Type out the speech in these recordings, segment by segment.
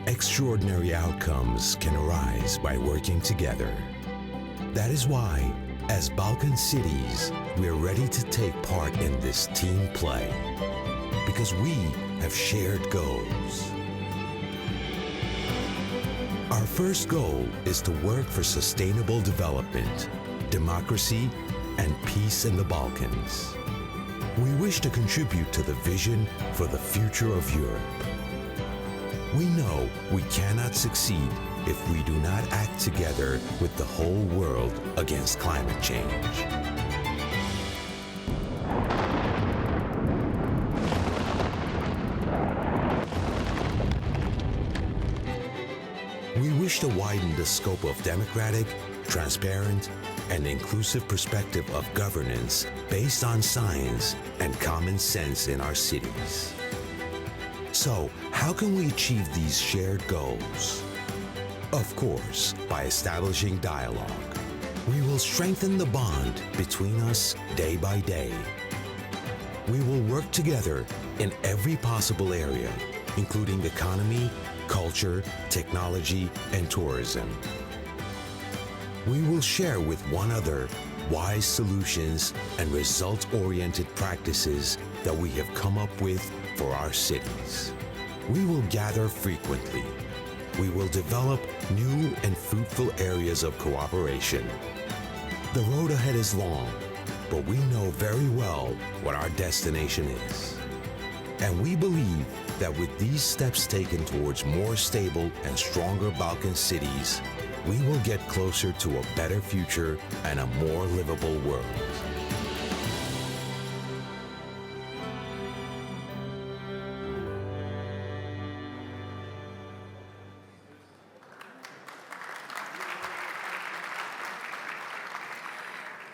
extraordinary outcomes can arise by working together. That is why, as Balkan cities, we are ready to take part in this team play, because we have shared goals. Our first goal is to work for sustainable development, democracy, and peace in the Balkans. We wish to contribute to the vision for the future of Europe. We know we cannot succeed if we do not act together with the whole world against climate change. We wish to widen the scope of democratic, transparent, and inclusive perspective of governance based on science and common sense in our cities. So, how can we achieve these shared goals? Of course, by establishing dialogue. We will strengthen the bond between us day by day. We will work together in every possible area, including economy, culture, technology, and tourism. We will share with one another wise solutions and result-oriented practices that we have come up with for our cities. We will gather frequently. We will develop new and fruitful areas of cooperation. The road ahead is long, but we know very well what our destination is. And we believe that with these steps taken towards more stable and stronger Balkan cities, we will get closer to a better future and a more livable world.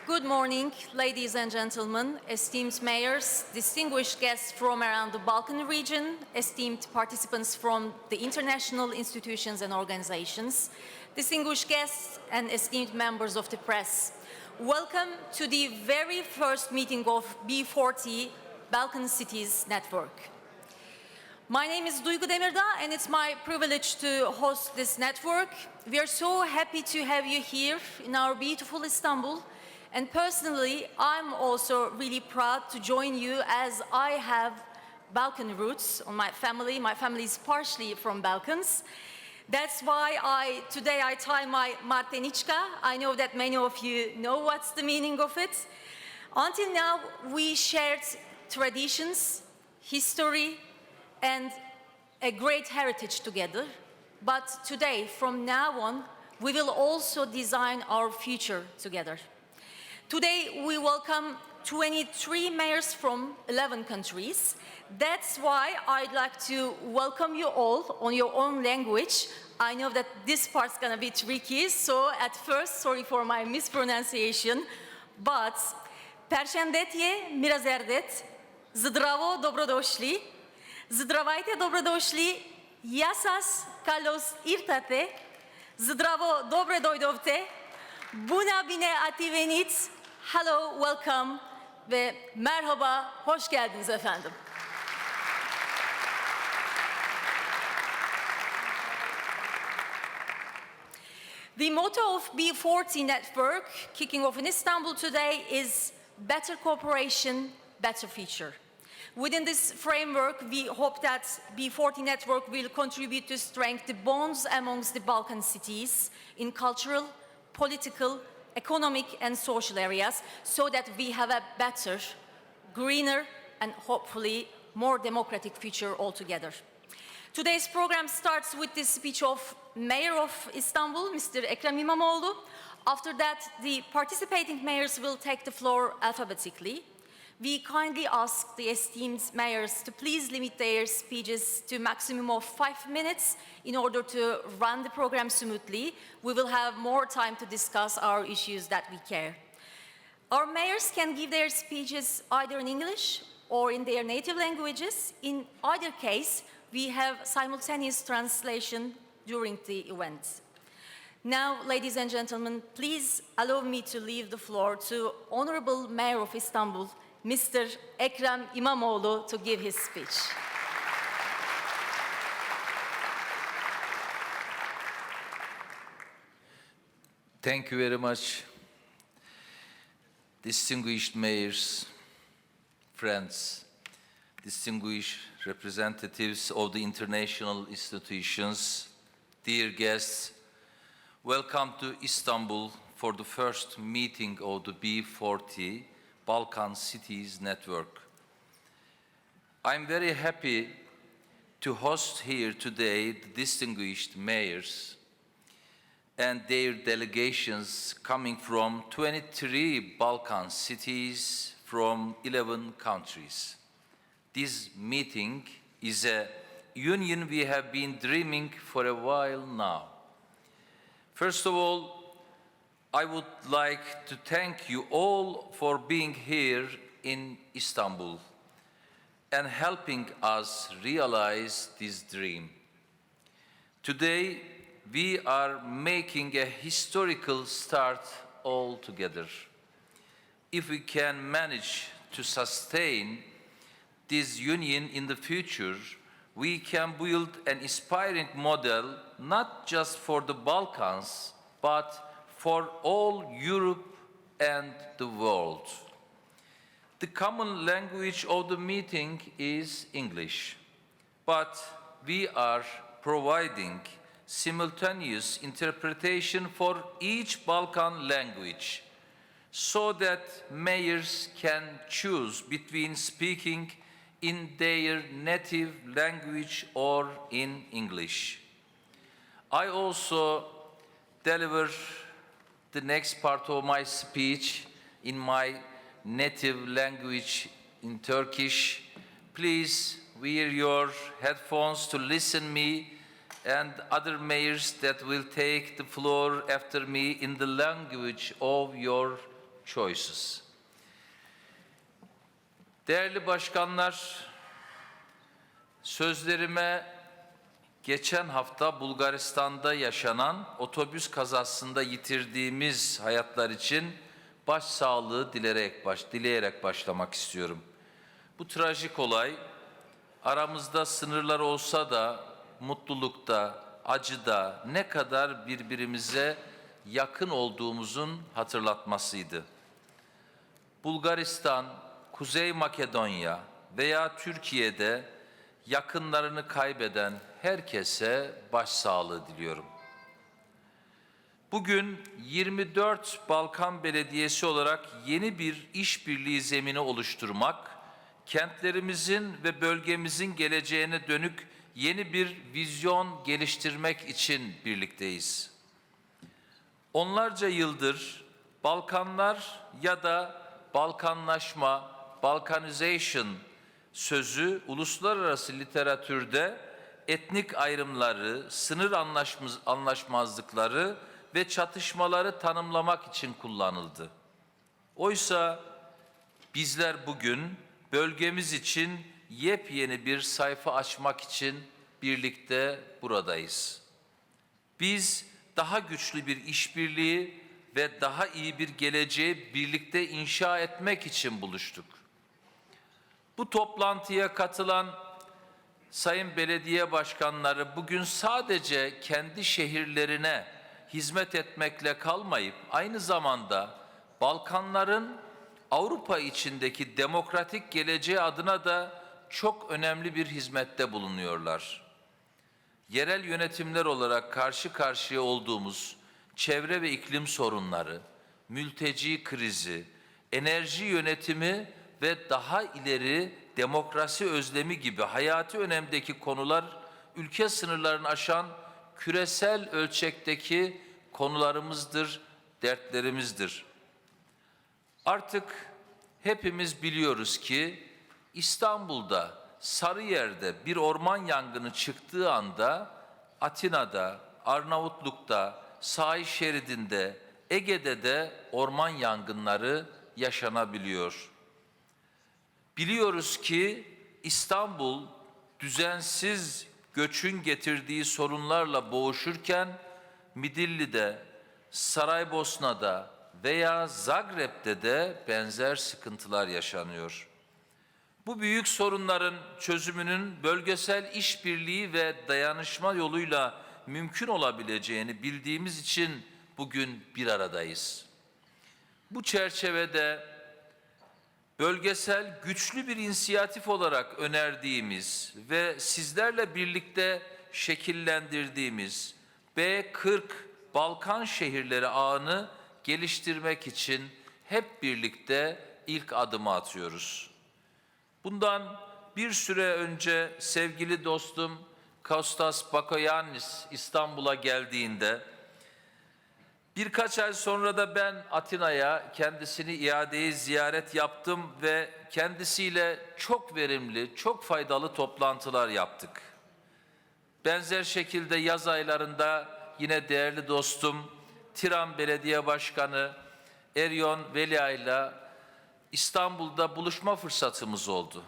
Good morning, ladies and gentlemen, esteemed mayors, distinguished guests from around the Balkan region, esteemed participants from the international institutions and organizations, distinguished guests and esteemed members of the press. Welcome to the very first meeting of B40 Balkan Cities Network. My name is Duygu Demirdağ and it's my privilege to host this network. We are so happy to have you here in our beautiful Istanbul. And personally, I'm also really proud to join you as I have Balkan roots on my family. My family is partially from Balkans. That's why today I tie my martenichka. I know that many of you know what's the meaning of it. Until now, we shared traditions, history, and a great heritage together. But today, from now on, we will also design our future together. Today, we welcome 23 mayors from 11 countries. That's why I'd like to welcome you all on your own language. I know that this part's gonna be tricky, so at first, sorry for my mispronunciation, but Pershendetje mirazerdet, zdravo dobrodošli, zdravajte dobrodošli, jasas kalos irtate, zdravo dobre dojdovte, buna bine ativenit. Hello, welcome ve merhaba, hoş geldiniz efendim. The motto of B40 Network, kicking off in Istanbul today, is better cooperation, better future. Within this framework, we hope that B40 Network will contribute to strengthen the bonds amongst the Balkan cities in cultural, political, economic and social areas so that we have a better, greener and hopefully more democratic future altogether. Today's program starts with the speech of Mayor of Istanbul, Mr. Ekrem İmamoğlu. After that, the participating mayors will take the floor alphabetically. We kindly ask the esteemed mayors to please limit their speeches to a maximum of 5 minutes in order to run the program smoothly. We will have more time to discuss our issues that we care. Our mayors can give their speeches either in English or in their native languages. In either case, we have simultaneous translation during the event. Now, ladies and gentlemen, please allow me to leave the floor to Honorable Mayor of Istanbul, Mr. Ekrem İmamoğlu, to give his speech. Thank you very much, distinguished mayors, friends, distinguished representatives of the international institutions, dear guests. Welcome to Istanbul for the first meeting of the B40 Balkan Cities Network. I'm very happy to host here today the distinguished mayors and their delegations coming from 23 Balkan cities from 11 countries. This meeting is a union we have been dreaming for a while now. First of all, I would like to thank you all for being here in Istanbul and helping us realize this dream. Today, we are making a historical start all together. If we can manage to sustain this union in the future, we can build an inspiring model not just for the Balkans, but for all Europe and the world. The common language of the meeting is English, but we are providing simultaneous interpretation for each Balkan language so that mayors can choose between speaking in their native language or in English. I also deliver the next part of my speech in my native language in Turkish. Please wear your headphones to listen me and other mayors that will take the floor after me in the language of your choices. Değerli başkanlar, sözlerime geçen hafta Bulgaristan'da yaşanan otobüs kazasında yitirdiğimiz hayatlar için başsağlığı dileyerek başlamak istiyorum. Bu trajik olay aramızda sınırlar olsa da mutlulukta, acıda ne kadar birbirimize yakın olduğumuzun hatırlatmasıydı. Bulgaristan, Kuzey Makedonya veya Türkiye'de yakınlarını kaybeden herkese başsağlığı diliyorum. Bugün 24 Balkan Belediyesi olarak yeni bir işbirliği zemini oluşturmak, kentlerimizin ve bölgemizin geleceğine dönük yeni bir vizyon geliştirmek için birlikteyiz. Onlarca yıldır Balkanlar ya da Balkanlaşma, Balkanization sözü uluslararası literatürde etnik ayrımları, sınır anlaşmazlıkları ve çatışmaları tanımlamak için kullanıldı. Oysa bizler bugün bölgemiz için yepyeni bir sayfa açmak için birlikte buradayız. Biz daha güçlü bir işbirliği ve daha iyi bir geleceği birlikte inşa etmek için buluştuk. Bu toplantıya katılan sayın belediye başkanları bugün sadece kendi şehirlerine hizmet etmekle kalmayıp aynı zamanda Balkanların Avrupa içindeki demokratik geleceği adına da çok önemli bir hizmette bulunuyorlar. Yerel yönetimler olarak karşı karşıya olduğumuz çevre ve iklim sorunları, mülteci krizi, enerji yönetimi ve daha ileri demokrasi özlemi gibi hayati önemdeki konular ülke sınırlarını aşan küresel ölçekteki konularımızdır, dertlerimizdir. Artık hepimiz biliyoruz ki İstanbul'da, Sarıyer'de bir orman yangını çıktığı anda Atina'da, Arnavutluk'ta, sahil şeridinde, Ege'de de orman yangınları yaşanabiliyor. Biliyoruz ki İstanbul düzensiz göçün getirdiği sorunlarla boğuşurken Midilli'de, Saraybosna'da veya Zagreb'de de benzer sıkıntılar yaşanıyor. Bu büyük sorunların çözümünün bölgesel işbirliği ve dayanışma yoluyla mümkün olabileceğini bildiğimiz için bugün bir aradayız. Bu çerçevede bölgesel güçlü bir inisiyatif olarak önerdiğimiz ve sizlerle birlikte şekillendirdiğimiz B40 Balkan şehirleri ağını geliştirmek için hep birlikte ilk adımı atıyoruz. Bundan bir süre önce sevgili dostum Kostas Bakoyannis İstanbul'a geldiğinde, birkaç ay sonra da ben Atina'ya kendisini iadeyi ziyaret yaptım ve kendisiyle çok verimli, çok faydalı toplantılar yaptık. Benzer şekilde yaz aylarında yine değerli dostum Tiran Belediye Başkanı Eryon Velia ile İstanbul'da buluşma fırsatımız oldu.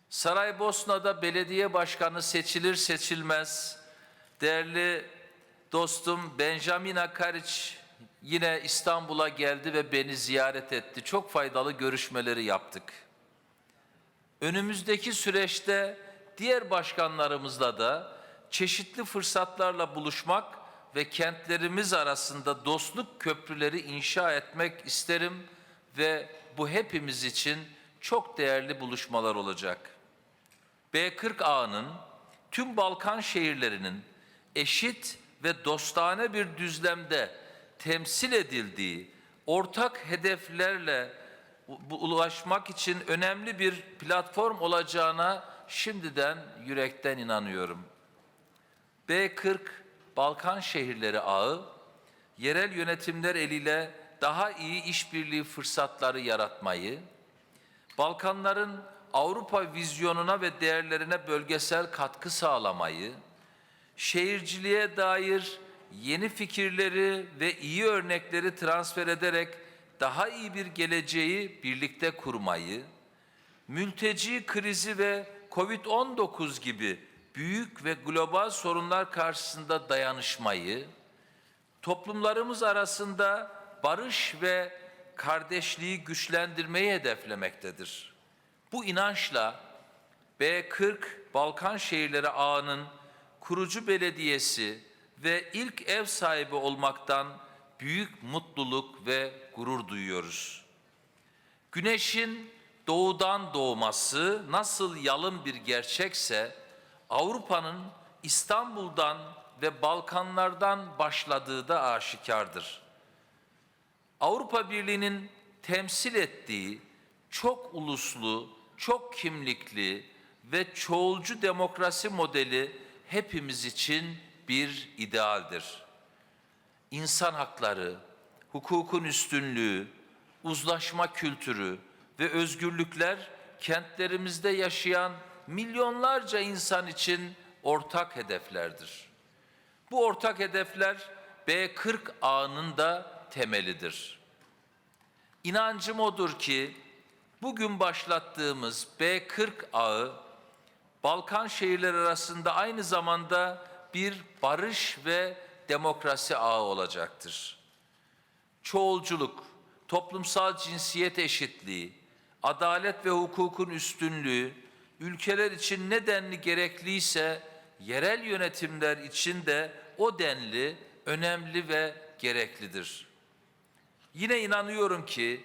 Saraybosna'da belediye başkanı seçilir seçilmez değerli dostum Benjamina Kariç yine İstanbul'a geldi ve beni ziyaret etti. Çok faydalı görüşmeleri yaptık. Önümüzdeki süreçte diğer başkanlarımızla da çeşitli fırsatlarla buluşmak ve kentlerimiz arasında dostluk köprüleri inşa etmek isterim ve bu hepimiz için çok değerli buluşmalar olacak. B40 ağının tüm Balkan şehirlerinin eşit ve dostane bir düzlemde temsil edildiği ortak hedeflerle ulaşmak için önemli bir platform olacağına şimdiden yürekten inanıyorum. B40 Balkan şehirleri ağı, yerel yönetimler eliyle daha iyi işbirliği fırsatları yaratmayı, Balkanların Avrupa vizyonuna ve değerlerine bölgesel katkı sağlamayı, şehirciliğe dair yeni fikirleri ve iyi örnekleri transfer ederek daha iyi bir geleceği birlikte kurmayı, mülteci krizi ve Covid-19 gibi büyük ve global sorunlar karşısında dayanışmayı, toplumlarımız arasında barış ve kardeşliği güçlendirmeyi hedeflemektedir. Bu inançla B40 Balkan Şehirleri Ağı'nın kurucu belediyesi ve ilk ev sahibi olmaktan büyük mutluluk ve gurur duyuyoruz. Güneşin doğudan doğması nasıl yalın bir gerçekse, Avrupa'nın İstanbul'dan ve Balkanlardan başladığı da aşikardır. Avrupa Birliği'nin temsil ettiği çok uluslu, çok kimlikli ve çoğulcu demokrasi modeli hepimiz için bir idealdir. İnsan hakları, hukukun üstünlüğü, uzlaşma kültürü ve özgürlükler kentlerimizde yaşayan milyonlarca insan için ortak hedeflerdir. Bu ortak hedefler B40 ağının da temelidir. İnancım odur ki bugün başlattığımız B40 ağı Balkan şehirleri arasında aynı zamanda bir barış ve demokrasi ağı olacaktır. Çoğulculuk, toplumsal cinsiyet eşitliği, adalet ve hukukun üstünlüğü, ülkeler için ne denli gerekliyse yerel yönetimler için de o denli önemli ve gereklidir. Yine inanıyorum ki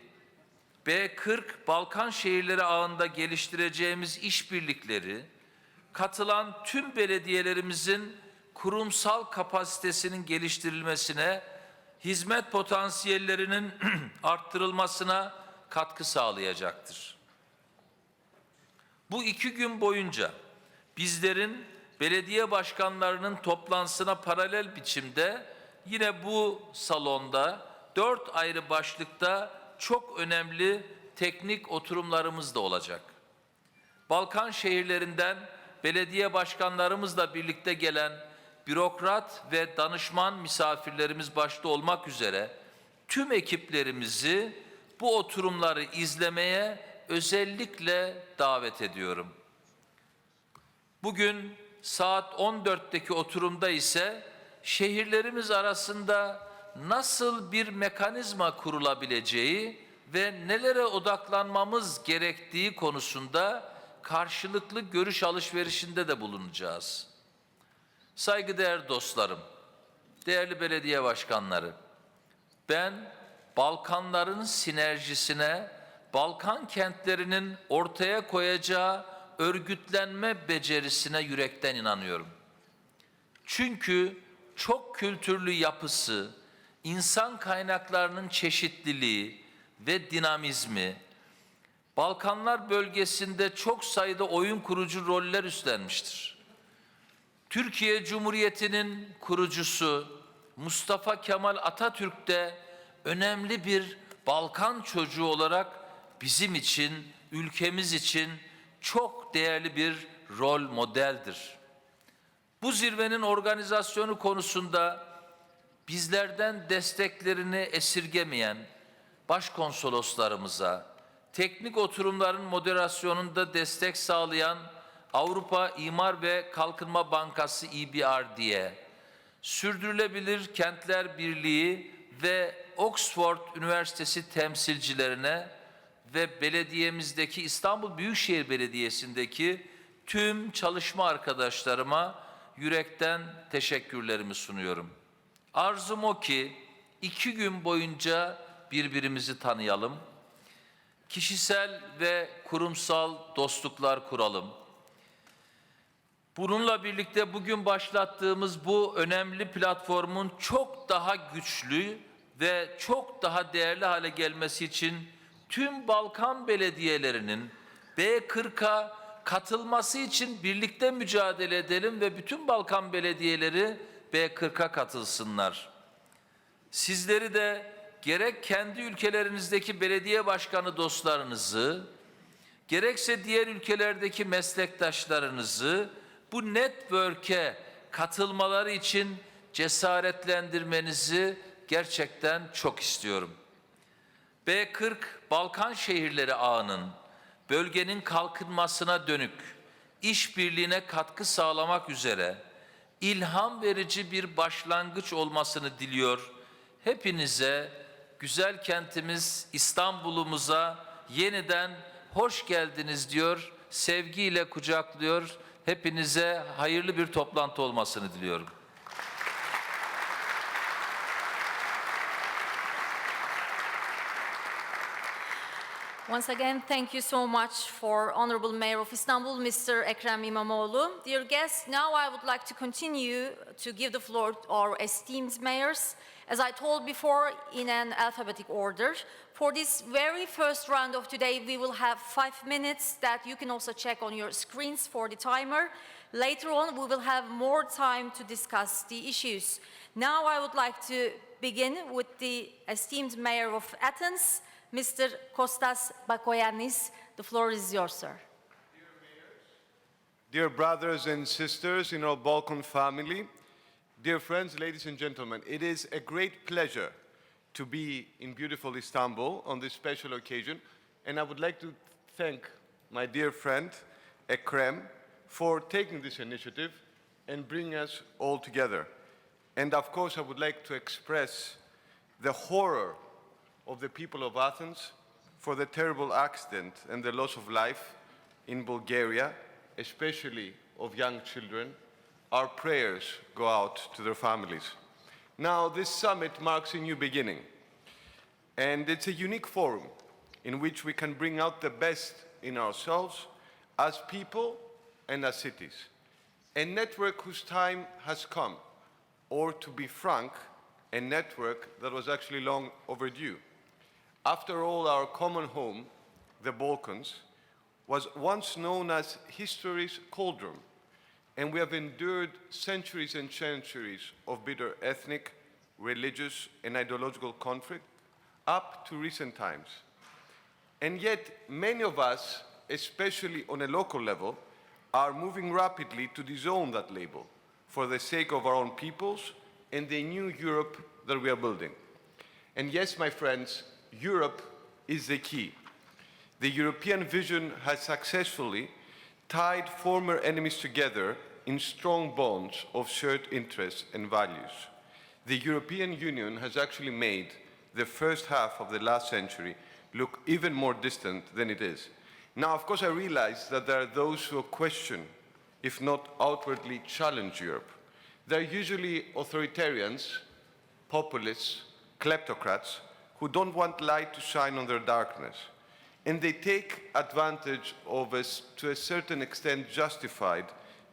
B40 Balkan şehirleri ağında geliştireceğimiz işbirlikleri, katılan tüm belediyelerimizin kurumsal kapasitesinin geliştirilmesine, hizmet potansiyellerinin arttırılmasına katkı sağlayacaktır. Bu 2 gün boyunca bizlerin belediye başkanlarının toplantısına paralel biçimde yine bu salonda 4 ayrı başlıkta çok önemli teknik oturumlarımız da olacak. Balkan şehirlerinden belediye başkanlarımızla birlikte gelen bürokrat ve danışman misafirlerimiz başta olmak üzere tüm ekiplerimizi bu oturumları izlemeye özellikle davet ediyorum. Bugün saat 14'teki oturumda ise şehirlerimiz arasında nasıl bir mekanizma kurulabileceği ve nelere odaklanmamız gerektiği konusunda karşılıklı görüş alışverişinde de bulunacağız. Saygıdeğer dostlarım, değerli belediye başkanları, ben Balkanların sinerjisine, Balkan kentlerinin ortaya koyacağı örgütlenme becerisine yürekten inanıyorum. Çünkü çok kültürlü yapısı, insan kaynaklarının çeşitliliği ve dinamizmi, Balkanlar bölgesinde çok sayıda oyun kurucu roller üstlenmiştir. Türkiye Cumhuriyeti'nin kurucusu Mustafa Kemal Atatürk de önemli bir Balkan çocuğu olarak bizim için, ülkemiz için çok değerli bir rol modeldir. Bu zirvenin organizasyonu konusunda bizlerden desteklerini esirgemeyen başkonsoloslarımıza, teknik oturumların moderasyonunda destek sağlayan Avrupa İmar ve Kalkınma Bankası EBRD'ye, Sürdürülebilir Kentler Birliği ve Oxford Üniversitesi temsilcilerine ve belediyemizdeki İstanbul Büyükşehir Belediyesi'ndeki tüm çalışma arkadaşlarıma yürekten teşekkürlerimi sunuyorum. Arzum o ki 2 gün boyunca birbirimizi tanıyalım, kişisel ve kurumsal dostluklar kuralım. Bununla birlikte bugün başlattığımız bu önemli platformun çok daha güçlü ve çok daha değerli hale gelmesi için tüm Balkan belediyelerinin B40'a katılması için birlikte mücadele edelim ve bütün Balkan belediyeleri B40'a katılsınlar. Sizleri de gerek kendi ülkelerinizdeki belediye başkanı dostlarınızı, gerekse diğer ülkelerdeki meslektaşlarınızı bu network'e katılmaları için cesaretlendirmenizi gerçekten çok istiyorum. B40 Balkan şehirleri ağının bölgenin kalkınmasına dönük işbirliğine katkı sağlamak üzere ilham verici bir başlangıç olmasını diliyor. Hepinize, güzel kentimiz İstanbul'umuza yeniden hoş geldiniz diyor, sevgiyle kucaklıyor. Hepinize hayırlı bir toplantı olmasını diliyorum. Once again, thank you so much for Honorable Mayor of Istanbul, Mr. Ekrem İmamoğlu. Dear guests, now I would like to continue to give the floor to our esteemed mayors, as I told before, in an alphabetic order. For this very first round of today, we will have 5 minutes that you can also check on your screens for the timer. Later on, we will have more time to discuss the issues. Now I would like to begin with the esteemed Mayor of Athens, Mr. Kostas Bakoyannis. The floor is yours, sir. Dear brothers and sisters in our Balkan family, dear friends, ladies and gentlemen, it is a great pleasure to be in beautiful Istanbul on this special occasion, and I would like to thank my dear friend Ekrem for taking this initiative and bringing us all together. And of course, I would like to express the horror of the people of Athens for the terrible accident and the loss of life in Bulgaria, especially of young children. Our prayers go out to their families. Now, this summit marks a new beginning, and it's a unique forum in which we can bring out the best in ourselves as people and as cities. A network whose time has come, or to be frank, a network that was actually long overdue. After all, our common home, the Balkans, was once known as history's cauldron, and we have endured centuries and centuries of bitter ethnic, religious, and ideological conflict up to recent times. And yet, many of us, especially on a local level, are moving rapidly to disown that label for the sake of our own peoples and the new Europe that we are building. And yes, my friends, Europe is the key. The European vision has successfully tied former enemies together in strong bonds of shared interests and values. The European Union has actually made the first half of the last century look even more distant than it is. Now, of course, I realize that there are those who question, if not outwardly challenge Europe. They're usually authoritarians, populists, kleptocrats who don't want light to shine on their darkness. And they take advantage of us, to a certain extent, justified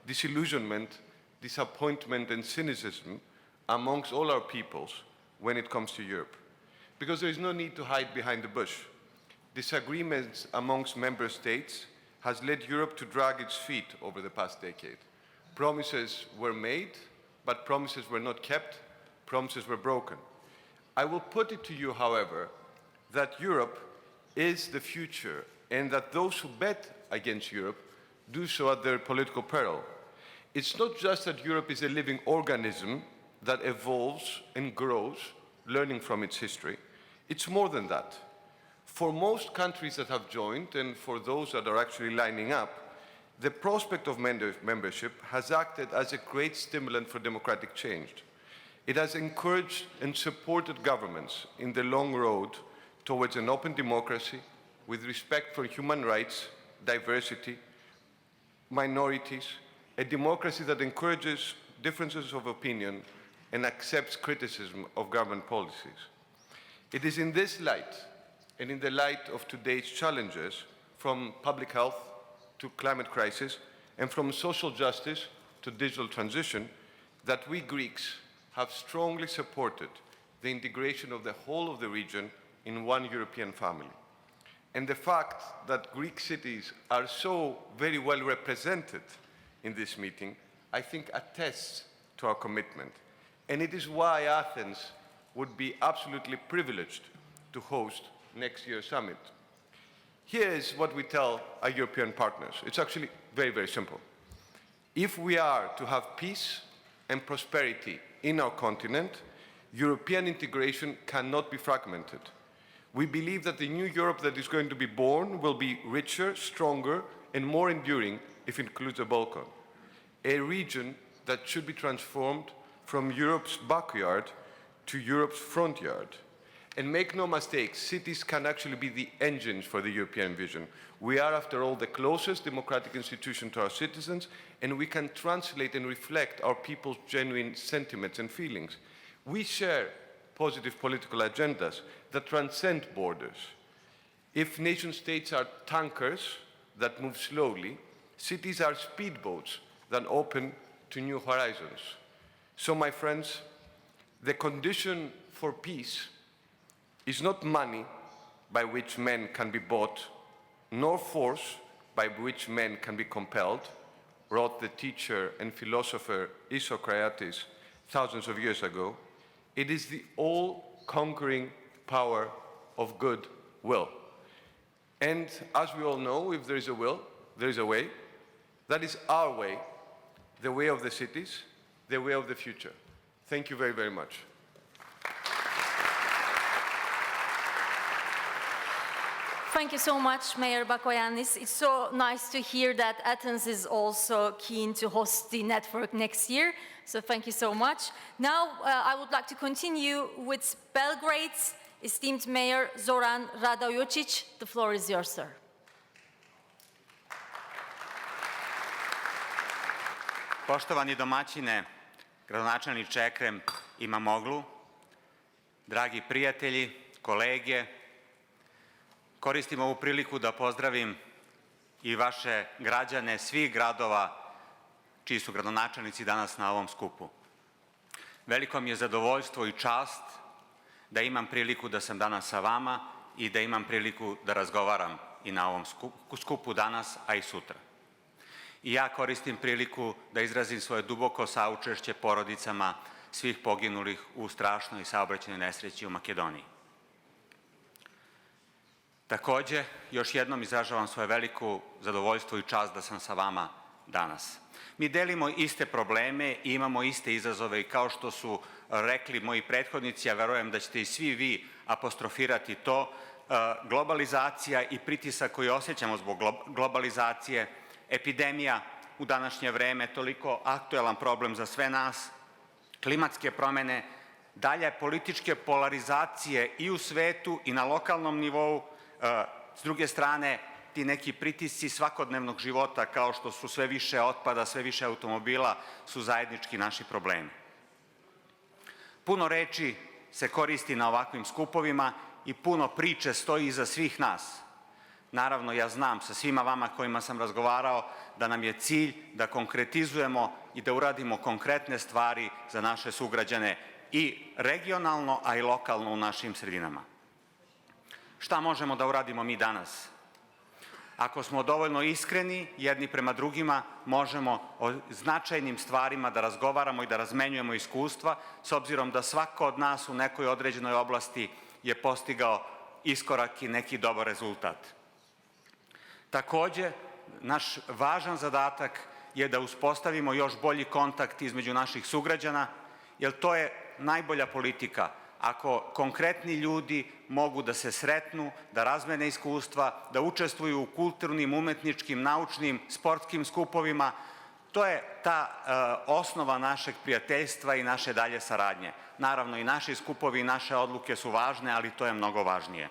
disillusionment, disappointment, and cynicism amongst all our peoples when it comes to Europe. Because there is no need to hide behind the bush. Disagreements amongst member states has led Europe to drag its feet over the past decade. Promises were made, but promises were not kept, promises were broken. I will put it to you, however, that Europe is the future, and that those who bet against Europe do so at their political peril. It's not just that Europe is a living organism that evolves and grows, learning from its history. It's more than that. For most countries that have joined, and for those that are actually lining up, the prospect of membership has acted as a great stimulant for democratic change. It has encouraged and supported governments in the long road towards an open democracy with respect for human rights, diversity, minorities, a democracy that encourages differences of opinion and accepts criticism of government policies. It is in this light, and in the light of today's challenges, from public health to climate crisis, and from social justice to digital transition, that we Greeks have strongly supported the integration of the whole of the region in one European family. And the fact that Greek cities are so very well represented in this meeting, I think attests to our commitment. And it is why Athens would be absolutely privileged to host next year's summit. Here is what we tell our European partners. It's actually very, very simple. If we are to have peace and prosperity in our continent, European integration cannot be fragmented. We believe that the new Europe that is going to be born will be richer, stronger, and more enduring if it includes the Balkan, a region that should be transformed from Europe's backyard to Europe's front yard. And make no mistake, cities can actually be the engines for the European vision. We are, after all, the closest democratic institution to our citizens, and we can translate and reflect our people's genuine sentiments and feelings. We share positive political agendas that transcend borders. If nation-states are tankers that move slowly, cities are speedboats that open to new horizons. So, my friends, the condition for peace is not money by which men can be bought, nor force by which men can be compelled, wrote the teacher and philosopher Isocrates thousands of years ago. It is the all-conquering power of good will. And as we all know, if there is a will, there is a way. That is our way, the way of the cities, the way of the future. Thank you very, very much. Thank you so much, Mayor Bakoyannis. It's so nice to hear that Athens is also keen to host the network next year. So thank you so much. Now I would like to continue with Belgrade's esteemed Mayor Zoran Radojicic. The floor is yours, sir. Poštovani domaćine, gradonačelniče Ekrem Imamoglu, dragi prijatelji, kolege, koristim ovu priliku da pozdravim i vaše građane svih gradova čiji su gradonačelnici danas na ovom skupu. Veliko mi je zadovoljstvo i čast da imam priliku da sam danas sa vama i da imam priliku da razgovaram i na ovom skupu danas, a i sutra. I ja koristim priliku da izrazim svoje duboko saučešće porodicama svih poginulih u strašnoj saobraćajnoj nesreći u Makedoniji. Takođe, još jednom izražavam svoje veliko zadovoljstvo i čast da sam sa vama danas. Mi delimo iste probleme i imamo iste izazove i kao što su rekli moji prethodnici, ja verujem da ćete i svi vi apostrofirati to, globalizacija i pritisak koji osjećamo zbog globalizacije, epidemija u današnje vreme, toliko aktuelan problem za sve nas, klimatske promene, dalje političke polarizacije i u svetu i na lokalnom nivou, s druge strane ti neki pritisci svakodnevnog života, kao što su sve više otpada, sve više automobila, su zajednički naši problemi. Puno reči se koristi na ovakvim skupovima i puno priče stoji iza svih nas. Naravno, ja znam sa svima vama kojima sam razgovarao da nam je cilj da konkretizujemo i da uradimo konkretne stvari za naše sugrađane i regionalno, a i lokalno u našim sredinama. Šta možemo da uradimo mi danas? Ako smo dovoljno iskreni jedni prema drugima, možemo o značajnim stvarima da razgovaramo i da razmenjujemo iskustva, s obzirom da svako od nas u nekoj određenoj oblasti je postigao iskorak i neki dobar rezultat. Takođe, naš važan zadatak je da uspostavimo još bolji kontakt između naših sugrađana, jer to je najbolja politika. Ako konkretni ljudi mogu da se sretnu, da razmene iskustva, da učestvuju u kulturnim, umetničkim, naučnim, sportskim skupovima, to je ta osnova našeg prijateljstva i naše dalje saradnje. Naravno, i naši skupovi i naše odluke su važne, ali to je mnogo važnije.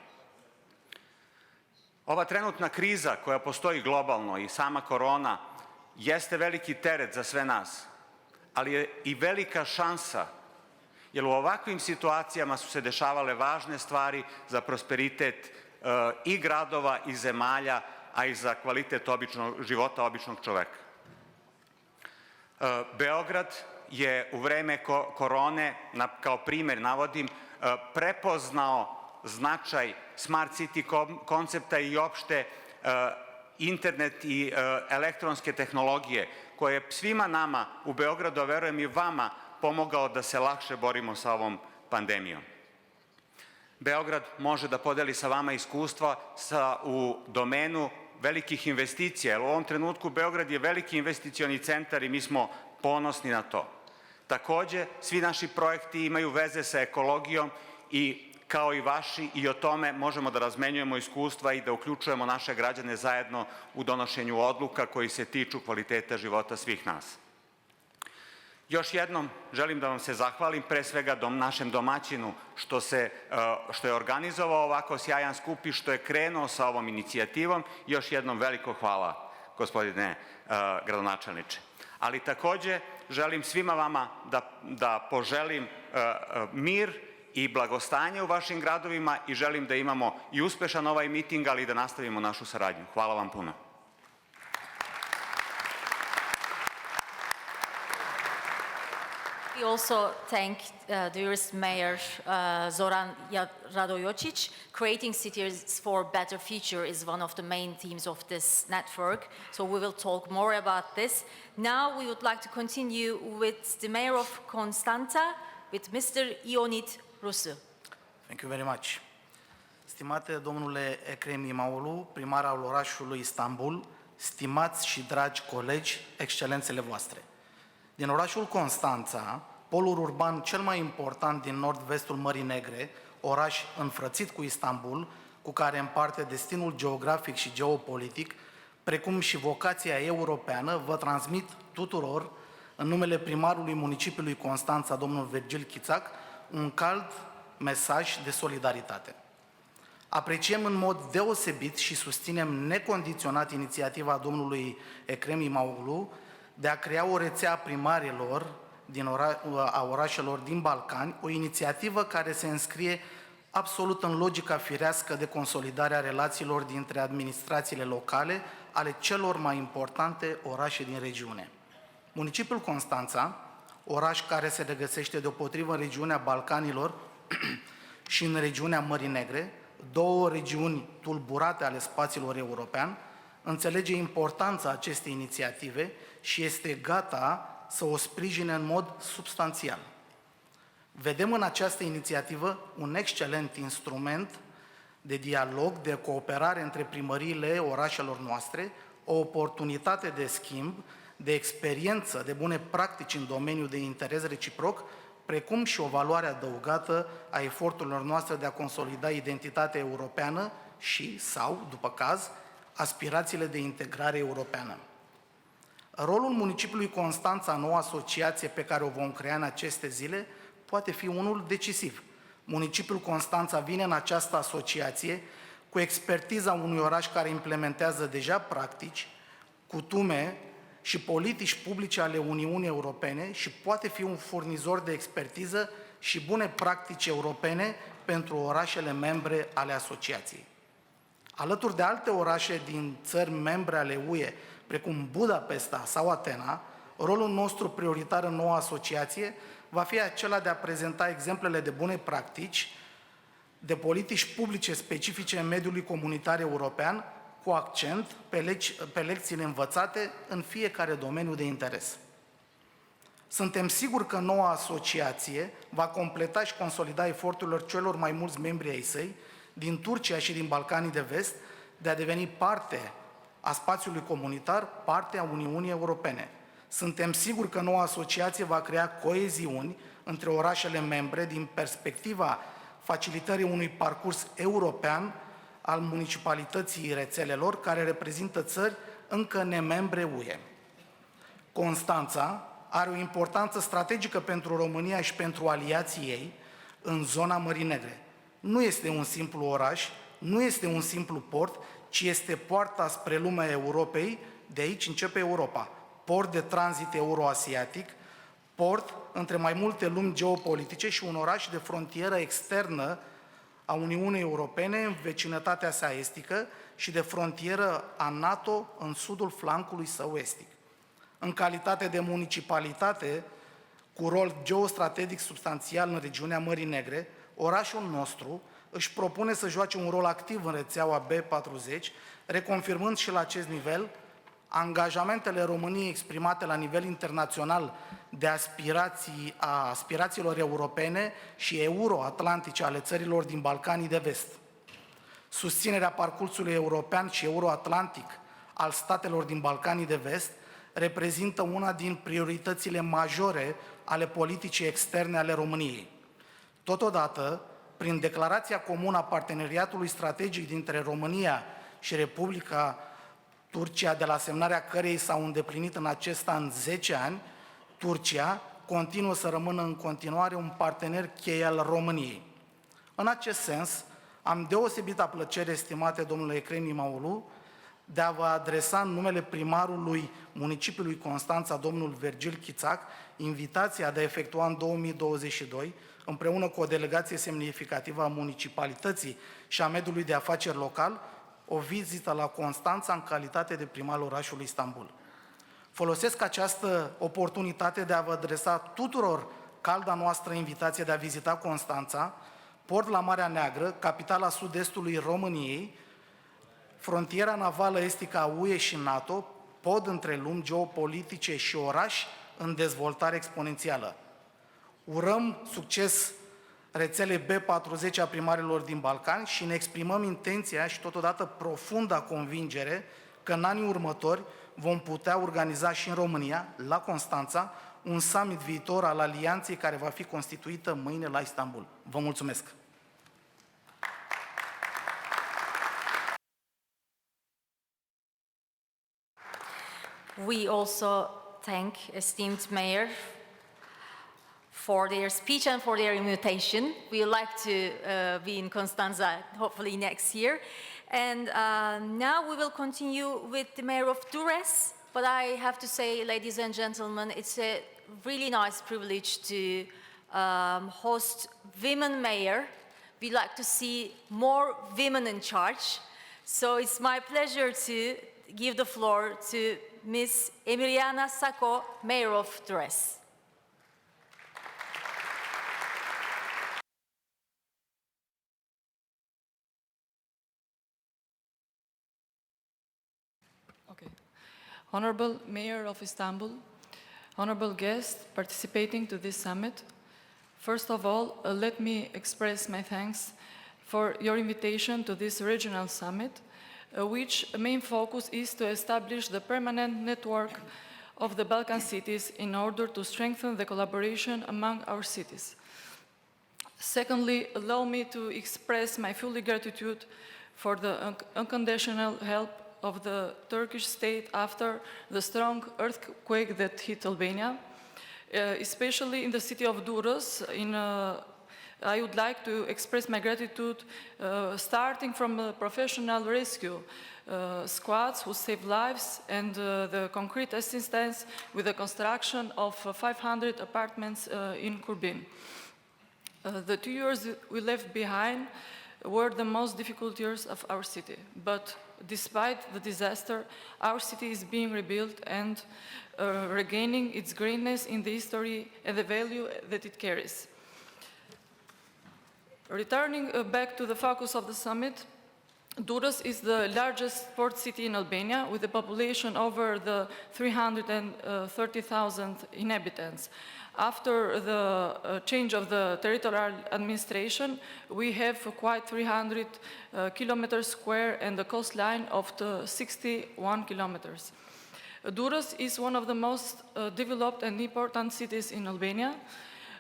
Ova trenutna kriza koja postoji globalno i sama korona jeste veliki teret za sve nas, ali je i velika šansa, jer u ovakvim situacijama su se dešavale važne stvari za prosperitet i gradova i zemalja, a i za kvalitet života običnog čoveka. Beograd je u vreme korone, kao primer navodim, prepoznao značaj smart city koncepta i opšte internet i elektronske tehnologije, koje je svima nama u Beogradu, a verujem i vama, pomogao da se lakše borimo sa ovom pandemijom. Beograd može da podeli sa vama iskustva u domenu velikih investicija, jer u ovom trenutku Beograd je veliki investicioni centar i mi smo ponosni na to. Takođe, svi naši projekti imaju veze sa ekologijom i kao i vaši, i o tome možemo da razmenjujemo iskustva i da uključujemo naše građane zajedno u donošenju odluka koji se tiču kvaliteta života svih nas. Još jednom želim da vam se zahvalim, pre svega našem domaćinu što je organizovao ovako sjajan skup i što je krenuo sa ovom inicijativom. Još jednom veliko hvala, gospodine gradonačelniče. Ali takođe želim svima vama da poželim mir i blagostanje u vašim gradovima i želim da imamo i uspešan ovaj miting, ali i da nastavimo našu saradnju. Hvala vam puno. We also thank dearest Mayor Zoran Radojocic. Creating cities for better future is one of the main themes of this network, so we will talk more about this. Now we would like to continue with the Mayor of Constanța, with Mr. Ionit Rusu. Thank you very much. Stimate domnule Ekrem İmamoğlu, primar al orașului Istanbul, stimați și dragi colegi, excelențele voastre. Din orașul Constanța, polul urban cel mai important din nord-vestul Mării Negre, oraș înfrățit cu Istanbul, cu care împarte destinul geografic și geopolitic, precum și vocația europeană, vă transmit tuturor, în numele primarului municipiului Constanța, domnul Virgil Chițac, un cald mesaj de solidaritate. Apreciem în mod deosebit și susținem necondiționat inițiativa domnului Ekrem İmamoğlu de a crea o rețea a primarilor a orașelor din Balcani, o inițiativă care se înscrie absolut în logica firească de consolidare a relațiilor dintre administrațiile locale ale celor mai importante orașe din regiune. Municipiul Constanța, oraș care se regăsește deopotrivă în regiunea Balcanilor și în regiunea Mării Negre, două regiuni tulburate ale spațiilor european, înțelege importanța acestei inițiative și este gata să o sprijine în mod substanțial. Vedem în această inițiativă un excelent instrument de dialog, de cooperare între primăriile orașelor noastre, o oportunitate de schimb, de experiență, de bune practici în domeniul de interes reciproc, precum și o valoare adăugată a eforturilor noastre de a consolida identitatea europeană și, sau, după caz, aspirațiile de integrare europeană. Rolul municipiului Constanța, noua asociație pe care o vom crea în aceste zile, poate fi unul decisiv. Municipiul Constanța vine în această asociație cu expertiza unui oraș care implementează deja practici, cutume și politici publice ale Uniunii Europene și poate fi un furnizor de expertiză și bune practici europene pentru orașele membre ale asociației. Alături de alte orașe din țări membre ale UE, precum Budapesta sau Atena, rolul nostru prioritar în noua asociație va fi acela de a prezenta exemplele de bune practici, de politici publice specifice în mediului comunitar european, cu accent pe lecțiile învățate în fiecare domeniu de interes. Suntem siguri că noua asociație va completa și consolida eforturile celor mai mulți membri ai săi din Turcia și din Balcanii de Vest de a deveni parte a spațiului comunitar, parte a Uniunii Europene. Suntem siguri că noua asociație va crea coeziuni între orașele membre din perspectiva facilitării unui parcurs european al municipalității rețelelor, care reprezintă țări încă nemembre UE. Constanța are o importanță strategică pentru România și pentru aliații ei în zona Mării Negre. Nu este un simplu oraș, nu este un simplu port, ci este poarta spre lumea Europei, de aici începe Europa. Port de tranzit euroasiatic, port între mai multe lumi geopolitice și un oraș de frontieră externă a Uniunii Europene în vecinătatea sa estică și de frontieră a NATO în sudul flancului său estic. În calitate de municipalitate, cu rol geostrategic substanțial în regiunea Mării Negre, orașul nostru își propune să joace un rol activ în rețeaua B40, reconfirmând și la acest nivel angajamentele României exprimate la nivel internațional de aspirațiilor europene și euroatlantice ale țărilor din Balcanii de Vest. Susținerea parcursului european și euroatlantic al statelor din Balcanii de Vest reprezintă una din prioritățile majore ale politicii externe ale României. Totodată, prin declarația comună a parteneriatului strategic dintre România și Republica Turcia, de la semnarea cărei s-au îndeplinit în acest an 10 ani, Turcia continuă să rămână în continuare un partener cheie al României. În acest sens, am deosebită plăcere, estimate domnule Ekrem İmamoğlu, de a vă adresa în numele primarului municipiului Constanța, domnul Virgil Chițac, invitația de a efectua în 2022, împreună cu o delegație semnificativă a municipalității și a mediului de afaceri local, o vizită la Constanța în calitate de primar al orașului Istanbul. Folosesc această oportunitate de a vă adresa tuturor calda noastră invitație de a vizita Constanța, port la Marea Neagră, capitala sud-estului României, frontiera navală estică a UE și NATO, pod între lumi geopolitice și oraș în dezvoltare exponențială. Urăm succes rețelei B40 a primarilor din Balcani și ne exprimăm intenția și totodată profunda convingere că în anii următori vom putea organiza și în România, la Constanța, un summit viitor al alianței care va fi constituită mâine la Istanbul. Vă mulțumesc! We also thank esteemed Mayor for their speech and for their invitation. We would like to be in Constanza hopefully next year. And now we will continue with the Mayor of Durres. But I have to say, ladies and gentlemen, it's a really nice privilege to host women mayor. We like to see more women in charge. So it's my pleasure to give the floor to Ms. Emiliana Sacco, Mayor of Durres. Okay. Honorable Mayor of Istanbul, honorable guests participating to this summit, first of all, let me express my thanks for your invitation to this regional summit, which main focus is to establish the permanent network of the Balkan cities in order to strengthen the collaboration among our cities. Secondly, allow me to express my full gratitude for the unconditional help of the Turkish state after the strong earthquake that hit Albania, especially in the city of Durres, in I would like to express my gratitude, starting from professional rescue squads who save lives and the concrete assistance with the construction of 500 apartments in Kurbin. The 2 years we left behind were the most difficult years of our city, but despite the disaster, our city is being rebuilt and regaining its greatness in the history and the value that it carries. Returning back to the focus of the summit, Durrës is the largest port city in Albania with a population over the 330,000 inhabitants. After the change of the territorial administration, we have quite 300 kilometers square and a coastline of 61 kilometers. Durrës is one of the most developed and important cities in Albania,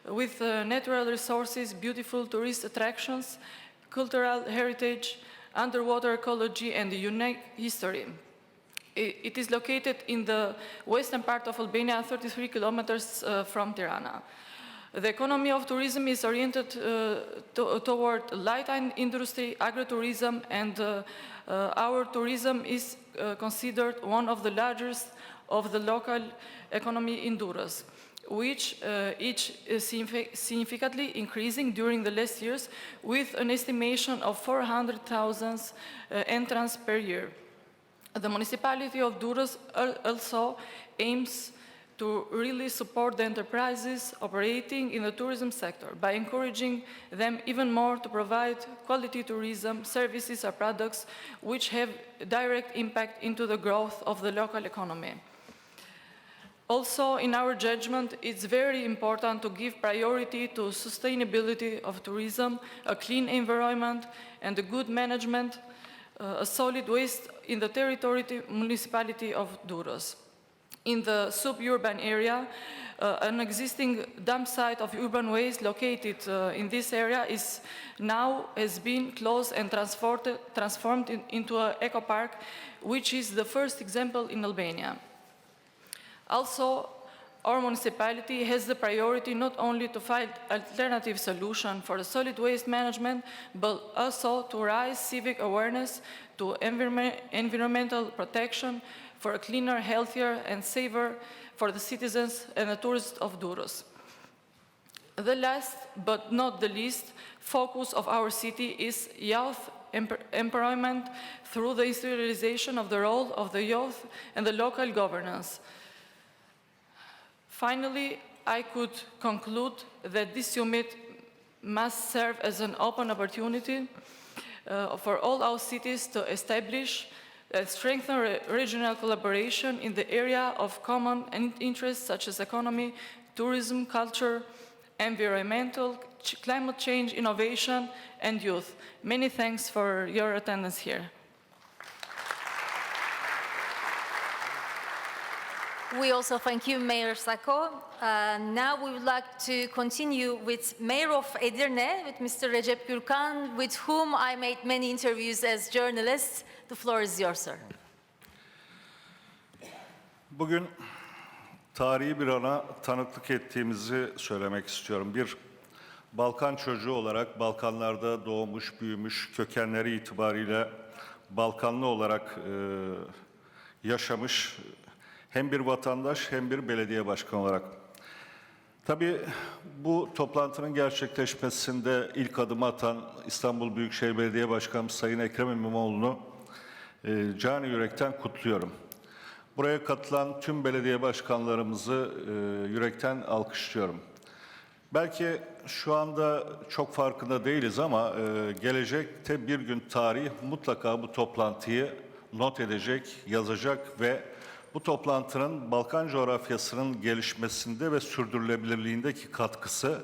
with natural resources, beautiful tourist attractions, cultural heritage, underwater ecology, and a unique history. It is located in the western part of Albania, 33 kilometers from Tirana. The economy of tourism is oriented toward light industry, agritourism, and our tourism is considered one of the largest of the local economy in Durrës, which each is significantly increasing during the last years with an estimation of 400,000 entrants per year. The municipality of Durrës also aims to really support the enterprises operating in the tourism sector by encouraging them even more to provide quality tourism services or products which have direct impact into the growth of the local economy. Also, in our judgment, it's very important to give priority to sustainability of tourism, a clean environment, and a good management, a solid waste in the municipality of Durrës. In the suburban area, an existing dump site of urban waste located in this area has been closed and transformed into an eco park, which is the first example in Albania. Also, our municipality has the priority not only to find alternative solutions for the solid waste management, but also to raise civic awareness to environmental protection for a cleaner, healthier, and safer for the citizens and the tourists of Durrës. The last, but not the least, focus of our city is youth empowerment through the institutionalization of the role of the youth and the local governance. Finally, I could conclude that this summit must serve as an open opportunity for all our cities to establish and strengthen regional collaboration in the area of common interests such as economy, tourism, culture, environmental, climate change, innovation, and youth. Many thanks for your attendance here. We also thank you, Mayor Sako. Now we would like to continue with Mayor of Edirne, with Mr. Recep Gürkan, with whom I made many interviews as journalist. The floor is yours, sir. Bugün tarihi bir ana tanıklık ettiğimizi söylemek istiyorum. Bir Balkan çocuğu olarak Balkanlarda doğmuş, büyümüş, kökenleri itibariyle Balkanlı olarak yaşamış hem bir vatandaş hem bir belediye başkanı olarak. Tabii bu toplantının gerçekleşmesinde ilk adımı atan İstanbul Büyükşehir Belediye Başkanı Sayın Ekrem İmamoğlu'nu canı yürekten kutluyorum. Buraya katılan tüm belediye başkanlarımızı yürekten alkışlıyorum. Belki şu anda çok farkında değiliz ama gelecekte bir gün tarih mutlaka bu toplantıyı not edecek, yazacak ve bu toplantının Balkan coğrafyasının gelişmesinde ve sürdürülebilirliğindeki katkısı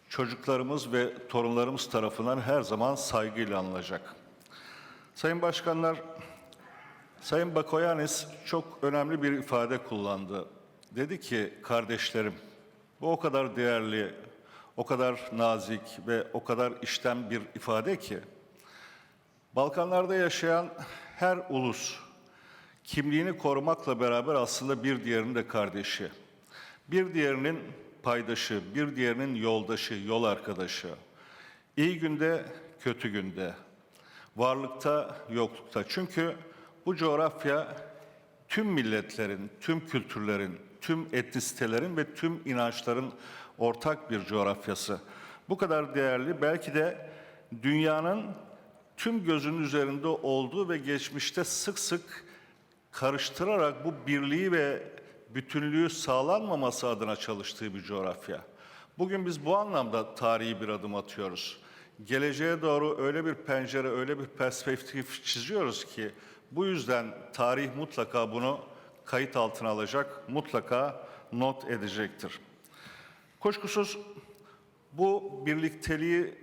çocuklarımız ve torunlarımız tarafından her zaman saygıyla anılacak. Sayın Başkanlar, Sayın Bakoyannis çok önemli bir ifade kullandı. Dedi ki, kardeşlerim, bu o kadar değerli, o kadar nazik ve o kadar içten bir ifade ki, Balkanlarda yaşayan her ulus, kimliğini korumakla beraber aslında bir diğerinin de kardeşi. Bir diğerinin paydaşı, bir diğerinin yoldaşı, yol arkadaşı. İyi günde, kötü günde, varlıkta, yoklukta. Çünkü bu coğrafya tüm milletlerin, tüm kültürlerin, tüm etnisitelerin ve tüm inançların ortak bir coğrafyası. Bu kadar değerli, belki de dünyanın tüm gözünün üzerinde olduğu ve geçmişte sık sık karıştırarak bu birliği ve bütünlüğü sağlanmaması adına çalıştığı bir coğrafya. Bugün biz bu anlamda tarihi bir adım atıyoruz. Geleceğe doğru öyle bir pencere, öyle bir perspektif çiziyoruz ki bu yüzden tarih mutlaka bunu kayıt altına alacak, mutlaka not edecektir. Kuşkusuz bu birlikteliği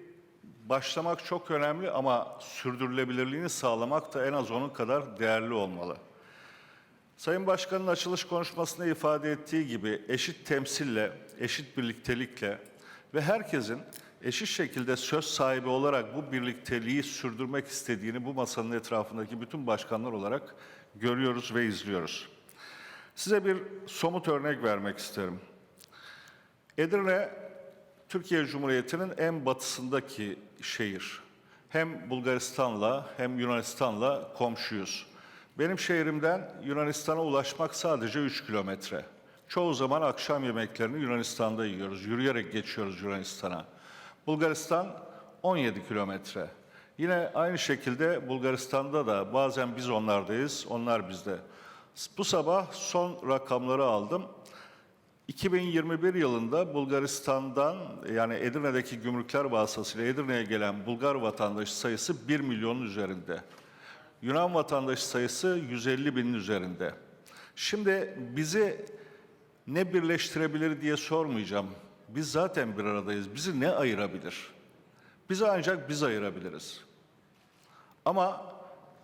başlamak çok önemli ama sürdürülebilirliğini sağlamak da en az onun kadar değerli olmalı. Sayın Başkan'ın açılış konuşmasında ifade ettiği gibi eşit temsille, eşit birliktelikle ve herkesin eşit şekilde söz sahibi olarak bu birlikteliği sürdürmek istediğini bu masanın etrafındaki bütün başkanlar olarak görüyoruz ve izliyoruz. Size bir somut örnek vermek isterim. Edirne, Türkiye Cumhuriyeti'nin en batısındaki şehir. Hem Bulgaristan'la hem Yunanistan'la komşuyuz. Benim şehrimden Yunanistan'a ulaşmak sadece 3 kilometre. Çoğu zaman akşam yemeklerini Yunanistan'da yiyoruz. Yürüyerek geçiyoruz Yunanistan'a. Bulgaristan 17 kilometre. Yine aynı şekilde Bulgaristan'da da bazen biz onlardayız, onlar bizde. Bu sabah son rakamları aldım. 2021 yılında Bulgaristan'dan, yani Edirne'deki gümrükler vasıtasıyla Edirne'ye gelen Bulgar vatandaşı sayısı 1 milyonun üzerinde. Yunan vatandaşı sayısı 150 binin üzerinde. Şimdi bizi ne birleştirebilir diye sormayacağım. Biz zaten bir aradayız. Bizi ne ayırabilir? Bizi ancak biz ayırabiliriz. Ama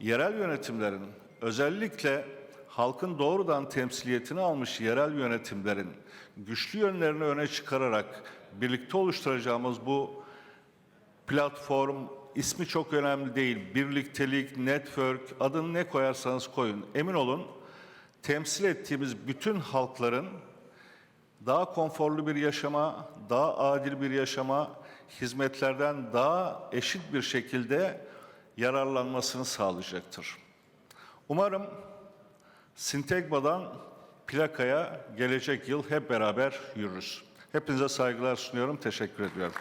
yerel yönetimlerin, özellikle halkın doğrudan temsiliyetini almış yerel yönetimlerin güçlü yönlerini öne çıkararak birlikte oluşturacağımız bu platform, ismi çok önemli değil, birliktelik, network, adını ne koyarsanız koyun. Emin olun, temsil ettiğimiz bütün halkların daha konforlu bir yaşama, daha adil bir yaşama, hizmetlerden daha eşit bir şekilde yararlanmasını sağlayacaktır. Umarım Sintegma'dan plakaya gelecek yıl hep beraber yürürüz. Hepinize saygılar sunuyorum, teşekkür ediyorum.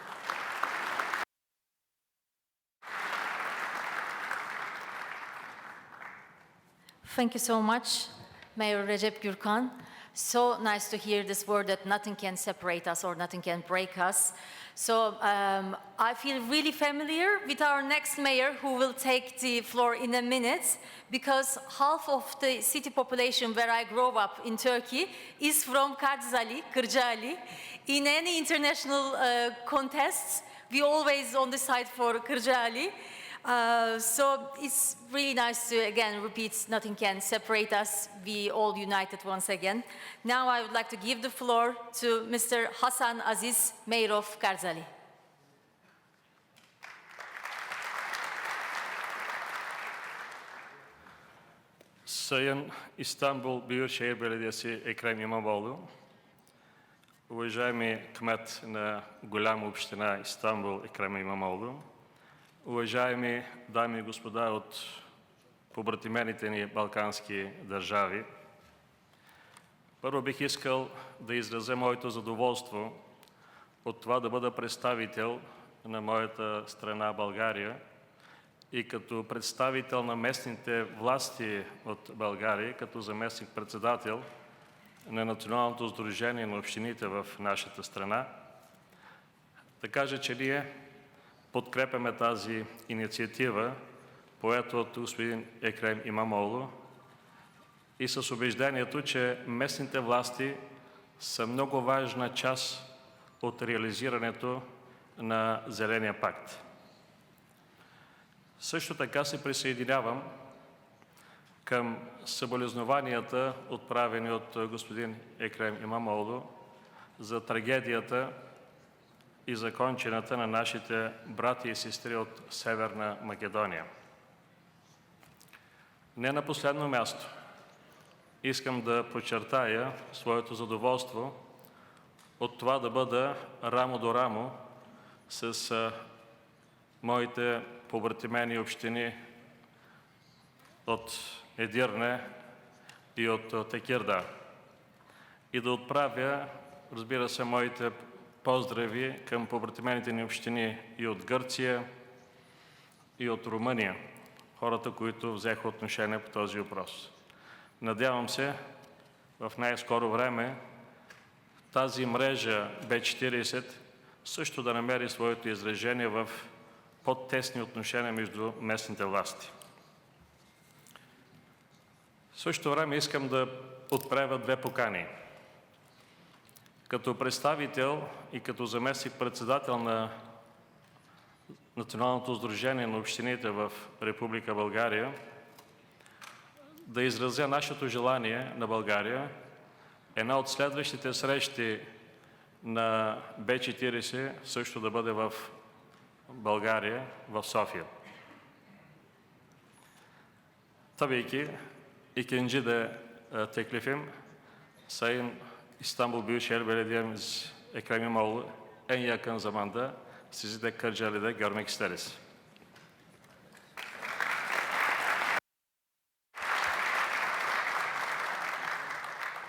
Thank you so much, Mayor Recep Gürkan. So nice to hear this word that nothing can separate us or nothing can break us. So I feel really familiar with our next mayor who will take the floor in a minute, because half of the city population where I grew up in Turkey is from Kırcaali. In any international contests, we always on the side for Kırcaali. So it's really nice to again repeat, nothing can separate us. We all united once again. Now I would like to give the floor to Mr. Hasan Aziz, Mayor of Kırcaali. Sayın İstanbul Büyükşehir Belediyesi Ekrem İmamoğlu, уважаемый кмет на голяма община Истанбул Ekrem İmamoğlu, уважаеми дами и господа от побратимените ни балкански държави, първо бих искал да изразя моето задоволство от това да бъда представител на моята страна България и като представител на местните власти от България, като заместник-председател на Националното сдружение на общините в нашата страна, да кажа, че ние подкрепяме тази инициатива, поета от господин Екрем İmamoğlu, и с убеждението, че местните власти са много важна част от реализирането на Зеления пакт. Също така се присъединявам към съболезнованията, отправени от господин Екрем İmamoğlu за трагедията и закончената на нашите брати и сестри от Северна Македония. Не на последно място, искам да подчертая своето задоволство от това да бъда рамо до рамо с моите побратимени общини от Едирне и от Текирдağ. И да отправя, разбира се, моите поздрави към побратимените ни общини и от Гърция, и от Румъния, хората, които взеха отношение по този въпрос. Надявам се в най-скоро време тази мрежа B40 също да намери своето изражение в по-тесни отношения между местните власти. В същото време искам да отправя две покани. Като представител и като заместник-председател на Националното сдружение на общините в Република България, да изразя нашето желание на България една от следващите срещи на B40 също да бъде в България, в София. Tabii ki ikinci de teklifim Sayın İstanbul Büyükşehir Belediye'miz Ekrem İmamoğlu en yakın zamanda sizi de Kırcaali'de görmek isteriz.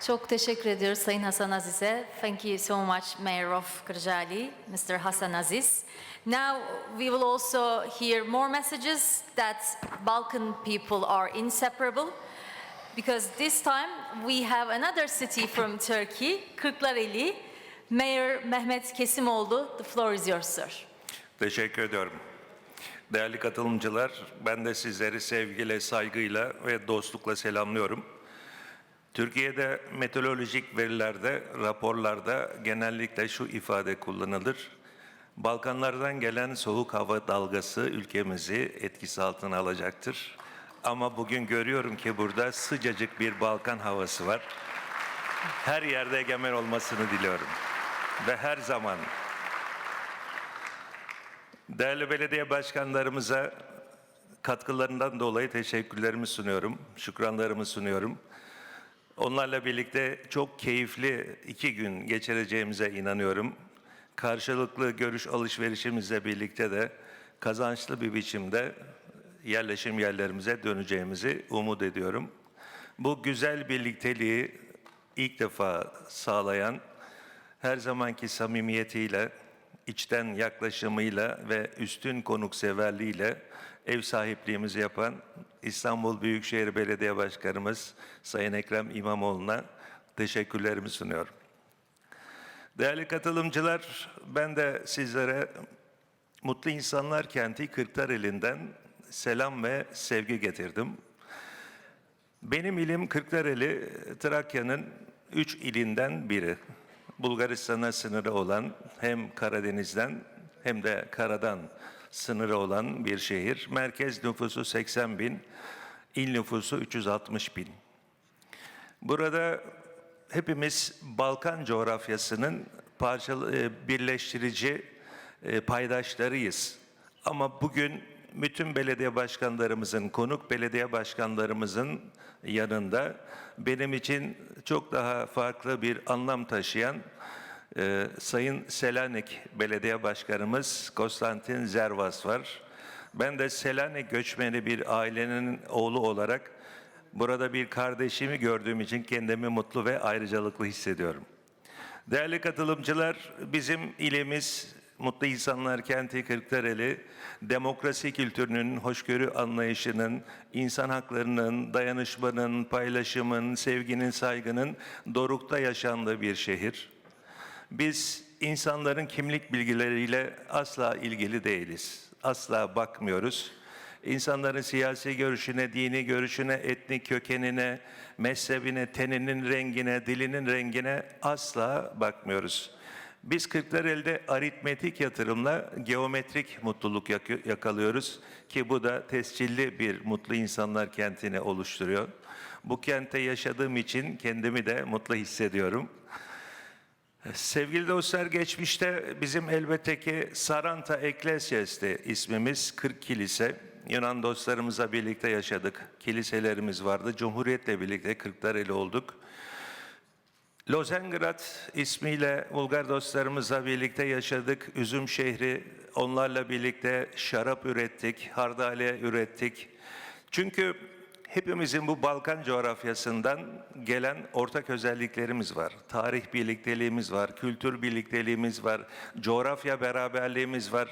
Çok teşekkür ediyoruz Sayın Hasan Aziz'e. Thank you so much, Mayor of Kırcaali, Mr. Hasan Aziz. Now we will also hear more messages that Balkan people are inseparable. Because this time we have another city from Turkey, Kırklareli. Mayor Mehmet Kesimoğlu, the floor is yours, sir. Teşekkür ediyorum. Değerli katılımcılar, ben de sizleri sevgiyle, saygıyla ve dostlukla selamlıyorum. Türkiye'de meteorolojik verilerde, raporlarda genellikle şu ifade kullanılır. Balkanlardan gelen soğuk hava dalgası ülkemizi etkisi altına alacaktır. Ama bugün görüyorum ki burada sıcacık bir Balkan havası var. Her yerde egemen olmasını diliyorum. Ve her zaman değerli belediye başkanlarımıza katkılarından dolayı teşekkürlerimi sunuyorum, şükranlarımı sunuyorum. Onlarla birlikte çok keyifli 2 gün geçireceğimize inanıyorum. Karşılıklı görüş alışverişimizle birlikte de kazançlı bir biçimde yerleşim yerlerimize döneceğimizi umut ediyorum. Bu güzel birlikteliği ilk defa sağlayan, her zamanki samimiyetiyle, içten yaklaşımıyla ve üstün konukseverliğiyle ev sahipliğimizi yapan İstanbul Büyükşehir Belediye Başkanımız Sayın Ekrem İmamoğlu'na teşekkürlerimi sunuyorum. Değerli katılımcılar, ben de sizlere Mutlu İnsanlar Kenti Kırklareli'nden selam ve sevgi getirdim. Benim ilim Kırklareli, Trakya'nın 3 ilinden biri. Bulgaristan'a sınırı olan, hem Karadeniz'den hem de karadan sınırı olan bir şehir. Merkez nüfusu 80 bin, il nüfusu 360 bin. Burada hepimiz Balkan coğrafyasının birleştirici paydaşlarıyız. Ama bugün bütün belediye başkanlarımızın, konuk belediye başkanlarımızın yanında benim için çok daha farklı bir anlam taşıyan Sayın Selanik Belediye Başkanımız Konstantin Zervas var. Ben de Selanik göçmeni bir ailenin oğlu olarak burada bir kardeşimi gördüğüm için kendimi mutlu ve ayrıcalıklı hissediyorum. Değerli katılımcılar, bizim ilimiz Mutlu İnsanlar Kenti Kırklareli, demokrasi kültürünün, hoşgörü anlayışının, insan haklarının, dayanışmanın, paylaşımın, sevginin, saygının dorukta yaşandığı bir şehir. Biz insanların kimlik bilgileriyle asla ilgili değiliz. Asla bakmıyoruz. İnsanların siyasi görüşüne, dini görüşüne, etnik kökenine, mezhebine, teninin rengine, dilinin rengine asla bakmıyoruz. Biz Kırklareli'de aritmetik yatırımla geometrik mutluluk yakalıyoruz ki bu da tescilli bir mutlu insanlar kentini oluşturuyor. Bu kentte yaşadığım için kendimi de mutlu hissediyorum. Sevgili dostlar, geçmişte bizim elbette ki Saranta Ecclesias'ti ismimiz, 40 kilise. Yunan dostlarımızla birlikte yaşadık. Kiliselerimiz vardı. Cumhuriyetle birlikte Kırklareli olduk. Lozengrad ismiyle Bulgar dostlarımızla birlikte yaşadık. Üzüm şehri, onlarla birlikte şarap ürettik, hardale ürettik. Çünkü hepimizin bu Balkan coğrafyasından gelen ortak özelliklerimiz var. Tarih birlikteliğimiz var, kültür birlikteliğimiz var, coğrafya beraberliğimiz var.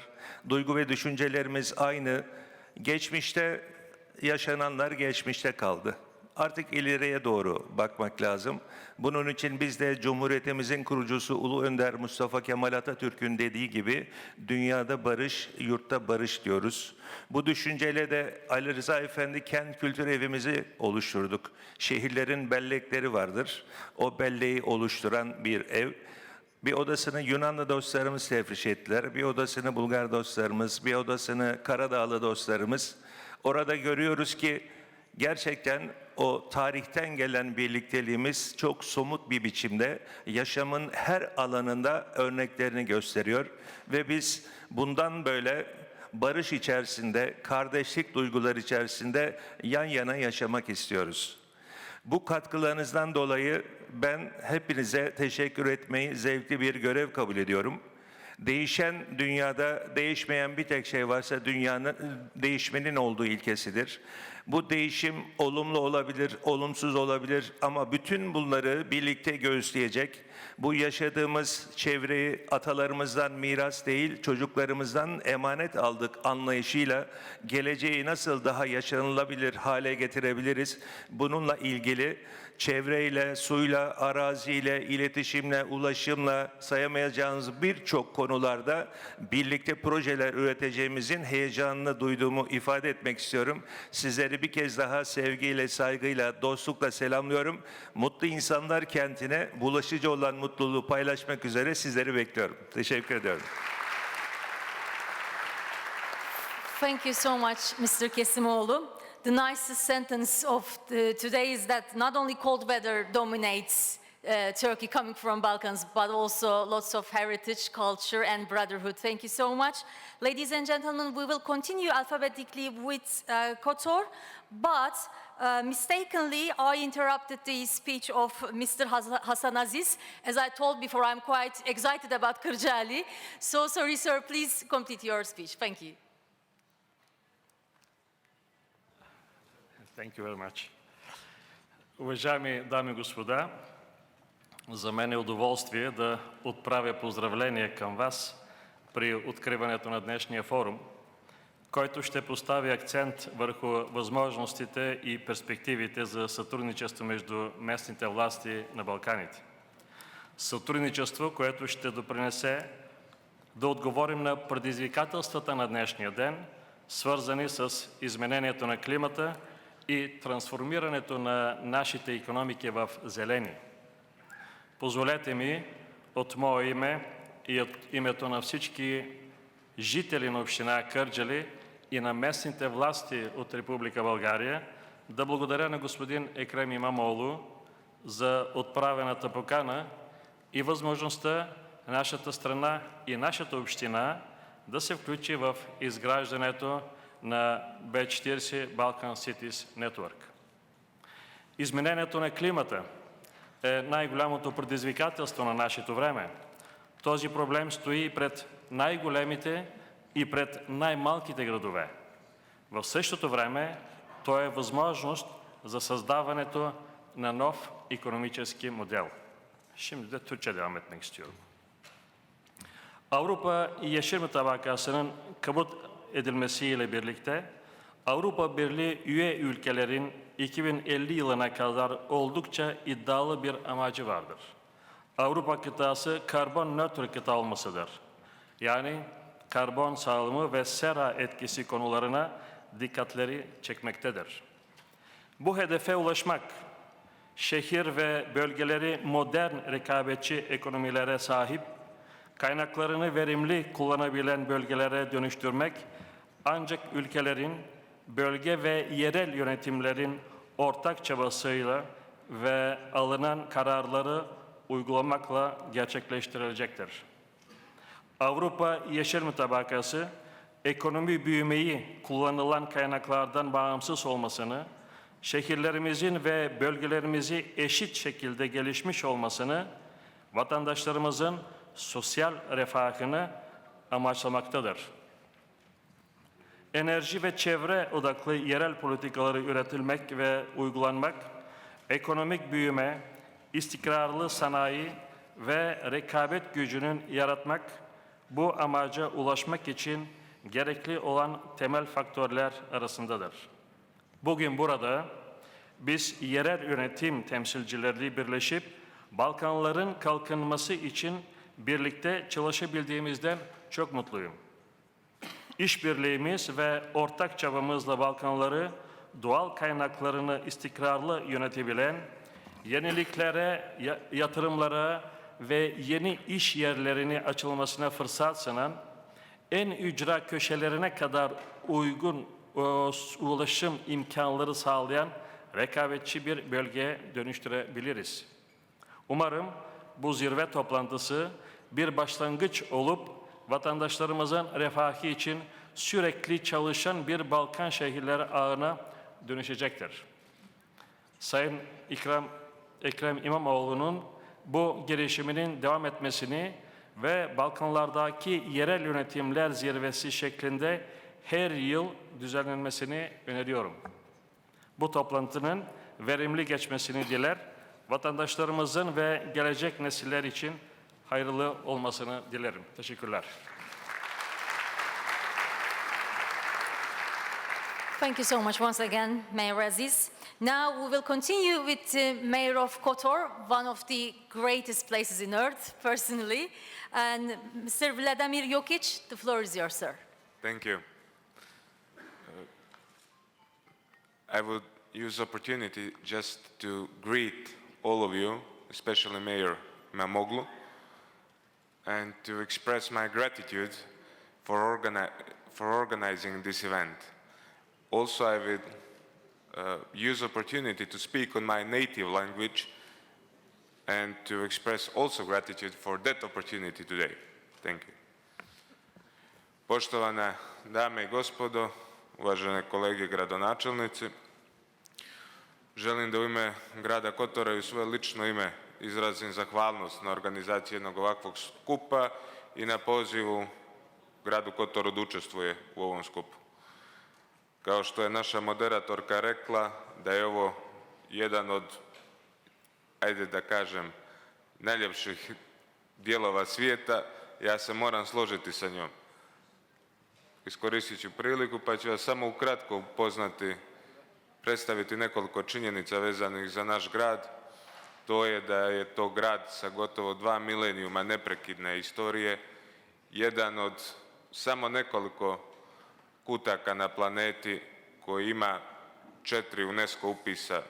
Duygu ve düşüncelerimiz aynı. Geçmişte yaşananlar geçmişte kaldı. Artık ileriye doğru bakmak lazım. Bunun için biz de Cumhuriyetimizin kurucusu Ulu Önder Mustafa Kemal Atatürk'ün dediği gibi dünyada barış, yurtta barış diyoruz. Bu düşünceyle de Ali Rıza Efendi Kent Kültür Evimizi oluşturduk. Şehirlerin bellekleri vardır. O belleği oluşturan bir ev. Bir odasını Yunanlı dostlarımız tefriş ettiler. Bir odasını Bulgar dostlarımız, bir odasını Karadağlı dostlarımız. Orada görüyoruz ki gerçekten o tarihten gelen birlikteliğimiz çok somut bir biçimde yaşamın her alanında örneklerini gösteriyor. Ve biz bundan böyle barış içerisinde, kardeşlik duyguları içerisinde yan yana yaşamak istiyoruz. Bu katkılarınızdan dolayı ben hepinize teşekkür etmeyi zevkli bir görev kabul ediyorum. Değişen dünyada değişmeyen bir tek şey varsa dünyanın değişmenin olduğu ilkesidir. Bu değişim olumlu olabilir, olumsuz olabilir ama bütün bunları birlikte göğüsleyecek, bu yaşadığımız çevreyi atalarımızdan miras değil, çocuklarımızdan emanet aldık anlayışıyla geleceği nasıl daha yaşanılabilir hale getirebiliriz? Bununla ilgili çevreyle, suyla, araziyle, iletişimle, ulaşımla sayamayacağınız birçok konularda birlikte projeler üreteceğimizin heyecanını duyduğumu ifade etmek istiyorum. Sizleri bir kez daha sevgiyle, saygıyla, dostlukla selamlıyorum. Mutlu insanlar kentine bulaşıcı olan mutluluğu paylaşmak üzere sizleri bekliyorum. Teşekkür ediyorum. Thank you so much, Mr. Kesimoğlu. The nicest sentence of today is that not only cold weather dominates Turkey coming from Balkans, but also lots of heritage, culture and brotherhood. Thank you so much. Ladies and gentlemen, we will continue alphabetically with Kotor, but mistakenly I interrupted the speech of Mr. Hasan Aziz. As I told before, I'm quite excited about Kırcaali. So sorry, sir, please complete your speech. Thank you. Thank you very much. Уважаеми дами и господа, за мен е удоволствие да отправя поздравления към вас при откриването на днешния форум, който ще постави акцент върху възможностите и перспективите за сътрудничество между местните власти на Балканите. Сътрудничество, което ще допринесе да отговорим на предизвикателствата на днешния ден, свързани с изменението на климата и трансформирането на нашите икономики в зелени. Позволете ми от мое име и от името на всички жители на община Кърджали и на местните власти от Република България да благодаря на господин Екрем Имамоğlu за отправената покана и възможността нашата страна и нашата община да се включи в изграждането на B40 Balkan Cities Network. Изменението на климата е най-голямото предизвикателство на нашето време. Този проблем стои пред най-големите и пред най-малките градове. В същото време той е възможност за създаването на нов икономически модел. Şimdi Türkçe devam etmek istiyorum. Avrupa Yeşil Mutabakası'nın kabul edilmesiyle birlikte Avrupa Birliği üye ülkelerin 2050 yılına kadar oldukça iddialı bir amacı vardır. Avrupa kıtası karbon nötr kıta olmasıdır. Yani karbon salımı ve sera etkisi konularına dikkatleri çekmektedir. Bu hedefe ulaşmak, şehir ve bölgeleri modern rekabetçi ekonomilere sahip, kaynaklarını verimli kullanabilen bölgelere dönüştürmek, ancak ülkelerin, bölge ve yerel yönetimlerin ortak çabasıyla ve alınan kararları uygulamakla gerçekleştirilecektir. Avrupa Yeşil Mutabakası, ekonomi büyümeyi kullanılan kaynaklardan bağımsız olmasını şehirlerimizin ve bölgelerimizi eşit şekilde gelişmiş olmasını, vatandaşlarımızın sosyal refahını amaçlamaktadır. Enerji ve çevre odaklı yerel politikaları üretilmek ve uygulanmak, ekonomik büyüme, istikrarlı sanayi ve rekabet gücünün yaratmak, bu amaca ulaşmak için gerekli olan temel faktörler arasındadır. Bugün burada biz yerel yönetim temsilcileri birleşip Balkanların kalkınması için birlikte çalışabildiğimizden çok mutluyum. İşbirliğimiz ve ortak çabamızla Balkanları doğal kaynaklarını istikrarlı yönetebilen, yeniliklere, yatırımlara ve yeni iş yerlerini açılmasına fırsat sunan, en ücra köşelerine kadar uygun ulaşım imkanları sağlayan rekabetçi bir bölgeye dönüştürebiliriz. Umarım bu zirve toplantısı bir başlangıç olup vatandaşlarımızın refahı için sürekli çalışan bir Balkan şehirleri ağına dönüşecektir. Sayın Ekrem İmamoğlu'nun bu girişiminin devam etmesini ve Balkanlardaki yerel yönetimler zirvesi şeklinde her yıl düzenlenmesini öneriyorum. Bu toplantının verimli geçmesini diler, vatandaşlarımızın ve gelecek nesiller için hayırlı olmasını dilerim. Teşekkürler. Thank you so much once again, Mayor Aziz. Now we will continue with Mayor of Kotor, one of the greatest places in Earth, personally. And Mr. Vladimir Jokic, the floor is yours, sir. Thank you. I would use the opportunity just to greet all of you, especially Mayor İmamoğlu, and to express my gratitude for organizing this event. Also, I would use the opportunity to speak on my native language and to express also gratitude for that opportunity today. Thank you. Poštovane dame i gospodo, uvažene kolege gradonačelnici, želim da u ime grada Kotora i u svoje lično ime izrazim zahvalnost na organizaciji jednog ovakvog skupa i na pozivu gradu Kotoru da učestvuje u ovom skupu. Kao što je naša moderatorka rekla, da je ovo jedan od, ajde da kažem, najljepših dijelova svijeta, ja se moram složiti sa njom. Iskoristit ću priliku pa ću vas samo ukratko upoznati, predstaviti nekoliko činjenica vezanih za naš grad. To je da je to grad sa gotovo 2 milenijuma neprekidne istorije, jedan od samo nekoliko kutaka na planeti koji ima 4 UNESCO upisa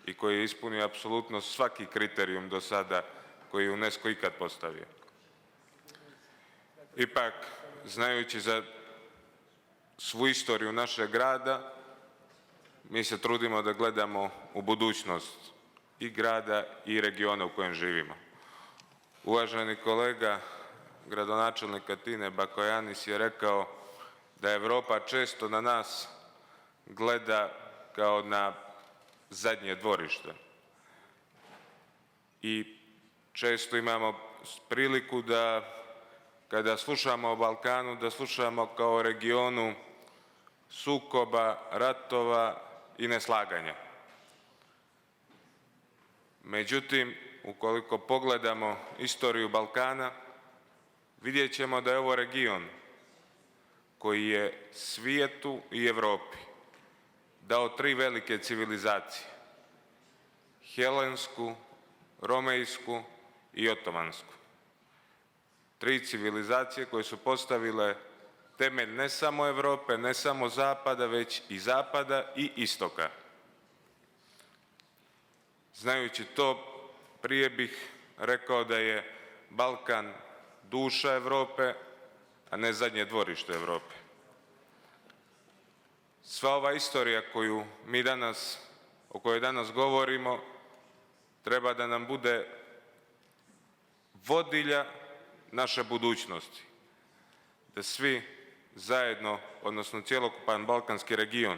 i koji je ispunio apsolutno svaki kriterijum do sada koji je UNESCO ikad postavio. Ipak, znajući za svu istoriju našeg grada, mi se trudimo da gledamo u budućnost i grada i regiona u kojem živimo. Uvaženi kolega, gradonačelnik Atine Bakojanis je rekao da Evropa često na nas gleda kao na zadnje dvorište. I često imamo priliku da kada slušamo o Balkanu, da slušamo kao o regionu sukoba, ratova i neslaganja. Međutim, ukoliko pogledamo istoriju Balkana, vidjet ćemo da je ovo region koji je svijetu i Evropi dao 3 velike civilizacije. Helensku, romejsku i otomansku. 3 civilizacije koje su postavile temelj ne samo Evrope, ne samo Zapada, već i Zapada i Istoka. Znajući to, prije bih rekao da je Balkan duša Evrope, a ne zadnje dvorište Evrope. Sva ova istorija o kojoj danas govorimo treba da nam bude vodilja naše budućnosti. Da svi zajedno, odnosno cjelokupan balkanski region,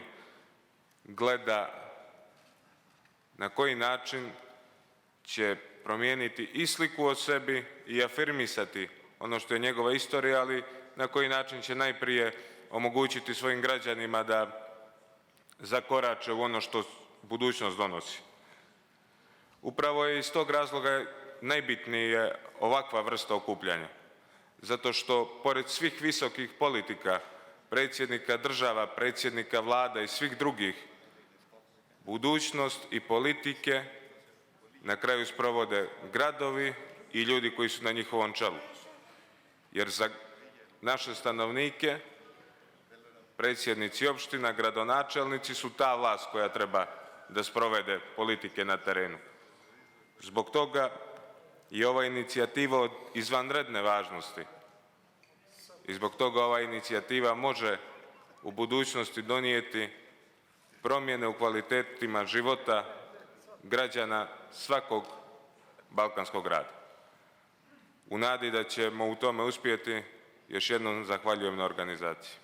gleda na koji način će promijeniti i sliku o sebi i afirmisati ono što je njegova istorija, ali na koji način će najprije omogućiti svojim građanima da zakorače u ono što budućnost donosi. Upravo je iz tog razloga najbitnije ovakva vrsta okupljanja, zato što pored svih visokih politika, predsjednika država, predsjednika vlada i svih drugih, budućnost i politike na kraju sprovode gradovi i ljudi koji su na njihovom čelu. Jer za naše stanovnike predsjednici opština, gradonačelnici su ta vlast koja treba da sprovede politike na terenu. Zbog toga je ova inicijativa od izvanredne važnosti i zbog toga ova inicijativa može u budućnosti donijeti promjene u kvalitetima života građana svakog balkanskog grada. U nadi da ćemo u tome uspjeti, još jednom zahvaljujem na organizaciji.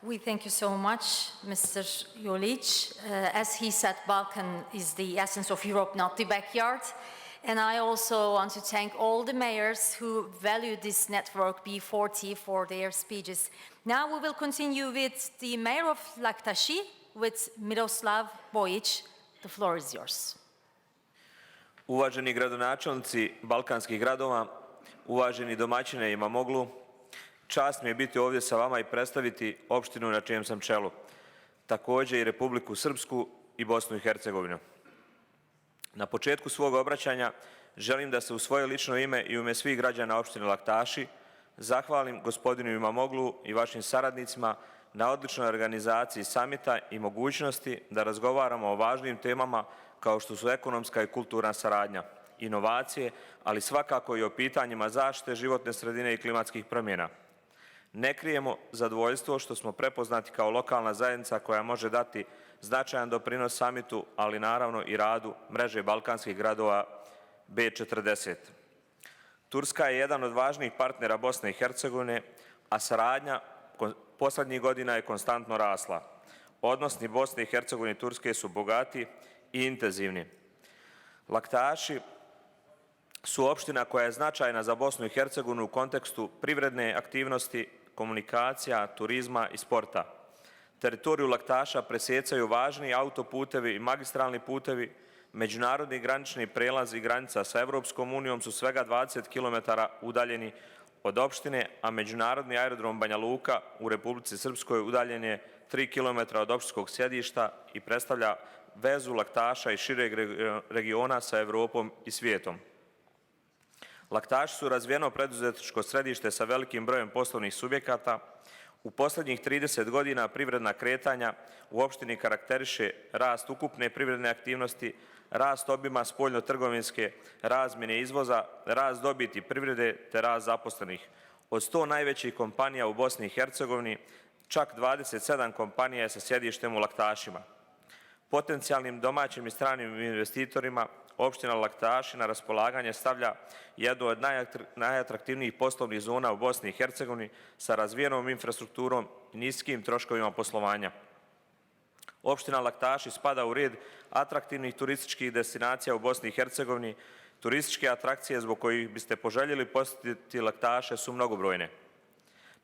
We thank you so much, Mr. Jolic. As he said, Balkan is the essence of Europe, not the backyard. And I also want to thank all the mayors who value this network B40 for their speeches. Now we will continue with the mayor of Laktaši, with Miroslav Bojic. The floor is yours. Uvaženi gradonačelnici balkanskih gradova, uvaženi domaćine Imamoglu, čast mi je biti ovdje sa vama i predstaviti opštinu na čijem sam čelu, također i Republiku Srpsku i Bosnu i Hercegovinu. Na početku svog obraćanja želim da se u svoje lično ime i u ime svih građana opštine Laktaši zahvalim gospodinu Imamoglu i vašim saradnicima na odličnoj organizaciji samita i mogućnosti da razgovaramo o važnim temama kao što su ekonomska i kulturna saradnja, inovacije, ali svakako i o pitanjima zaštite životne sredine i klimatskih promjena. Ne krijemo zadovoljstvo što smo prepoznati kao lokalna zajednica koja može dati značajan doprinos samitu, ali naravno i radu mreže balkanskih gradova B40. Turska je jedan od važnijih partnera Bosne i Hercegovine, a saradnja posljednjih godina je konstantno rasla. Odnosi Bosne i Hercegovine i Turske su bogati i intenzivni. Laktaši su opština koja je značajna za Bosnu i Hercegovinu u kontekstu privredne aktivnosti, komunikacija, turizma i sporta. Teritoriju Laktaša presjecaju važni autoputevi i magistralni putevi, međunarodni granični prelazi i granica sa Evropskom unijom su svega 20 km udaljeni od opštine, a međunarodni aerodrom Banja Luka u Republici Srpskoj udaljen je 3 km od opštinskog sjedišta i predstavlja vezu Laktaša i šireg regiona sa Evropom i svijetom. Laktaši su razvijeno preduzetničko središte sa velikim brojem poslovnih subjekata. U posljednjih 30 godina privredna kretanja u opštini karakteriše rast ukupne privredne aktivnosti, rast obima spoljno-trgovinske razmjene izvoza, rast dobiti privrede te rast zaposlenih. Od 100 najvećih kompanija u Bosni i Hercegovini, čak 27 kompanija je sa sjedištem u Laktašima. Potencijalnim domaćim i stranim investitorima opština Laktaši na raspolaganje stavlja jednu od najatraktivnijih poslovnih zona u Bosni i Hercegovini sa razvijenom infrastrukturom i niskim troškovima poslovanja. Opština Laktaši spada u red atraktivnih turističkih destinacija u Bosni i Hercegovini. Turističke atrakcije zbog kojih biste poželjeli posjetiti Laktaše su mnogobrojne.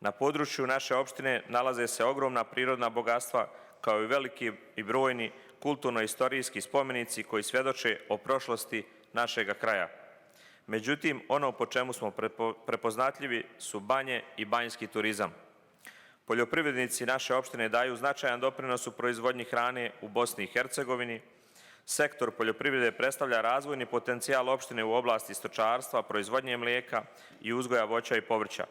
Na području naše opštine nalaze se ogromna prirodna bogatstva kao i veliki i brojni kulturno-istorijski spomenici koji svjedoče o prošlosti našega kraja. Međutim, ono po čemu smo prepoznatljivi su banje i banjski turizam. Poljoprivrednici naše opštine daju značajan doprinos u proizvodnji hrane u Bosni i Hercegovini. Sektor poljoprivrede predstavlja razvojni potencijal opštine u oblasti stočarstva, proizvodnje mlijeka i uzgoja voća i povrća.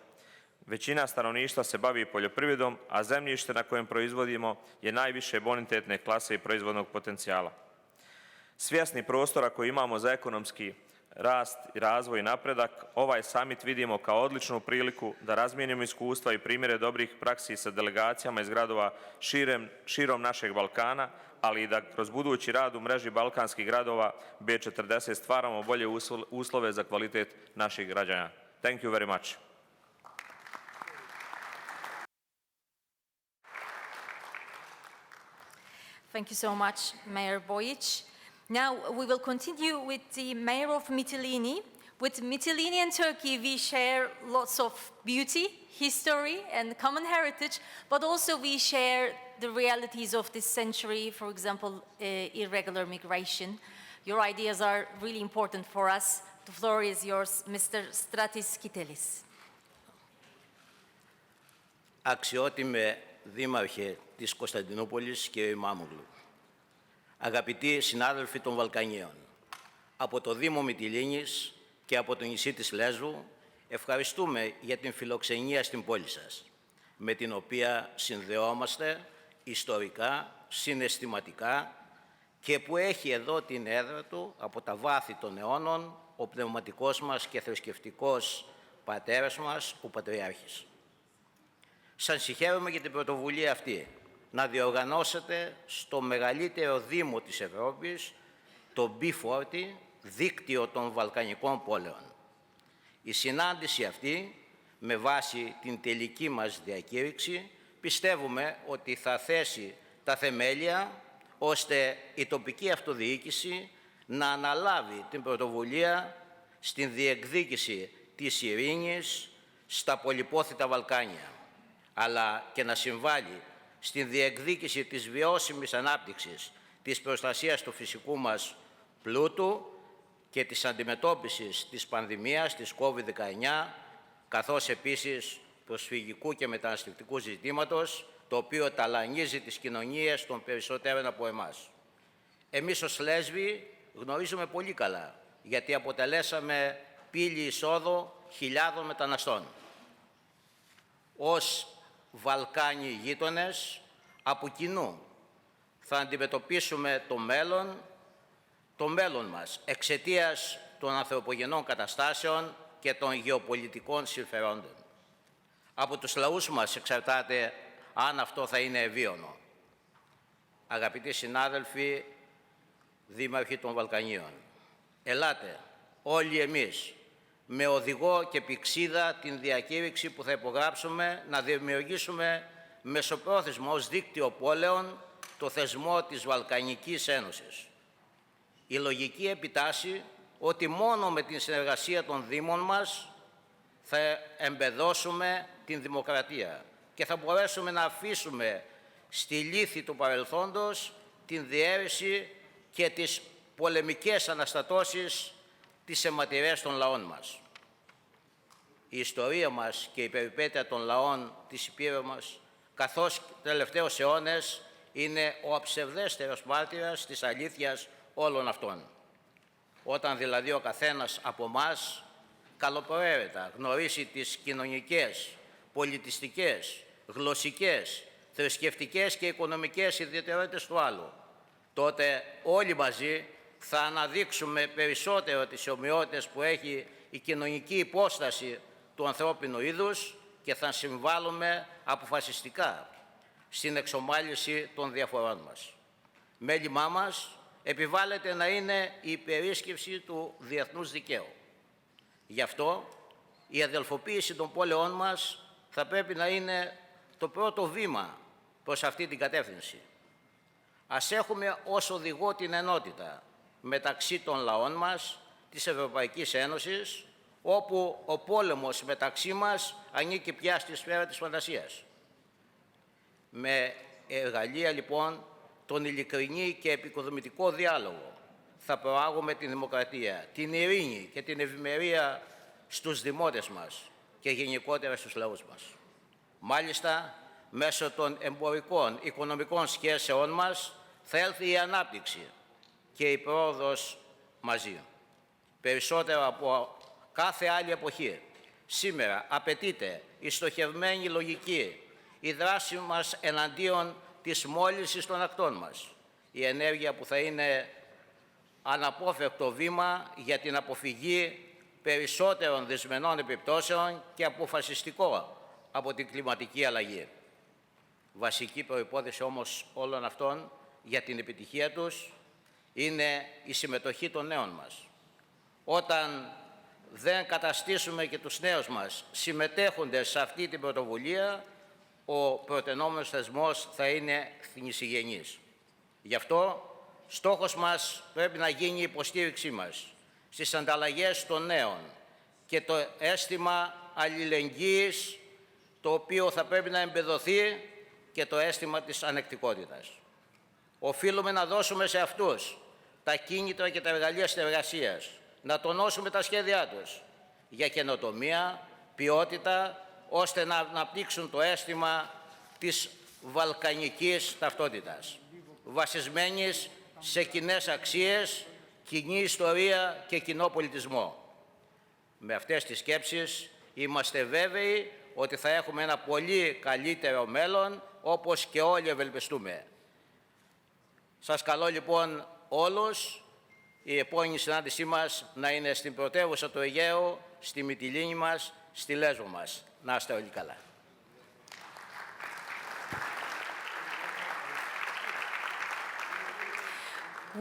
Većina stanovništva se bavi poljoprivredom, a zemljište na kojem proizvodimo je najviše bonitetne klase i proizvodnog potencijala. Svjesni prostora koji imamo za ekonomski rast i razvoj i napredak, ovaj samit vidimo kao odličnu priliku da razmijenimo iskustva i primjere dobrih praksi sa delegacijama iz gradova širom našeg Balkana, ali i da kroz budući rad u mreži balkanskih gradova B40 stvaramo bolje uslove za kvalitet naših građana. Thank you very much. Thank you so much, Mayor Bojic. Now we will continue with the Mayor of Mytilene. With Mytilene and Turkey, we share lots of beauty, history, and common heritage, but also we share the realities of this century, for example, irregular migration. Your ideas are really important for us. The floor is yours, Mr. Stratis Kitelis. Αξιότιμε Δήμαρχε της Κωνσταντινούπολης, κύριε Ημάμογλου, αγαπητοί συνάδελφοι των Βαλκανίων, από το Δήμο Μυτιλήνης και από το νησί της Λέσβου, ευχαριστούμε για την φιλοξενία στην πόλη σας, με την οποία συνδεόμαστε ιστορικά, συναισθηματικά και που έχει εδώ την έδρα του από τα βάθη των αιώνων ο πνευματικός μας και θρησκευτικός πατέρας μας, ο Πατριάρχης. Σας συγχαίρομαι για την πρωτοβουλία αυτή, να διοργανώσετε στο μεγαλύτερο δήμο της Ευρώπης το B40, δίκτυο των Βαλκανικών πόλεων. Η συνάντηση αυτή, με βάση την τελική μας διακήρυξη, πιστεύουμε ότι θα θέσει τα θεμέλια ώστε η τοπική αυτοδιοίκηση να αναλάβει την πρωτοβουλία στην διεκδίκηση της ειρήνης στα πολυπόθητα Βαλκάνια, αλλά και να συμβάλλει στην διεκδίκηση της βιώσιμης ανάπτυξης, της προστασίας του φυσικού μας πλούτου και της αντιμετώπισης της πανδημίας, της COVID-19, καθώς επίσης προσφυγικού και μεταναστευτικού ζητήματος, το οποίο ταλανίζει τις κοινωνίες των περισσότερων από εμάς. Εμείς ως Λέσβοι γνωρίζουμε πολύ καλά, γιατί αποτελέσαμε πύλη εισόδου χιλιάδων μεταναστών. Ως Βαλκάνιοι γείτονες, από κοινού θα αντιμετωπίσουμε το μέλλον μας, εξαιτίας των ανθρωπογενών καταστάσεων και των γεωπολιτικών συμφερόντων. Από τους λαούς μας εξαρτάται αν αυτό θα είναι ευίωνο. Αγαπητοί συνάδελφοι, δήμαρχοι των Βαλκανίων, ελάτε όλοι εμείς με οδηγό και πηξίδα την διακήρυξη που θα υπογράψουμε να δημιουργήσουμε μεσοπρόθεσμα ως δίκτυο πόλεων το θεσμό της Βαλκανικής Ένωσης. Η λογική επιτάσσει ότι μόνο με την συνεργασία των δήμων μας θα εμπεδώσουμε την δημοκρατία και θα μπορέσουμε να αφήσουμε στη λύθη του παρελθόντος την διαίρεση και τις πολεμικές αναστατώσεις τις αιματηρές των λαών μας. Η ιστορία μας και η περιπέτεια των λαών της Υπήρου μας, καθώς τελευταίους αιώνες, είναι ο αψευδέστερος μάρτυρας της αλήθειας όλων αυτών. Όταν δηλαδή ο καθένας από εμάς καλοπροαίρετα γνωρίσει τις κοινωνικές, πολιτιστικές, γλωσσικές, θρησκευτικές και οικονομικές ιδιαιτερότητες του άλλου, τότε όλοι μαζί θα αναδείξουμε περισσότερο τις ομοιότητες που έχει η κοινωνική υπόσταση του ανθρώπινου είδους και θα συμβάλλουμε αποφασιστικά στην εξομάλυνση των διαφορών μας. Μέλημά μας επιβάλλεται να είναι η υπερίσκευση του διεθνούς δικαίου. Γι' αυτό η αδελφοποίηση των πόλεων μας θα πρέπει να είναι το πρώτο βήμα προς αυτή την κατεύθυνση. Ας έχουμε ως οδηγό την ενότητα μεταξύ των λαών μας, της Ευρωπαϊκής Ένωσης, όπου ο πόλεμος μεταξύ μας ανήκει πια στη σφαίρα της φαντασίας. Με εργαλεία, λοιπόν, τον ειλικρινή και επικοδομητικό διάλογο θα προάγουμε την δημοκρατία, την ειρήνη και την ευημερία στους δημότες μας και γενικότερα στους λαούς μας. Μάλιστα, μέσω των εμπορικών, οικονομικών σχέσεών μας θα έλθει η ανάπτυξη και η πρόοδος μαζί. Περισσότερο από κάθε άλλη εποχή, σήμερα απαιτείται η στοχευμένη λογική, η δράση μας εναντίον της μόλυνσης των ακτών μας, η ενέργεια που θα είναι αναπόφευκτο βήμα για την αποφυγή περισσότερων δυσμενών επιπτώσεων και αποφασιστικό από την κλιματική αλλαγή. Βασική προϋπόθεση όμως όλων αυτών για την επιτυχία τους είναι η συμμετοχή των νέων μας. Όταν δεν καταστήσουμε και τους νέους μας συμμετέχοντες σε αυτή την πρωτοβουλία, ο προτενόμενος θεσμός θα είναι θνησιγενής. Γι' αυτό στόχος μας πρέπει να γίνει η υποστήριξή μας στις ανταλλαγές των νέων και το αίσθημα αλληλεγγύης, το οποίο θα πρέπει να εμπεδοθεί, και το αίσθημα της ανεκτικότητας. Οφείλουμε να δώσουμε σε αυτούς τα κίνητρα και τα εργαλεία συνεργασίας, να τονώσουμε τα σχέδιά τους για καινοτομία, ποιότητα, ώστε να αναπτύξουν το αίσθημα της βαλκανικής ταυτότητας, βασισμένης σε κοινές αξίες, κοινή ιστορία και κοινό πολιτισμό. Με αυτές τις σκέψεις είμαστε βέβαιοι ότι θα έχουμε ένα πολύ καλύτερο μέλλον, όπως και όλοι ευελπιστούμε. Σας καλώ λοιπόν όλους η επόμενη συνάντησή μας να είναι στην πρωτεύουσα του Αιγαίου, στη Μυτιλήνη μας, στη Λέσβο μας. Να είστε όλοι καλά.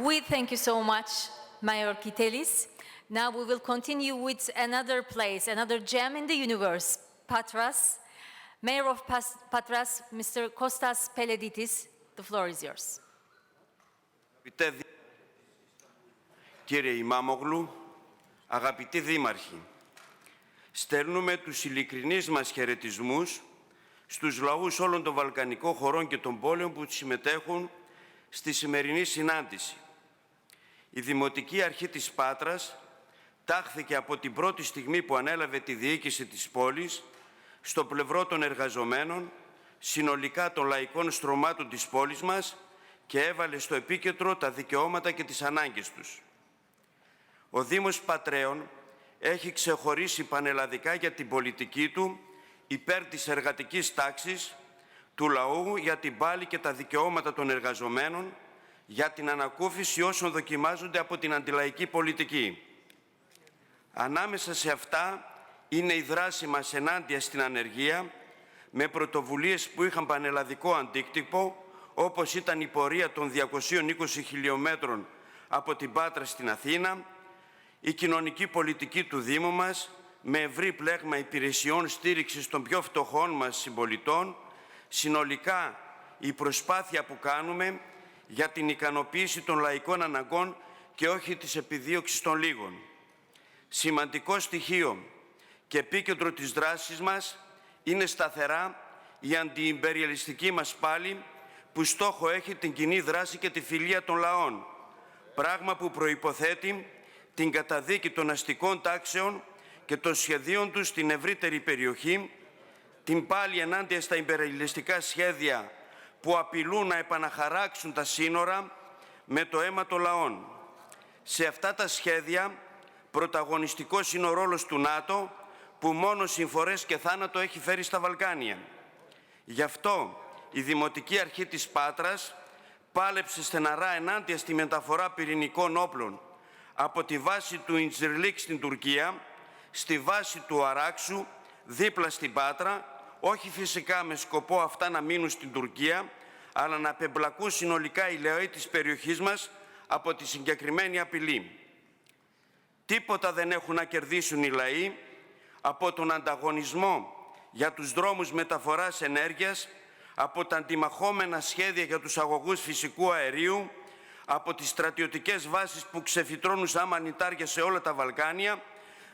We thank you so much, Mayor Kitelis. Now we will continue with another place, another gem in the universe, Patras. Mayor of Patras, Mr. Kostas Peleditis, the floor is yours. Κύριε Ημάμογλου, αγαπητοί δήμαρχοι, στέλνουμε τους ειλικρινείς μας χαιρετισμούς στους λαούς όλων των βαλκανικών χωρών και των πόλεων που συμμετέχουν στη σημερινή συνάντηση. Η Δημοτική Αρχή της Πάτρας τάχθηκε από την πρώτη στιγμή που ανέλαβε τη διοίκηση της πόλης στο πλευρό των εργαζομένων, συνολικά των λαϊκών στρωμάτων της πόλης μας, και έβαλε στο επίκεντρο τα δικαιώματα και τις ανάγκες τους. Ο Δήμος Πατρέων έχει ξεχωρίσει πανελλαδικά για την πολιτική του υπέρ της εργατικής τάξης, του λαού, για την πάλη και τα δικαιώματα των εργαζομένων, για την ανακούφιση όσων δοκιμάζονται από την αντιλαϊκή πολιτική. Ανάμεσα σε αυτά είναι η δράση μας ενάντια στην ανεργία, με πρωτοβουλίες που είχαν πανελλαδικό αντίκτυπο, όπως ήταν η πορεία των 220 χιλιόμετρων από την Πάτρα στην Αθήνα, η κοινωνική πολιτική του Δήμου μας, με ευρύ πλέγμα υπηρεσιών στήριξης των πιο φτωχών μας συμπολιτών, συνολικά η προσπάθεια που κάνουμε για την ικανοποίηση των λαϊκών αναγκών και όχι της επιδίωξης των λίγων. Σημαντικό στοιχείο και επίκεντρο της δράσης μας είναι σταθερά η αντιυμπεριαλιστική μας πάλη, που στόχο έχει την κοινή δράση και τη φιλία των λαών, πράγμα που προϋποθέτει την καταδίκη των αστικών τάξεων και των σχεδίων τους στην ευρύτερη περιοχή, την πάλη ενάντια στα ιμπεριαλιστικά σχέδια που απειλούν να επαναχαράξουν τα σύνορα με το αίμα των λαών. Σε αυτά τα σχέδια πρωταγωνιστικός είναι ο ρόλος του ΝΑΤΟ, που μόνο συμφορές και θάνατο έχει φέρει στα Βαλκάνια. Γι' αυτό η Δημοτική Αρχή της Πάτρας πάλεψε στεναρά ενάντια στη μεταφορά πυρηνικών όπλων από τη βάση του Ιντζιρλίκ στην Τουρκία στη βάση του Αράξου δίπλα στην Πάτρα, όχι φυσικά με σκοπό αυτά να μείνουν στην Τουρκία, αλλά να απεμπλακούν συνολικά οι λαοί της περιοχής μας από τη συγκεκριμένη απειλή. Τίποτα δεν έχουν να κερδίσουν οι λαοί από τον ανταγωνισμό για τους δρόμους μεταφοράς ενέργειας, από τα αντιμαχόμενα σχέδια για τους αγωγούς φυσικού αερίου, από τις στρατιωτικές βάσεις που ξεφυτρώνουν σαν μανιτάρια σε όλα τα Βαλκάνια,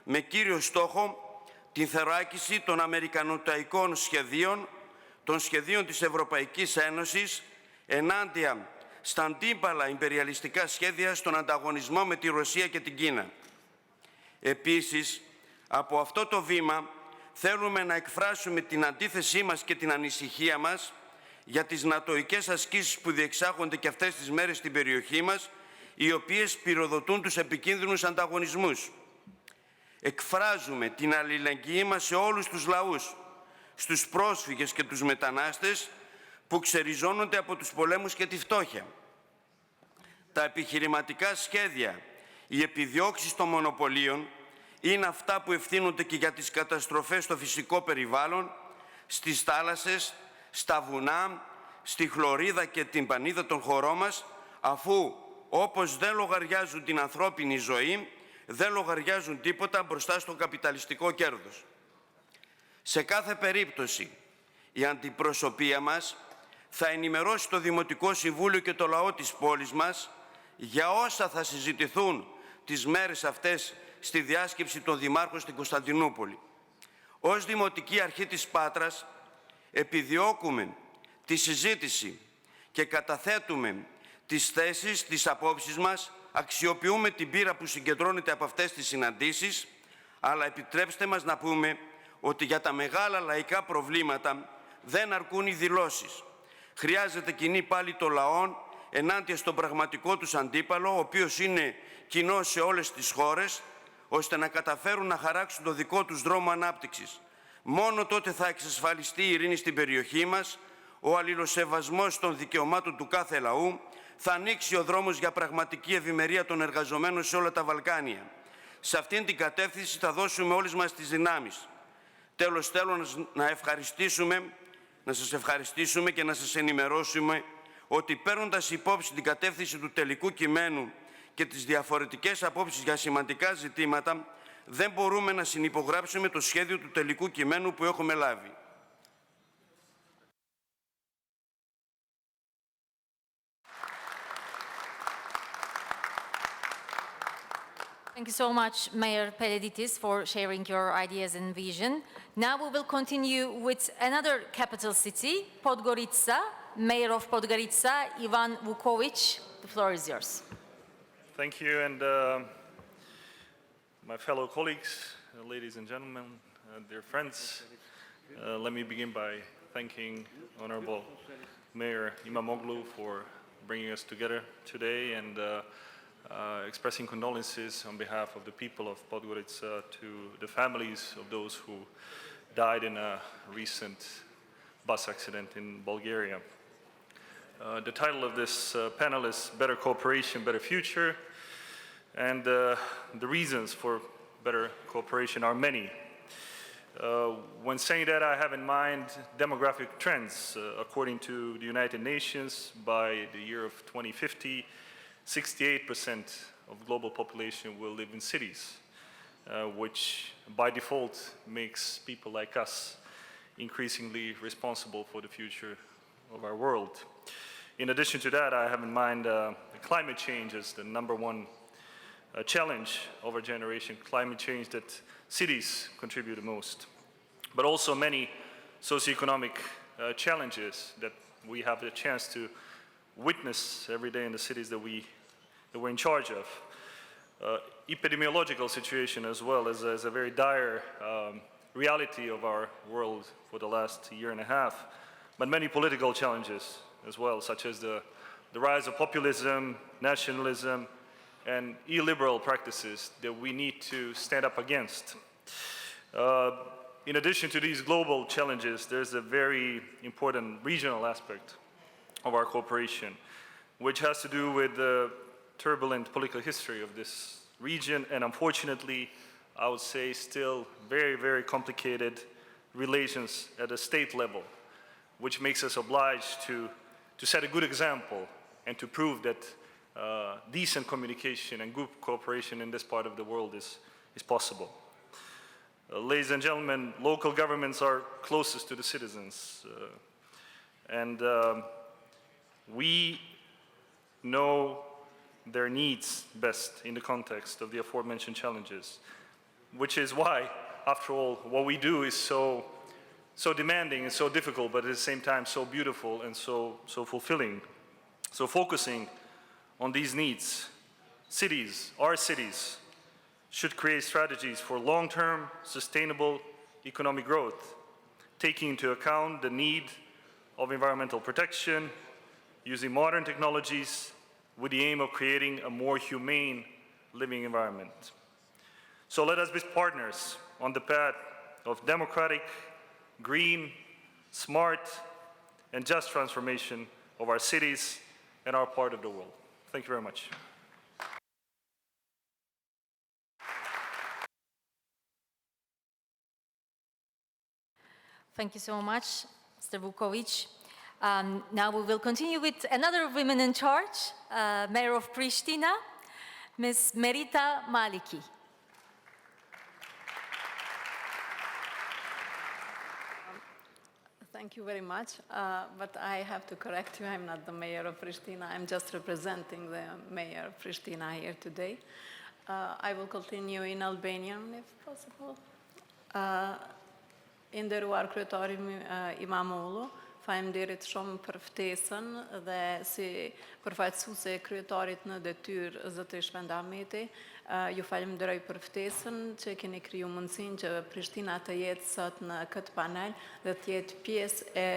με κύριο στόχο την θωράκιση των αμερικανοταϊκών σχεδίων, των σχεδίων της Ευρωπαϊκής Ένωσης, ενάντια στα αντίπαλα ιμπεριαλιστικά σχέδια στον ανταγωνισμό με τη Ρωσία και την Κίνα. Επίσης, από αυτό το βήμα θέλουμε να εκφράσουμε την αντίθεσή μας και την ανησυχία μας για τις νατοικές ασκήσεις που διεξάγονται και αυτές τις μέρες στην περιοχή μας, οι οποίες πυροδοτούν τους επικίνδυνους ανταγωνισμούς. Εκφράζουμε την αλληλεγγύη μας σε όλους τους λαούς, στους πρόσφυγες και τους μετανάστες που ξεριζώνονται από τους πολέμους και τη φτώχεια. Τα επιχειρηματικά σχέδια, οι επιδιώξεις των μονοπωλίων είναι αυτά που ευθύνονται και για τις καταστροφές στο φυσικό περιβάλλον, στις θάλασσες, στα βουνά, στη χλωρίδα και την πανίδα των χωρών μας, αφού όπως δεν λογαριάζουν την ανθρώπινη ζωή, δεν λογαριάζουν τίποτα μπροστά στο καπιταλιστικό κέρδος. Σε κάθε περίπτωση, η αντιπροσωπεία μας θα ενημερώσει το Δημοτικό Συμβούλιο και το λαό της πόλης μας για όσα θα συζητηθούν τις μέρες αυτές στη διάσκεψη των Δημάρχων στην Κωνσταντινούπολη. Ως Δημοτική Αρχή της Πάτρας επιδιώκουμε τη συζήτηση και καταθέτουμε τις θέσεις, τις απόψεις μας, αξιοποιούμε την πείρα που συγκεντρώνεται από αυτές τις συναντήσεις, αλλά επιτρέψτε μας να πούμε ότι για τα μεγάλα λαϊκά προβλήματα δεν αρκούν οι δηλώσεις. Χρειάζεται κοινή πάλι των λαών ενάντια στον πραγματικό τους αντίπαλο, ο οποίος είναι κοινός σε όλες τις χώρες, ώστε να καταφέρουν να χαράξουν το δικό τους δρόμο ανάπτυξης. Μόνο τότε θα εξασφαλιστεί η ειρήνη στην περιοχή μας, ο αλληλοσεβασμός των δικαιωμάτων του κάθε λαού, θα ανοίξει ο δρόμος για πραγματική ευημερία των εργαζομένων σε όλα τα Βαλκάνια. Σε αυτήν την κατεύθυνση θα δώσουμε όλες μας τις δυνάμεις. Τέλος, θέλω να σας ευχαριστήσουμε και να σας ενημερώσουμε ότι παίρνοντας υπόψη την κατεύθυνση του τελικού κειμένου και τις διαφορετικές απόψεις για σημαντικά ζητήματα, δεν μπορούμε να συνυπογράψουμε το σχέδιο του τελικού κειμένου που έχουμε λάβει. Thank you so much, Mayor Peleditis, for sharing your ideas and vision. Now we will continue with another capital city, Podgorica. Mayor of Podgorica, Ivan Vukovic, the floor is yours. Thank you, and my fellow colleagues, ladies and gentlemen, dear friends, let me begin by thanking Honorable Mayor İmamoğlu for bringing us together today and expressing condolences on behalf of the people of Podgorica to the families of those who died in a recent bus accident in Bulgaria. The title of this panel is Better Cooperation, Better Future, and the reasons for better cooperation are many. When saying that, I have in mind demographic trends. According to the United Nations, by the year of 2050, 68% of global population will live in cities, which by default makes people like us increasingly responsible for the future of our world. In addition to that, I have in mind climate change as the number one challenge of our generation, climate change that cities contribute the most, but also many socioeconomic challenges that we have the chance to witness every day in the cities that we're in charge of. Epidemiological situation as well as a very dire reality of our world for the last year and a half, but many political challenges as well, such as the rise of populism, nationalism, and illiberal practices that we need to stand up against. In addition to these global challenges, there's a very important regional aspect of our cooperation, which has to do with the turbulent political history of this region, and unfortunately, I would say still very, very complicated relations at a state level, which makes us obliged to set a good example and to prove that decent communication and good cooperation in this part of the world is possible. Ladies and gentlemen, local governments are closest to the citizens, and we know their needs best in the context of the aforementioned challenges, which is why, after all, what we do is so demanding and so difficult, but at the same time so beautiful and so fulfilling. So focusing on these needs, our cities, should create strategies for long-term, sustainable economic growth, taking into account the need of environmental protection, using modern technologies with the aim of creating a more humane living environment. So let us be partners on the path of democratic, green, smart, and just transformation of our cities and our part of the world. Thank you very much. Thank you so much, Mr. Vukovic. Now we will continue with another woman in charge, Mayor of Pristina, Ms. Merita Maliki. Thank you very much, but I have to correct you. I'm not the mayor of Pristina. I'm just representing the mayor of Pristina here today. I will continue in Albanian, if possible. Nderuar kryetari Imamoğlu, faleminderit shumë për ftesën dhe si përfaqësuese e kryetarit në detyrë zoti Shpendameti, ju falenderoj për ftesën që keni kriju mundësinë që Prishtina të jetë sot në këtë panel dhe të jetë pjesë e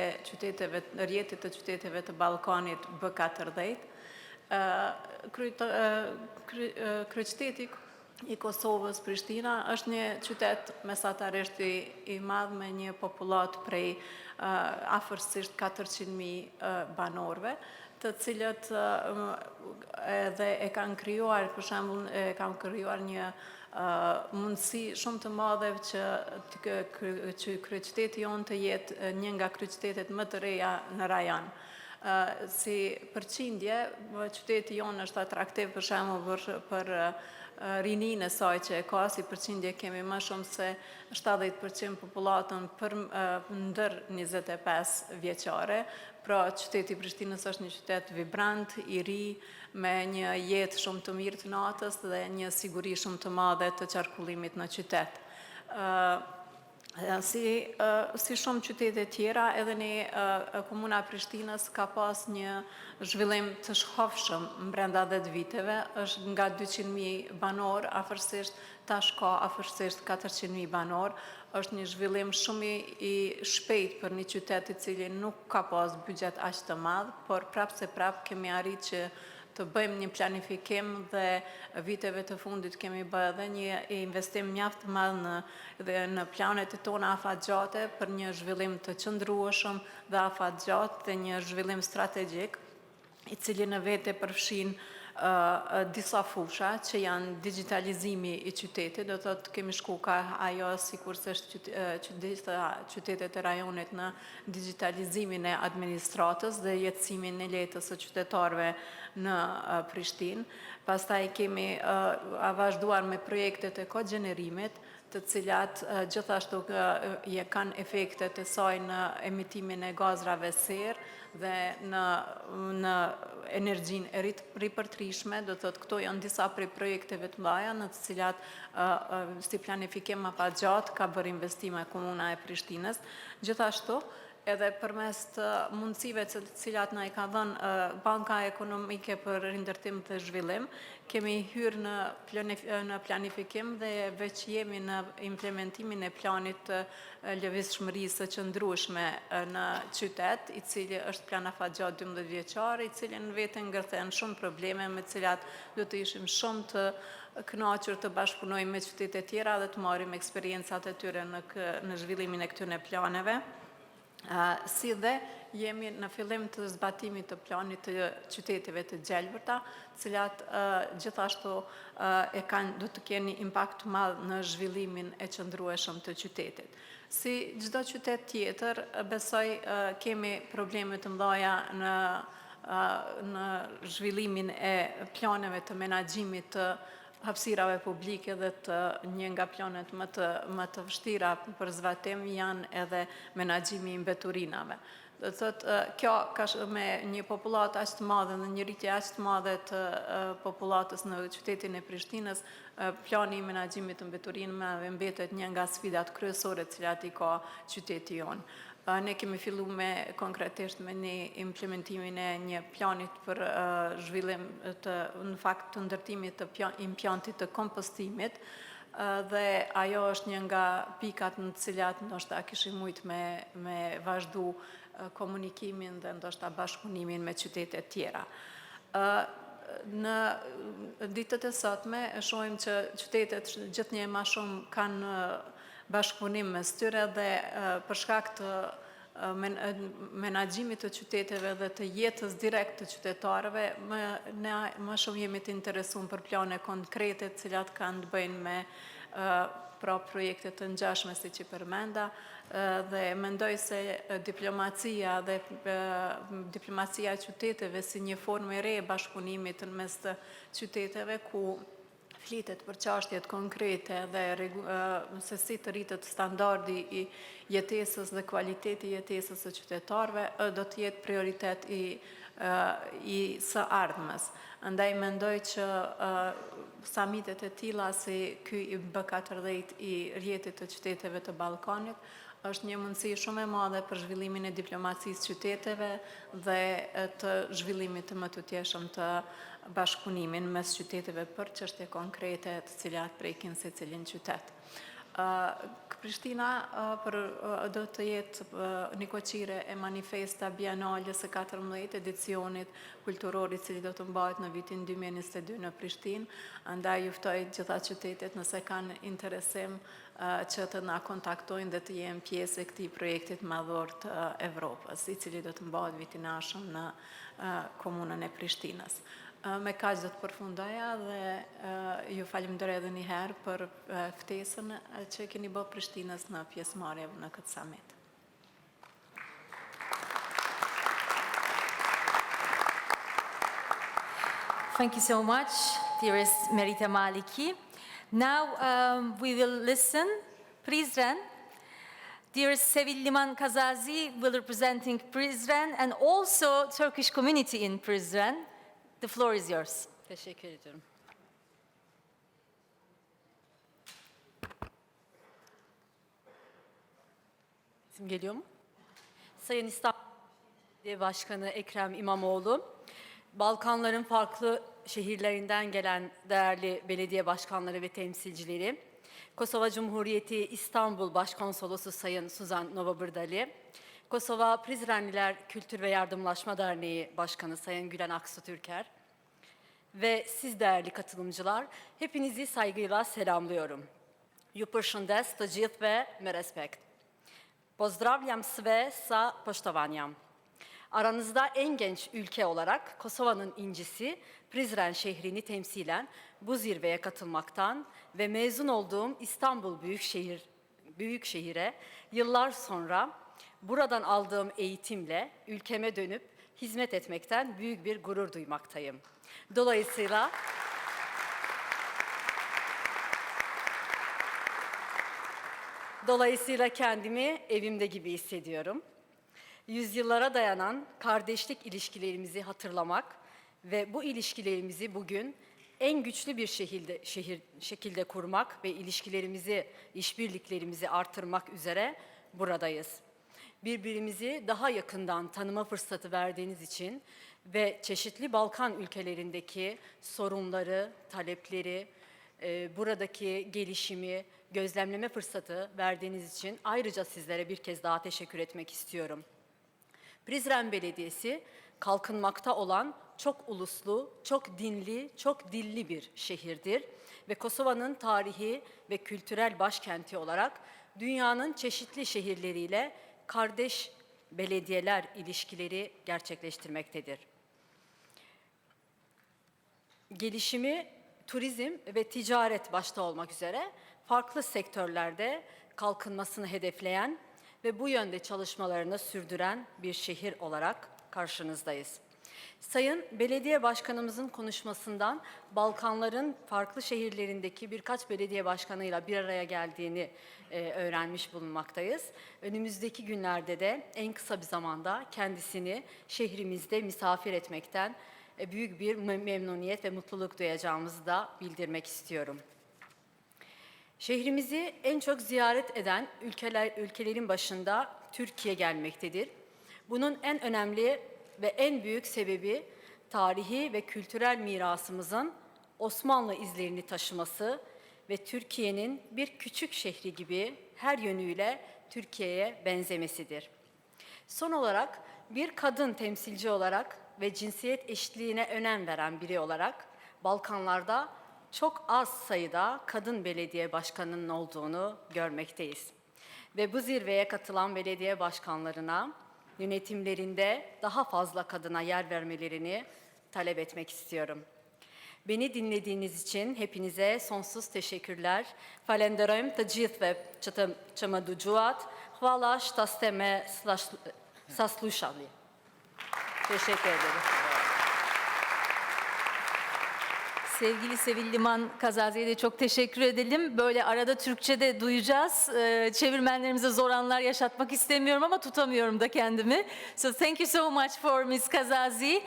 rjetit të qyteteve të Ballkanit B40. Kryeqyteti i Kosovës, Prishtina, është një qytet mesatarisht i madh me një popullat prej afërsisht 400.000 banorëve, të cilët edhe e kanë krijuar, për shembull, e kanë krijuar një mundësi shumë të madhe që kryeqyteti jonë të jetë një nga kryeqytetet më të reja në rajon. Si përqindje, qyteti jonë është atraktiv për shembull për rininë e saj që e ka, si përqindje kemi më shumë se 70% popullatën për ndër 25 vjeçare. Pra, qyteti Prishtinës është një qytet vibrant, i ri, me një jetë shumë të mirë të natës dhe një siguri shumë të madhe të qarkullimit në qytet. Si shumë qytete tjera, edhe një komuna Prishtinës ka pas një zhvillim të shkofshëm brenda 10 viteve, është nga 200.000 banor, afërsisht tash ka afërsisht 400.000 banor, është një zhvillim shumë i shpejt për një qytet i cili nuk ka pas buxhet aq të madh, por prap se prap kemi arrit që të bëjmë një planifikim dhe viteve të fundit kemi bërë edhe një investim mjaft madh në planet tona afatgjate për një zhvillim të qëndrueshëm dhe afatgjat dhe një zhvillim strategjik i cili në vete përfshin disa fusha që janë digitalizimi i qytetit, do të thotë kemi shku ka ajo sikur se është qytetet e rajonit në digitalizimin e administratës dhe jetësimin e letës së qytetarëve në Prishtinë. Pastaj kemi vazhduar me projektet e kogenerimit, të cilat gjithashtu kanë efektet e saj në emitimin e gazrave serë dhe në energjin e ripërtrishme, do të thotë këto janë disa prej projekteve të mëdha në të cilat si planifikim afatgjat ka bërë investime komuna e Prishtinës. Gjithashtu, edhe përmes të mundësive të cilat na i ka dhënë Banka Ekonomike për Rindërtim dhe Zhvillim, kemi hyrë në planifikim dhe veç jemi në implementimin e planit të lëvizshmërisë së qëndrueshme në qytet, i cili është plan afatgjat 12 vjeçar, i cili në vete ngërthen shumë probleme me cilat do të ishim shumë të kënaqur të bashkëpunojmë me qytete tjera dhe të marrim eksperiencat e tyre në zhvillimin e këtyre planeve. Si dhe jemi në fillim të zbatimit të planit të qyteteve të gjelbërta, cilat gjithashtu do të keni impakt madh në zhvillimin e qëndrueshëm të qytetit. Si çdo qytet tjetër, besoj kemi probleme të mëdha në zhvillimin e planeve të menaxhimit të hapësirave publike dhe një nga planet më të vështira për zbatim janë edhe menaxhimi i mbeturinave. Do të thotë, kjo me një popullat aq të madhe dhe një rritje aq të madhe të popullatës në qytetin e Prishtinës, plani i menaxhimit të mbeturinave mbetet një nga sfidat kryesore të cilat i ka qyteti jonë. Ne kemi fillu konkretisht me një implementimin e një planit për zhvillim në fakt të ndërtimit të implantit të kompostimit dhe ajo është një nga pikat në cilat ndoshta kishim mujt me vazhdu komunikimin dhe ndoshta bashkëpunimin me qytetet tjera. Në ditët e sotme shohim që qytetet gjithnjë më shumë kanë bashkëpunim mes tyre dhe për shkak të menaxhimit të qyteteve dhe të jetës direkt të qytetarëve, ne më shumë jemi të interesuar për plane konkrete të cilat kanë të bëjnë me projekte të ngjashme siç i përmenda dhe mendoj se diplomacia e qyteteve si një formë e re e bashkëpunimit në mes të qyteteve ku flitet për çështjet konkrete dhe se si të rritet standardi I jetesës dhe kualiteti I jetesës së qytetarëve, do të jetë prioritet I së ardhmes. Andaj mendoj që samitet e tilla si ky I B40 I rrjetit të qyteteve të Ballkanit është një mundësi shumë e madhe për zhvillimin e diplomacisë qyteteve dhe të zhvillimit të mëtutjeshëm të bashkëpunimin mes qyteteve për çështje konkrete të cilat prekin secilin qytet. Prishtina do të jetë një koqire e manifesta bienalës së 14 edicionit kulturor I cili do të mbahet në vitin 2022 në Prishtinë, andaj juftoj gjitha qytetet nëse kanë interesim që të na kontaktojnë dhe të jenë pjesë e këtij projektit madhor të Evropës, I cili do të mbahet vitin e ardhshëm në komunën e Prishtinës. Me kaq do të përfundoja dhe ju falenderoj edhe një herë për ftesën që keni bërë Prishtinës në pjesëmarrje në këtë summit. Thank you so much, dearest Merita Maliki. Now we will listen Prizren. Dearest Sevil Liman Kazazi will representing Prizren and also Turkish community in Prizren. The floor is yours. Teşekkür ediyorum. İsim geliyor mu? Sayın İstanbul Belediye Başkanı Ekrem İmamoğlu, Balkanların farklı şehirlerinden gelen değerli belediye başkanları ve temsilcileri, Kosova Cumhuriyeti İstanbul Başkonsolosu Sayın Suzan Novabırdali, Kosova Prizrenliler Kültür ve Yardımlaşma Derneği Başkanı Sayın Gülen Aksu Türker ve siz değerli katılımcılar, hepinizi saygıyla selamlıyorum. Ju përshëndes të gjithëve me respekt. Pozdravljam sve sa poštovanjem. Aranızda en genç ülke olarak Kosova'nın incisi Prizren şehrini temsilen bu zirveye katılmaktan ve mezun olduğum İstanbul Büyükşehir'e yıllar sonra buradan aldığım eğitimle ülkeme dönüp hizmet etmekten büyük bir gurur duymaktayım. Dolayısıyla kendimi evimde gibi hissediyorum. Yüzyıllara dayanan kardeşlik ilişkilerimizi hatırlamak ve bu ilişkilerimizi bugün en güçlü bir şekilde kurmak ve işbirliklerimizi artırmak üzere buradayız. Birbirimizi daha yakından tanıma fırsatı verdiğiniz için ve çeşitli Balkan ülkelerindeki sorunları, talepleri, buradaki gelişimi gözlemleme fırsatı verdiğiniz için ayrıca sizlere bir kez daha teşekkür etmek istiyorum. Prizren Belediyesi kalkınmakta olan çok uluslu, çok dinli, çok dilli bir şehirdir ve Kosova'nın tarihi ve kültürel başkenti olarak dünyanın çeşitli şehirleriyle kardeş belediyeler ilişkileri gerçekleştirmektedir. Gelişimi turizm ve ticaret başta olmak üzere farklı sektörlerde kalkınmasını hedefleyen ve bu yönde çalışmalarını sürdüren bir şehir olarak karşınızdayız. Sayın Belediye Başkanımızın konuşmasından Balkanların farklı şehirlerindeki birkaç belediye başkanıyla bir araya geldiğini öğrenmiş bulunmaktayız. Önümüzdeki günlerde de en kısa bir zamanda kendisini şehrimizde misafir etmekten büyük bir memnuniyet ve mutluluk duyacağımızı da bildirmek istiyorum. Şehrimizi en çok ziyaret eden ülkelerin başında Türkiye gelmektedir. Bunun en önemli ve en büyük sebebi tarihi ve kültürel mirasımızın Osmanlı izlerini taşıması ve Türkiye'nin bir küçük şehri gibi her yönüyle Türkiye'ye benzemesidir. Son olarak bir kadın temsilci olarak ve cinsiyet eşitliğine önem veren biri olarak Balkanlarda çok az sayıda kadın belediye başkanının olduğunu görmekteyiz. Ve bu zirveye katılan belediye başkanlarına yönetimlerinde daha fazla kadına yer vermelerini talep etmek istiyorum. Beni dinlediğiniz için hepinize sonsuz teşekkürler. Falenderojm të gjithëve që më dëgjuat. Hvala što ste me saslušali. Teşekkür ederim. Sevgili Sevil Liman Kazazi'ye de çok teşekkür edelim. Böyle arada Türkçe de duyacağız. Çevirmenlerimize zor anlar yaşatmak istemiyorum ama tutamıyorum da kendimi. So thank you so much for Ms. Kazazi.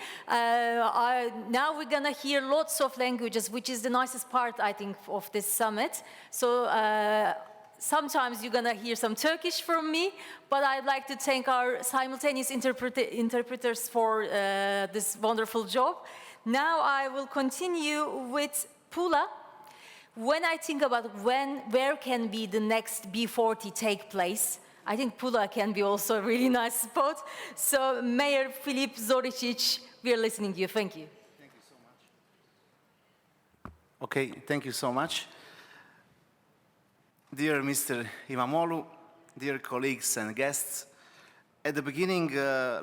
Now we're gonna hear lots of languages, which is the nicest part, I think, of this summit. So sometimes you're gonna hear some Turkish from me, but I'd like to thank our simultaneous interpreters for this wonderful job. Now I will continue with Pula. When I think about where can be the next B40 take place, I think Pula can be also a really nice spot. So Mayor Filip Zoricic, we are listening to you. Thank you. Thank you so much. Okay, thank you so much. Dear Mr. İmamoğlu, dear colleagues and guests, at the beginning,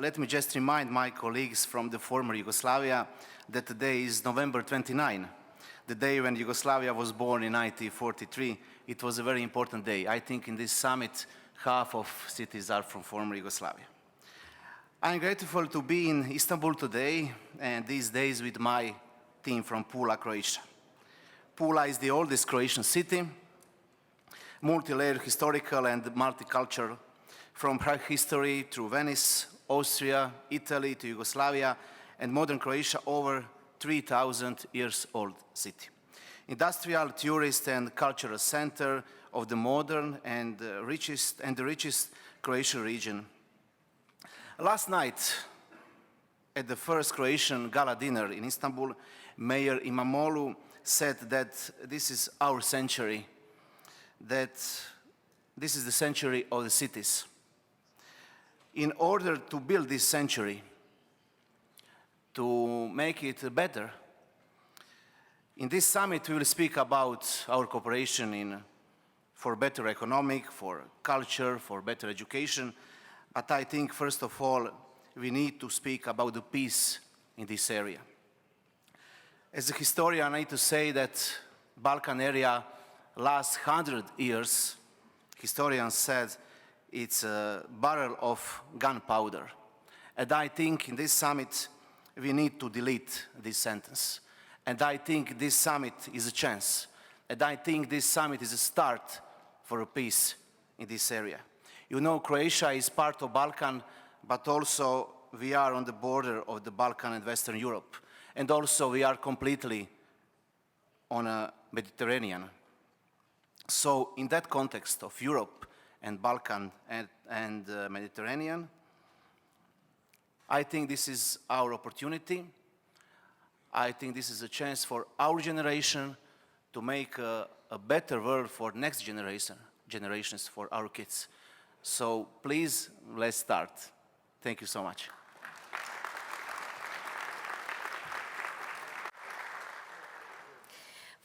let me just remind my colleagues from the former Yugoslavia that today is November 29, the day when Yugoslavia was born in 1943. It was a very important day. I think in this summit, half of cities are from former Yugoslavia. I'm grateful to be in Istanbul today and these days with my team from Pula, Croatia. Pula is the oldest Croatian city, multi-layered historical and multicultural, from history through Venice, Austria, Italy to Yugoslavia, and modern Croatia, over 3,000 years old city. Industrial, tourist, and cultural center of the modern and the richest Croatian region. Last night, at the first Croatian gala dinner in Istanbul, Mayor İmamoğlu said that this is our century, that this is the century of the cities. In order to build this century, to make it better, in this summit we will speak about our cooperation for better economic, for culture, for better education, but I think first of all we need to speak about the peace in this area. As a historian, I need to say that Balkan area last 100 years, historians said it's a barrel of gunpowder. And I think in this summit we need to delete this sentence. And I think this summit is a chance. And I think this summit is a start for a peace in this area. You know, Croatia is part of Balkan, but also we are on the border of the Balkan and Western Europe. And also we are completely on a Mediterranean. So in that context of Europe and Balkan and Mediterranean, I think this is our opportunity. I think this is a chance for our generation to make a better world for next generations, for our kids. So please, let's start. Thank you so much.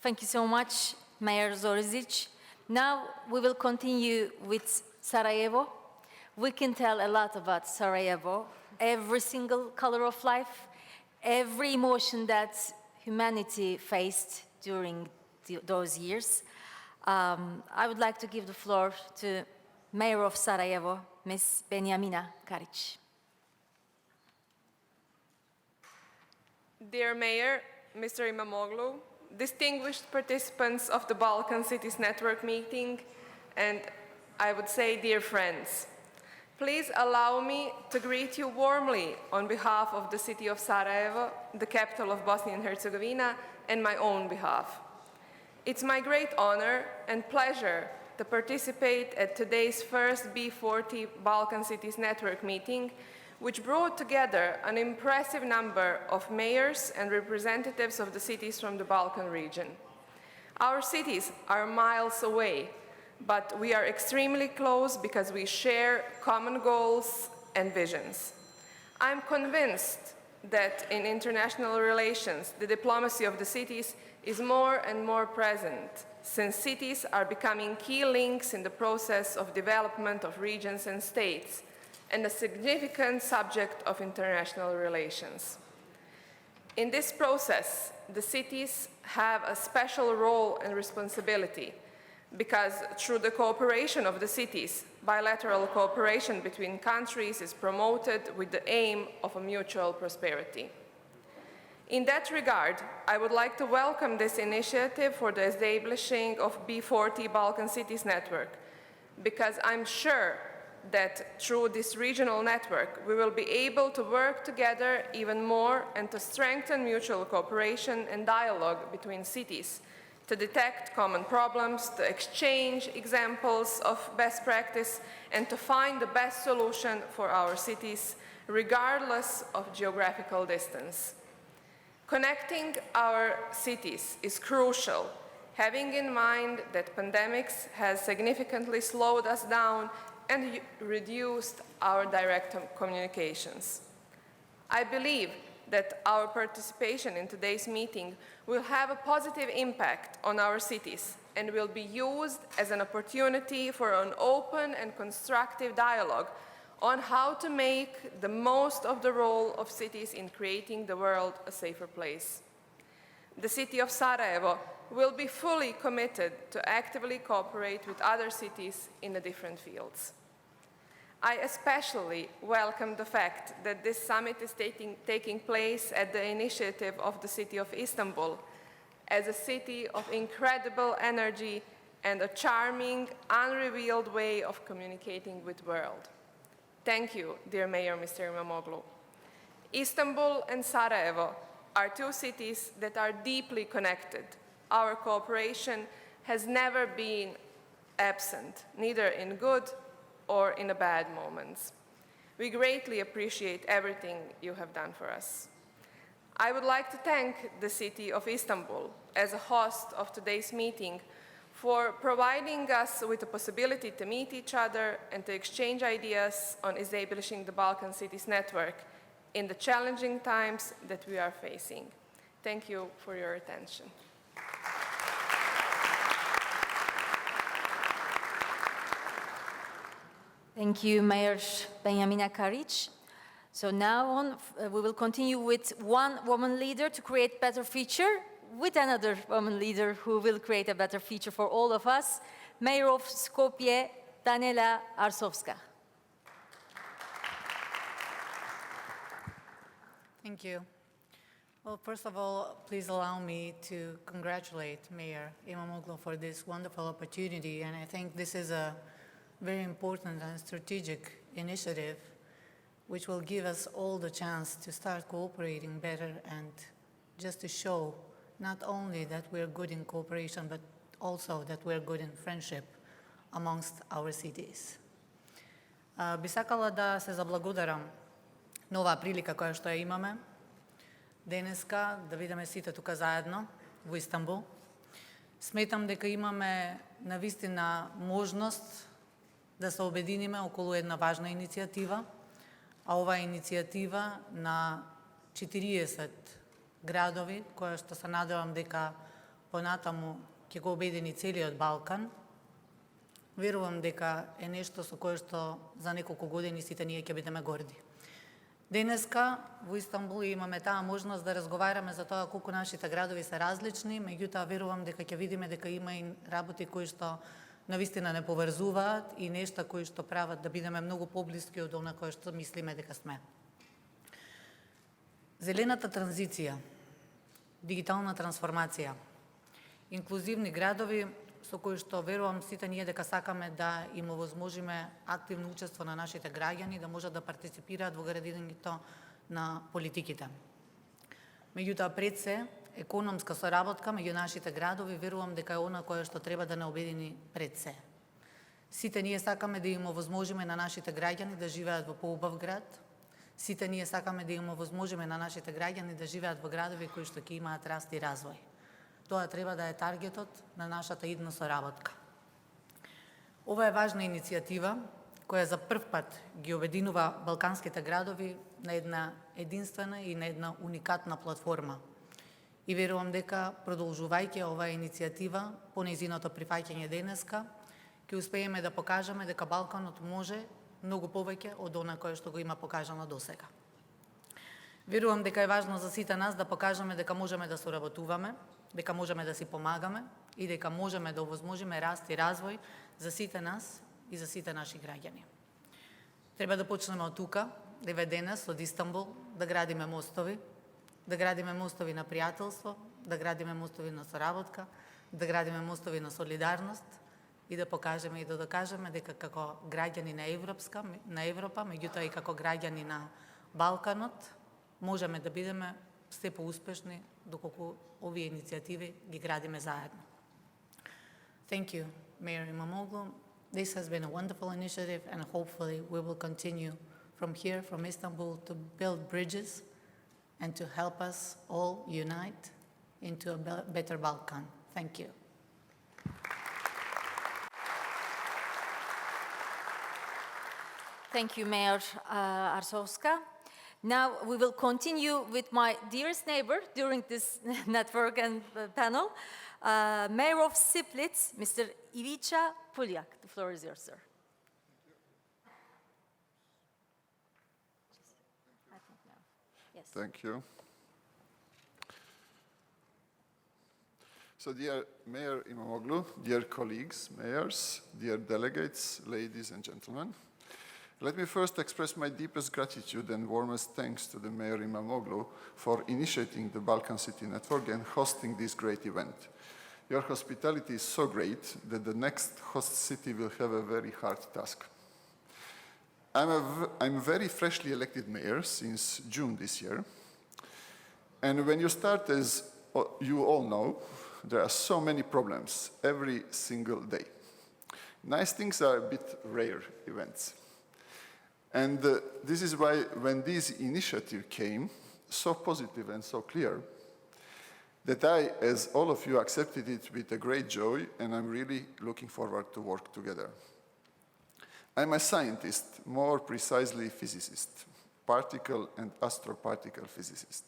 Thank you so much, Mayor Zoricic. Now we will continue with Sarajevo. We can tell a lot about Sarajevo, every single color of life, every emotion that humanity faced during those years. I would like to give the floor to Mayor of Sarajevo, Ms. Benjamina Karic. Dear Mayor, Mr. İmamoğlu, distinguished participants of the Balkan Cities Network meeting, and I would say dear friends, please allow me to greet you warmly on behalf of the city of Sarajevo, the capital of Bosnia and Herzegovina, and my own behalf. It's my great honor and pleasure to participate at today's first B40 Balkan Cities Network meeting, which brought together an impressive number of mayors and representatives of the cities from the Balkan region. Our cities are miles away, but we are extremely close because we share common goals and visions. I'm convinced that in international relations, the diplomacy of the cities is more and more present, since cities are becoming key links in the process of development of regions and states, and a significant subject of international relations. In this process, the cities have a special role and responsibility, because through the cooperation of the cities, bilateral cooperation between countries is promoted with the aim of a mutual prosperity. In that regard, I would like to welcome this initiative for the establishing of B40 Balkan Cities Network, because I'm sure that through this regional network, we will be able to work together even more and to strengthen mutual cooperation and dialogue between cities, to detect common problems, to exchange examples of best practice, and to find the best solution for our cities, regardless of geographical distance. Connecting our cities is crucial, having in mind that pandemics has significantly slowed us down and reduced our direct communications. I believe that our participation in today's meeting will have a positive impact on our cities and will be used as an opportunity for an open and constructive dialogue on how to make the most of the role of cities in creating the world a safer place. The city of Sarajevo will be fully committed to actively cooperate with other cities in the different fields. I especially welcome the fact that this summit is taking place at the initiative of the city of Istanbul, as a city of incredible energy and a charming, unrevealed way of communicating with the world. Thank you, dear Mayor Mr. Imamoglu. Istanbul and Sarajevo are two cities that are deeply connected. Our cooperation has never been absent, neither in good or in the bad moments. We greatly appreciate everything you have done for us. I would like to thank the city of Istanbul, as a host of today's meeting, for providing us with the possibility to meet each other and to exchange ideas on establishing the Balkan Cities Network in the challenging times that we are facing. Thank you for your attention. Thank you, Mayor Benjamina Karic. So now on, we will continue with one woman leader to create better future, with another woman leader who will create a better future for all of us, Mayor of Skopje, Danela Arsovska. Thank you. Well, first of all, please allow me to congratulate Mayor İmamoğlu for this wonderful opportunity, and I think this is a very important and strategic initiative which will give us all the chance to start cooperating better and just to show not only that we're good in cooperation, but also that we're good in friendship amongst our cities. Би сакала да се заблагодарам на оваа прилика која што ја имаме денеска да видиме сите тука заедно во Истанбул. Сметам дека имаме навистина можност да се обединиме околу една важна иницијатива, а оваа иницијатива на 40 градови, која што се надевам дека понатаму ќе го обедини целиот Балкан. Верувам дека е нешто со кое што за неколку години сите ние ќе бидеме горди. Денеска во Истанбул имаме таа можност да разговараме за тоа колку нашите градови се различни, меѓутоа верувам дека ќе видиме дека има и работи кои што навистина не поврзуваат и нешта кои што прават да бидеме многу поблиски од она кое што мислиме дека сме. Зелената транзиција, дигитална трансформација, инклузивни градови со кои што верувам сите ние дека сакаме да им овозможиме активно учество на нашите граѓани, да можат да партиципираат во градењето на политиките. Меѓутоа пред се, економска соработка меѓу нашите градови верувам дека е она кое што треба да не обедини пред се. Сите ние сакаме да им овозможиме на нашите граѓани да живеат во поубав град. Сите ние сакаме да им овозможиме на нашите граѓани да живеат во градови кои што ќе имаат раст и развој. Тоа треба да е таргетот на нашата идна соработка. Ова е важна иницијатива која за прв пат ги обединува балканските градови на една единствена и на една уникатна платформа. И верувам дека продолжувајќи оваа иницијатива по нејзиното прифаќање денеска, ќе успееме да покажеме дека Балканот може многу повеќе од она кое што го има покажано досега. Верувам дека е важно за сите нас да покажеме дека можеме да соработуваме, дека можеме да си помагаме и дека можеме да овозможиме раст и развој за сите нас и за сите наши граѓани. Треба да почнеме од тука, еве денес од Истанбул, да градиме мостови, da gradime mostovi na prijateljstvo, da gradime mostovi na sоработка, да градиме мостови на солидарност и да покажеме и да докажеме дека како граѓани на Европа, меѓутоа и како граѓани на Балканот, можеме да бидеме се поуспешни доколку овие иницијативи ги градиме заедно. Thank you, Mayor İmamoğlu. This has been a wonderful initiative and hopefully we will continue from here, from Istanbul, to build bridges and to help us all unite into a better Balkan. Thank you. Thank you, Mayor Arsovska. Now we will continue with my dearest neighbor during this network and panel, Mayor of Split, Mr. Ivica Puljak. The floor is yours, sir. Yes. Thank you. So, dear Mayor İmamoğlu, dear colleagues, mayors, dear delegates, ladies and gentlemen, let me first express my deepest gratitude and warmest thanks to the Mayor İmamoğlu for initiating the Balkan City Network and hosting this great event. Your hospitality is so great that the next host city will have a very hard task. I'm very freshly elected mayor since June this year, and when you start, as you all know, there are so many problems every single day. Nice things are a bit rare events. And this is why when this initiative came, so positive and so clear, that I, as all of you, accepted it with a great joy, and I'm really looking forward to work together. I'm a scientist, more precisely physicist, particle and astroparticle physicist.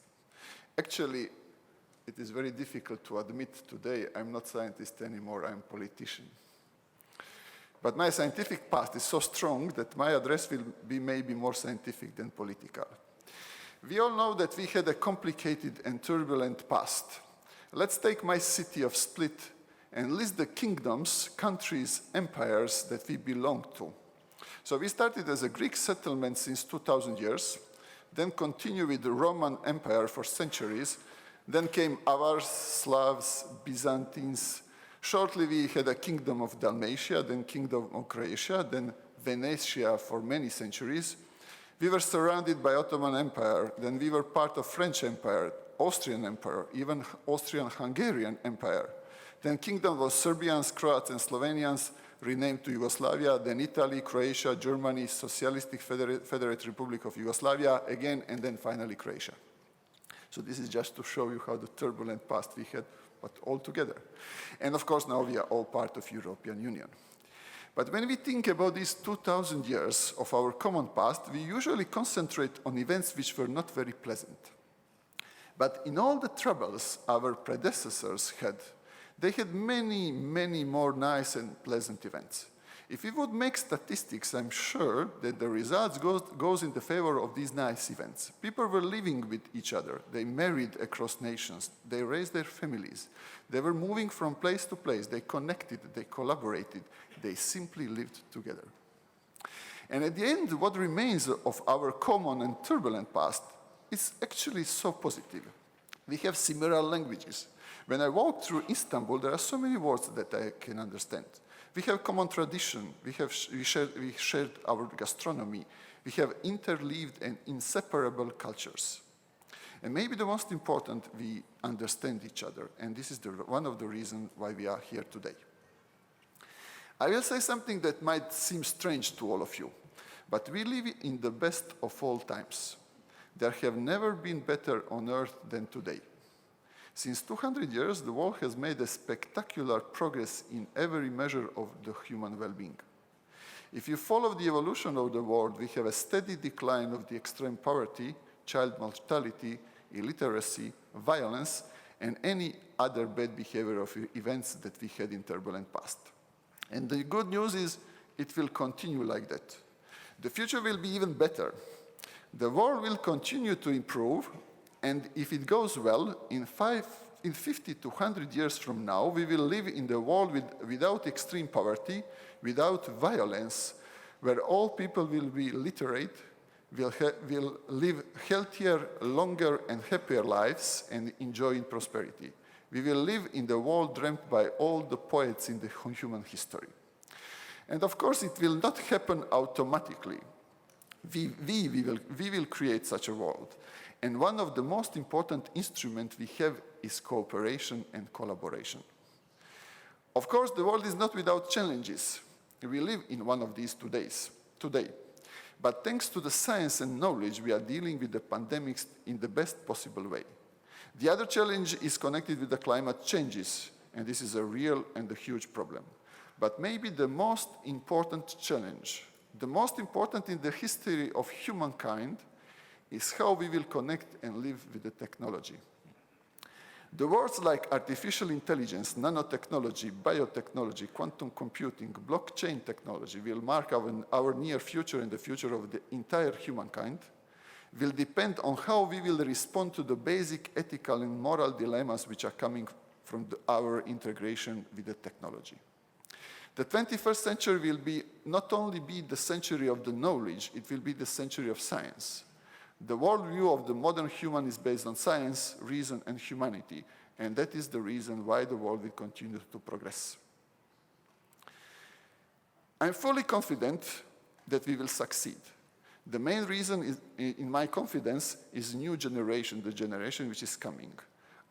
Actually, it is very difficult to admit today I'm not scientist anymore, I'm politician. But my scientific past is so strong that my address will be maybe more scientific than political. We all know that we had a complicated and turbulent past. Let's take my city of Split and list the kingdoms, countries, empires that we belong to. So we started as a Greek settlement since 2000 years, then continued with the Roman Empire for centuries, then came Avars, Slavs, Byzantines. Shortly we had a kingdom of Dalmatia, then kingdom of Croatia, then Venetia for many centuries. We were surrounded by Ottoman Empire, then we were part of French Empire, Austrian Empire, even Austrian-Hungarian Empire. Then kingdom of Serbians, Croats, and Slovenians, renamed to Yugoslavia, then Italy, Croatia, Germany, Socialistic Federated Republic of Yugoslavia, again, and then finally Croatia. So this is just to show you how the turbulent past we had, but all together. And of course, now we are all part of European Union. But when we think about these 2,000 years of our common past, we usually concentrate on events which were not very pleasant. But in all the troubles our predecessors had, they had many, many more nice and pleasant events. If we would make statistics, I'm sure that the results goes in the favor of these nice events. People were living with each other. They married across nations. They raised their families. They were moving from place to place. They connected. They collaborated. They simply lived together. And at the end, what remains of our common and turbulent past is actually so positive. We have similar languages. When I walk through Istanbul, there are so many words that I can understand. We have common tradition, we shared our gastronomy, we have interleaved and inseparable cultures. And maybe the most important, we understand each other, and this is one of the reasons why we are here today. I will say something that might seem strange to all of you, but we live in the best of all times. There have never been better on earth than today. Since 200 years, the world has made a spectacular progress in every measure of the human well-being. If you follow the evolution of the world, we have a steady decline of the extreme poverty, child mortality, illiteracy, violence, and any other bad behavior of events that we had in turbulent past. And the good news is it will continue like that. The future will be even better. The world will continue to improve, and if it goes well, in 50 to 100 years from now, we will live in the world without extreme poverty, without violence, where all people will be literate, will live healthier, longer, and happier lives and enjoy prosperity. We will live in the world dreamt by all the poets in the human history. And of course, it will not happen automatically. We will create such a world. And one of the most important instruments we have is cooperation and collaboration. Of course, the world is not without challenges. We live in one of these today. But thanks to the science and knowledge, we are dealing with the pandemics in the best possible way. The other challenge is connected with the climate changes, and this is a real and a huge problem. But maybe the most important challenge, the most important in the history of humankind, is how we will connect and live with the technology. The words like artificial intelligence, nanotechnology, biotechnology, quantum computing, blockchain technology will mark our near future and the future of the entire humankind, will depend on how we will respond to the basic ethical and moral dilemmas which are coming from our integration with the technology. The 21st century will not only be the century of the knowledge, it will be the century of science. The worldview of the modern human is based on science, reason, and humanity, and that is the reason why the world will continue to progress. I'm fully confident that we will succeed. The main reason in my confidence is new generation, the generation which is coming.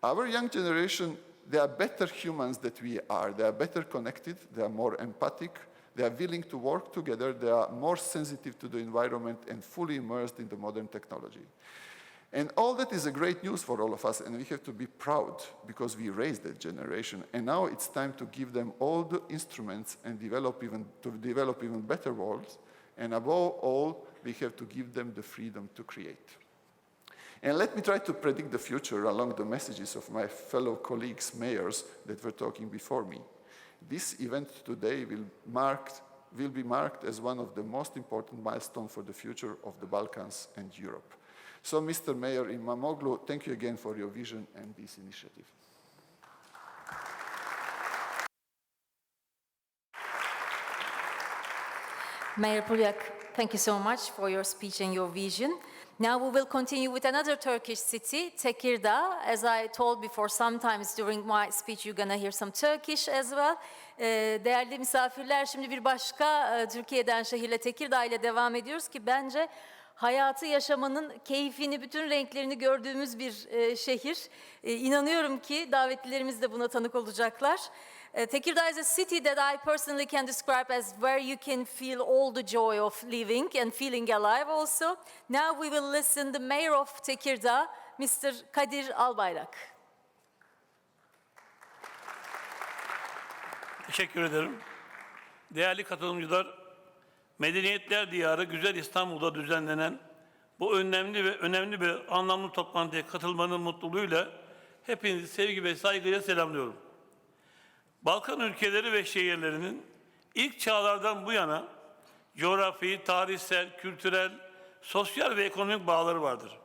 Our young generation, they are better humans than we are. They are better connected, they are more empathic, they are willing to work together, they are more sensitive to the environment and fully immersed in the modern technology. And all that is a great news for all of us, and we have to be proud because we raised that generation. And now it's time to give them all the instruments and develop even better worlds. And above all, we have to give them the freedom to create. And let me try to predict the future along the messages of my fellow colleagues, mayors, that were talking before me. This event today will be marked as one of the most important milestones for the future of the Balkans and Europe. So, Mr. Mayor İmamoğlu, thank you again for your vision and this initiative. Mayor Pulyak, thank you so much for your speech and your vision. Now we will continue with another Turkish city, Tekirdağ. As I told before, sometimes during my speech you're gonna hear some Turkish as well. Değerli misafirler, şimdi bir başka Türkiye'den şehirle Tekirdağ ile devam ediyoruz ki bence hayatı yaşamanın keyfini, bütün renklerini gördüğümüz bir şehir. İnanıyorum ki davetlilerimiz de buna tanık olacaklar. Tekirdağ is a city that I personally can describe as where you can feel all the joy of living and feeling alive also. Now we will listen to the Mayor of Tekirdağ, Mr. Kadir Albayrak. Teşekkür ederim. Değerli katılımcılar, Medeniyetler Diyarı Güzel İstanbul'da düzenlenen bu önemli bir anlamlı toplantıya katılmanın mutluluğuyla hepinizi sevgi ve saygıyla selamlıyorum. Balkan ülkeleri ve şehirlerinin ilk çağlardan bu yana coğrafi, tarihsel, kültürel, sosyal ve ekonomik bağları vardır.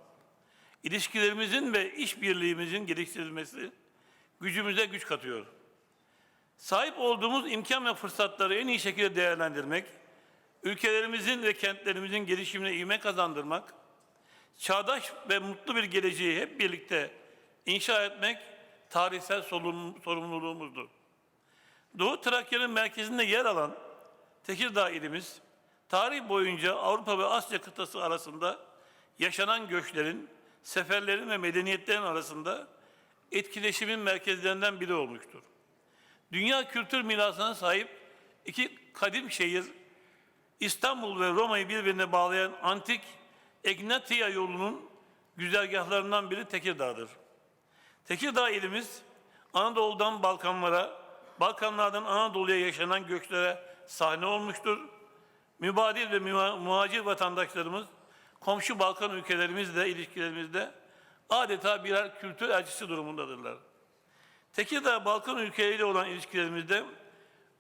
İlişkilerimizin ve işbirliğimizin geliştirilmesi gücümüze güç katıyor. Sahip olduğumuz imkan ve fırsatları en iyi şekilde değerlendirmek, ülkelerimizin ve kentlerimizin gelişimine ivme kazandırmak, çağdaş ve mutlu bir geleceği hep birlikte inşa etmek tarihsel sorumluluğumuzdur. Doğu Trakya'nın merkezinde yer alan Tekirdağ ilimiz, tarih boyunca Avrupa ve Asya kıtası arasında yaşanan göçlerin, seferlerin ve medeniyetlerin arasında etkileşimin merkezlerinden biri olmuştur. Dünya kültür mirasına sahip iki kadim şehir, İstanbul ve Roma'yı birbirine bağlayan antik Egnatia yolunun güzergahlarından biri Tekirdağ'dır. Tekirdağ ilimiz, Anadolu'dan Balkanlara, Balkanlardan Anadolu'ya yaşanan göçlere sahne olmuştur. Mübadil ve muhacir vatandaşlarımız, komşu Balkan ülkelerimizle ilişkilerimizde adeta birer kültür elçisi durumundadırlar. Tekirdağ, Balkan ülkeleriyle olan ilişkilerimizde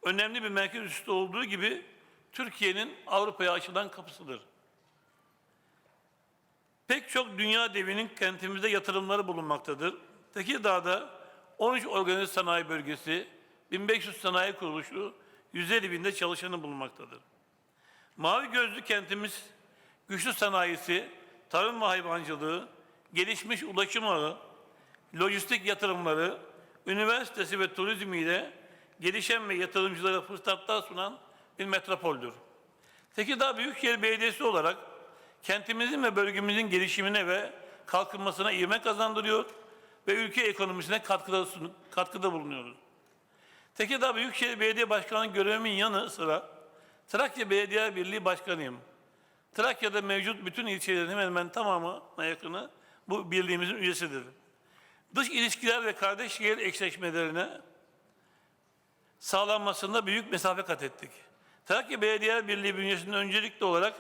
önemli bir merkez üssü olduğu gibi Türkiye'nin Avrupa'ya açılan kapısıdır. Pek çok dünya devinin kentimizde yatırımları bulunmaktadır. Tekirdağ'da 13 organize sanayi bölgesi, 1500 sanayi kuruluşu, 150 binde çalışanı bulunmaktadır. Mavi gözlü kentimiz, güçlü sanayisi, tarım ve hayvancılığı, gelişmiş ulaşım ağı, lojistik yatırımları, üniversitesi ve turizmiyle gelişen ve yatırımcılara fırsatlar sunan bir metropoldür. Tekirdağ Büyükşehir Belediyesi olarak kentimizin ve bölgemizin gelişimine ve kalkınmasına ivme kazandırıyor ve ülke ekonomisine katkıda bulunuyoruz. Tekirdağ Büyükşehir Belediye Başkanı görevimin yanı sıra Trakya Belediye Birliği Başkanıyım. Trakya'da mevcut bütün ilçelerin hemen hemen tamamına yakını bu birliğimizin üyesidir. Dış ilişkiler ve kardeş şehir eşleşmelerine sağlanmasında büyük mesafe kat ettik. Trakya Belediye Birliği bünyesinde öncelikli olarak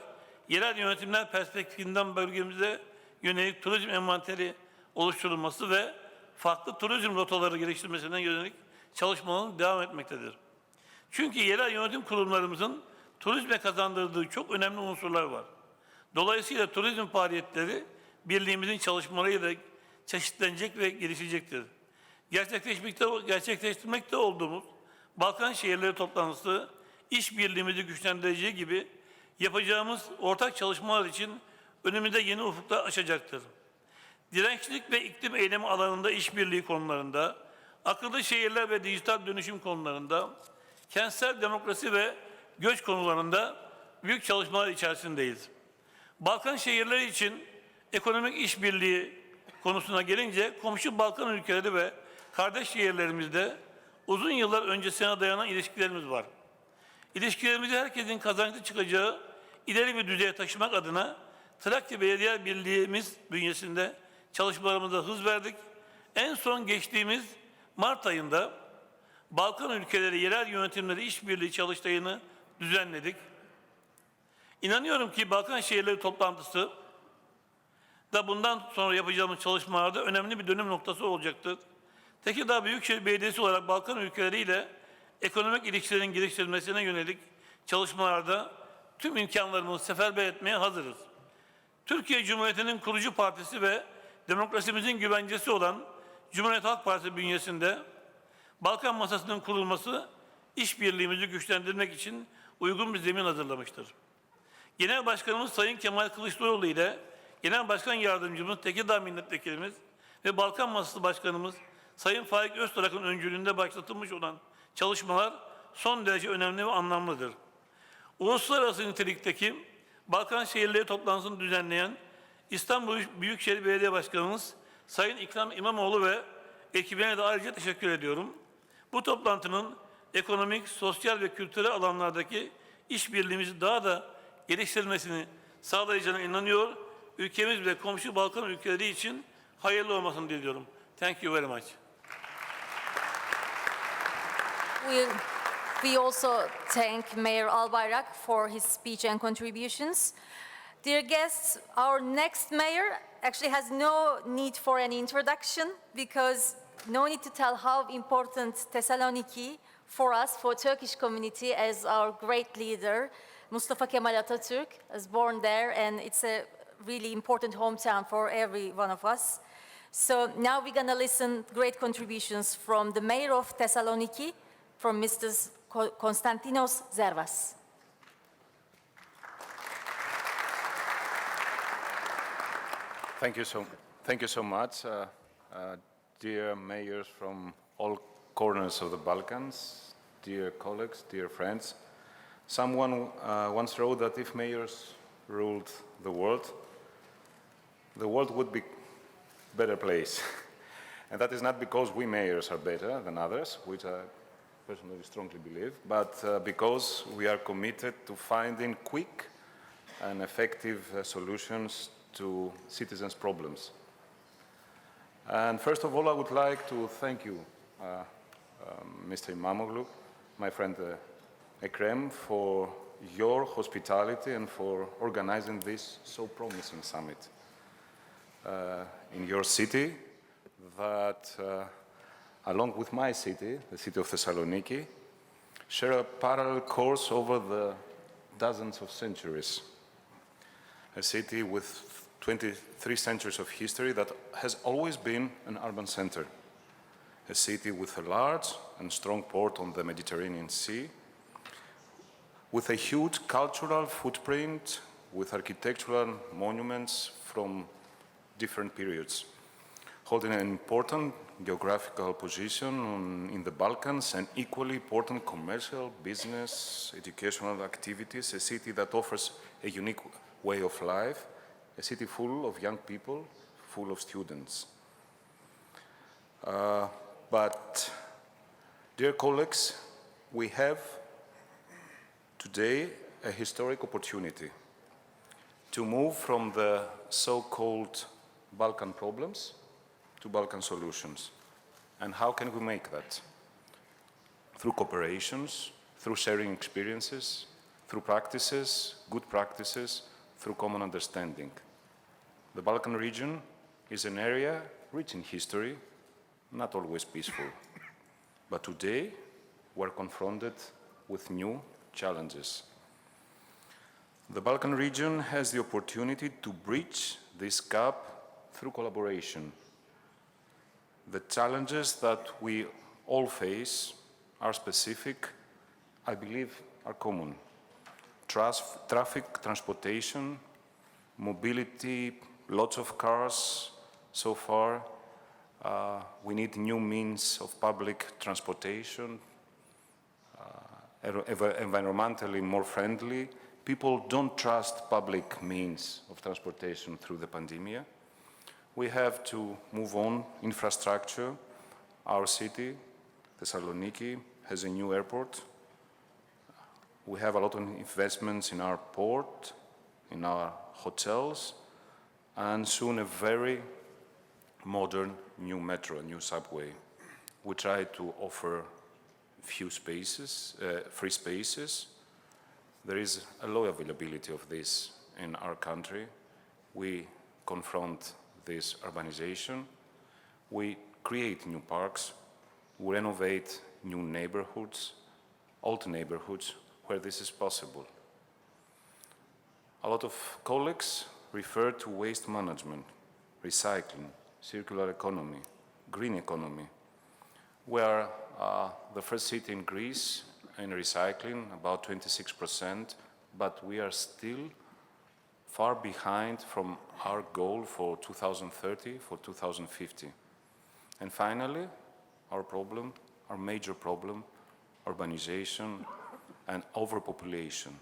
yerel yönetimler perspektifinden bölgemize yönelik turizm envanteri oluşturulması ve farklı turizm rotaları geliştirmesine yönelik çalışmaların devam etmektedir. Çünkü yerel yönetim kurumlarımızın turizme kazandırdığı çok önemli unsurlar var. Dolayısıyla turizm faaliyetleri birliğimizin çalışmalarıyla çeşitlenecek ve gelişecektir. Gerçekleştirmekte olduğumuz Balkan Şehirleri Toplantısı işbirliğimizi güçlendireceği gibi yapacağımız ortak çalışmalar için önümüzde yeni ufuklar açacaktır. Dirençlilik ve iklim eylemi alanında işbirliği konularında, akıllı şehirler ve dijital dönüşüm konularında, kentsel demokrasi ve göç konularında büyük çalışmalar içerisindeyiz. Balkan şehirleri için ekonomik işbirliği konusuna gelince komşu Balkan ülkeleri ve kardeş şehirlerimizde uzun yıllar öncesine dayanan ilişkilerimiz var. İlişkilerimizi herkesin kazançlı çıkacağı ileri bir düzeye taşımak adına Trakya Belediye Birliği'miz bünyesinde çalışmalarımıza hız verdik. En son geçtiğimiz Mart ayında Balkan ülkeleri yerel yönetimleri işbirliği çalıştayını düzenledik. İnanıyorum ki Balkan Şehirleri Toplantısı da bundan sonra yapacağımız çalışmalarda önemli bir dönüm noktası olacaktır. Tekirdağ Büyükşehir Belediyesi olarak Balkan ülkeleriyle ekonomik ilişkilerin geliştirilmesine yönelik çalışmalarda tüm imkanlarımızı seferber etmeye hazırız. Türkiye Cumhuriyeti'nin kurucu partisi ve demokrasimizin güvencesi olan Cumhuriyet Halk Partisi bünyesinde Balkan Masası'nın kurulması işbirliğimizi güçlendirmek için uygun bir zemin hazırlamıştır. Genel Başkanımız Sayın Kemal Kılıçdaroğlu ile Genel Başkan Yardımcımız Tekirdağ Milletvekilimiz ve Balkan Masası Başkanımız Sayın Faik Öztrak'ın öncülüğünde başlatılmış olan çalışmalar son derece önemli ve anlamlıdır. Uluslararası nitelikteki Balkan Şehirleri Toplantısı'nı düzenleyen İstanbul Büyükşehir Belediye Başkanımız Sayın İmamoğlu ve ekibine de ayrıca teşekkür ediyorum. Bu toplantının ekonomik, sosyal ve kültürel alanlardaki işbirliğimizi daha da geliştirilmesini sağlayacağına inanıyor. Ülkemiz ve komşu Balkan ülkeleri için hayırlı olmasını diliyorum. Thank you very much. We also thank Mayor Albayrak for his speech and contributions. Dear guests, our next mayor actually has no need for any introduction because no need to tell how important Thessaloniki for us, for Turkish community, as our great leader, Mustafa Kemal Atatürk, was born there, and it's a really important hometown for every one of us. So now we're going to listen great contributions from the mayor of Thessaloniki, from Mr. Konstantinos Zervas. Thank you so much, dear mayors from all corners of the Balkans, dear colleagues, dear friends. Someone once wrote that if mayors ruled the world would be a better place. And that is not because we mayors are better than others, which I personally strongly believe, but because we are committed to finding quick and effective solutions to citizens' problems. And first of all, I would like to thank you, Mr. Imamoglu, my friend Ekrem, for your hospitality and for organizing this so promising summit in your city that, along with my city, the city of Thessaloniki, share a parallel course over the dozens of centuries. A city with 23 centuries of history that has always been an urban center. A city with a large and strong port on the Mediterranean Sea, with a huge cultural footprint, with architectural monuments from different periods, holding an important geographical position in the Balkans and equally important commercial, business, educational activities, a city that offers a unique way of life, a city full of young people, full of students. But, dear colleagues, we have today a historic opportunity to move from the so-called Balkan problems to Balkan solutions. And how can we make that? Through cooperations, through sharing experiences, through practices, good practices, through common understanding. The Balkan region is an area rich in history, not always peaceful. But today, we're confronted with new challenges. The Balkan region has the opportunity to bridge this gap through collaboration. The challenges that we all face are specific, I believe are common. Traffic, transportation, mobility, lots of cars so far. We need new means of public transportation, environmentally more friendly. People don't trust public means of transportation through the pandemic. We have to move on infrastructure. Our city, Thessaloniki, has a new airport. We have a lot of investments in our port, in our hotels, and soon a very modern new metro, a new subway. We try to offer few spaces, free spaces. There is a low availability of this in our country. We confront this urbanization. We create new parks. We renovate new neighborhoods, old neighborhoods where this is possible. A lot of colleagues refer to waste management, recycling, circular economy, green economy. We are the first city in Greece in recycling, about 26%, but we are still far behind from our goal for 2030, for 2050. And finally, our major problem, urbanization and overpopulation.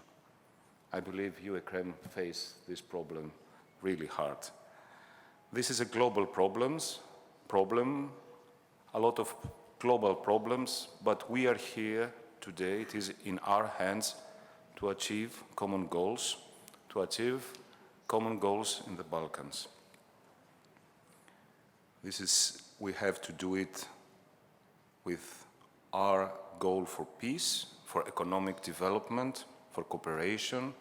I believe you, Ekrem, face this problem really hard. This is a global problem, a lot of global problems, but we are here today. It is in our hands to achieve common goals, in the Balkans. We have to do it with our goal for peace, for economic development, for cooperation,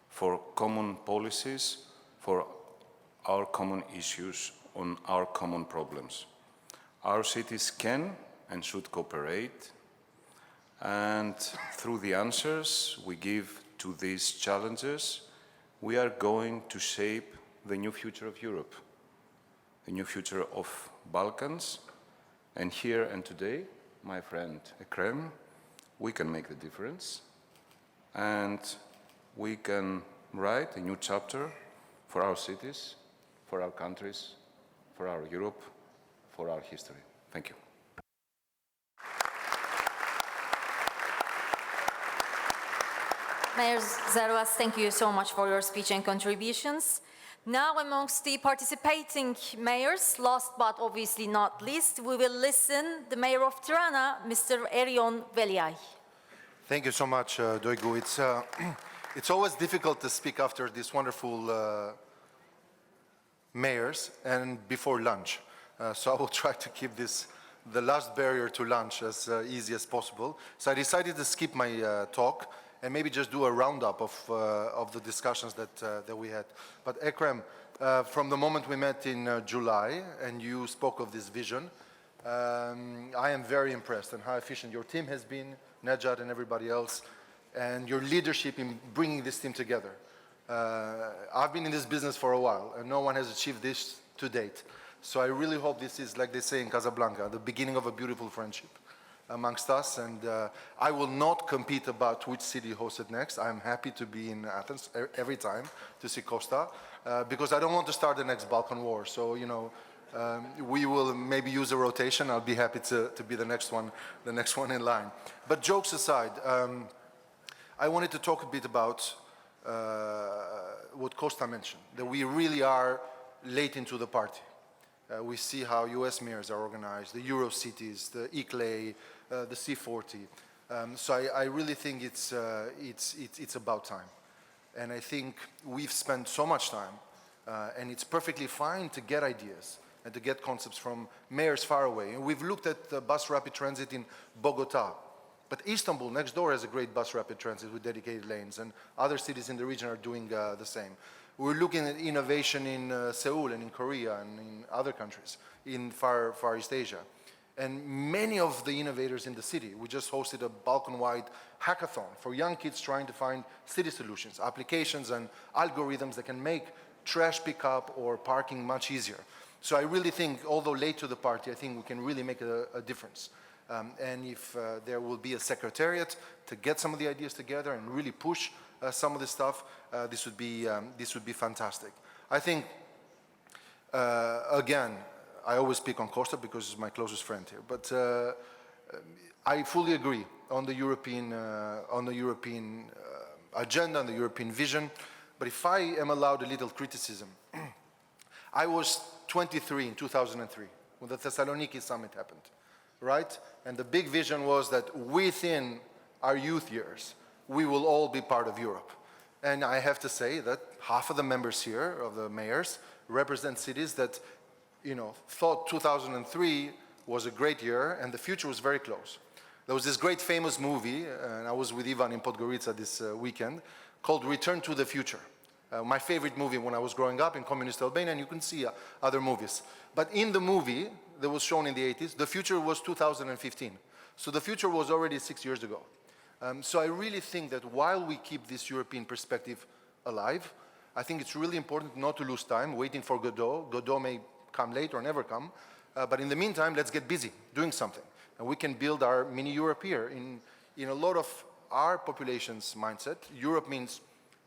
for common policies, for our common issues on our common problems. Our cities can and should cooperate, and through the answers we give to these challenges, we are going to shape the new future of Europe, the new future of Balkans, and here and today, my friend Ekrem, we can make the difference, and we can write a new chapter for our cities, for our countries, for our Europe, for our history. Thank you. Mayor Zervas, thank you so much for your speech and contributions. Now, amongst the participating mayors, last but obviously not least, we will listen the Mayor of Tirana, Mr. Erion Veliay. Thank you so much, Duygu. It's always difficult to speak after these wonderful mayors and before lunch. So I will try to keep the last barrier to lunch as easy as possible. So I decided to skip my talk and maybe just do a roundup of the discussions that we had. But Ekrem, from the moment we met in July and you spoke of this vision, I am very impressed and how efficient your team has been, Nejat and everybody else, and your leadership in bringing this team together. I've been in this business for a while and no one has achieved this to date. So I really hope this is, like they say in Casablanca, the beginning of a beautiful friendship. amongst us, and I will not compete about which city hosted next. I'm happy to be in Athens every time to see Costa, because I don't want to start the next Balkan War. So, you know, we will maybe use a rotation. I'll be happy to be the next one in line. But jokes aside, I wanted to talk a bit about what Costa mentioned, that we really are late into the party. We see how US mayors are organized, the Euro cities, the ICLE, the C40. So I really think it's about time. And I think we've spent so much time, and it's perfectly fine to get ideas and to get concepts from mayors far away. And we've looked at the bus rapid transit in Bogota, but Istanbul next door has a great bus rapid transit with dedicated lanes, and other cities in the region are doing the same. We're looking at innovation in Seoul and in Korea and in other countries in Far East Asia. And many of the innovators in the city, we just hosted a Balkan-wide hackathon for young kids trying to find city solutions, applications and algorithms that can make trash pickup or parking much easier. So I really think, although late to the party, I think we can really make a difference. And if there will be a secretariat to get some of the ideas together and really push some of this stuff, this would be fantastic. I think, again, I always speak on Costa because he's my closest friend here, but I fully agree on the European agenda, on the European vision. But if I am allowed a little criticism, I was 23 in 2003 when the Thessaloniki summit happened, right? And the big vision was that within our youth years, we will all be part of Europe. And I have to say that half of the members here, of the mayors, represent cities that, you know, thought 2003 was a great year and the future was very close. There was this great famous movie, and I was with Ivan in Podgorica this weekend, called Return to the Future. My favorite movie when I was growing up in communist Albania, and you can see other movies. But in the movie that was shown in the 80s, the future was 2015. So the future was already 6 years ago. So I really think that while we keep this European perspective alive, I think it's really important not to lose time waiting for Godot. Godot may come late or never come. But in the meantime, let's get busy doing something. And we can build our mini Europe here. In a lot of our population's mindset, Europe means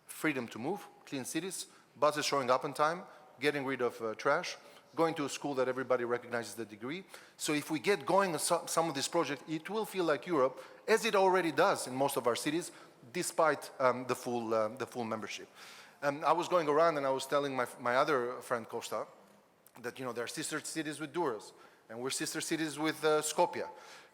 freedom to move, clean cities, buses showing up on time, getting rid of trash, going to a school that everybody recognizes the degree. So if we get going on some of these projects, it will feel like Europe, as it already does in most of our cities, despite the full membership. I was going around and I was telling my other friend Costa that, you know, there are sister cities with Durrës, and we're sister cities with Skopje.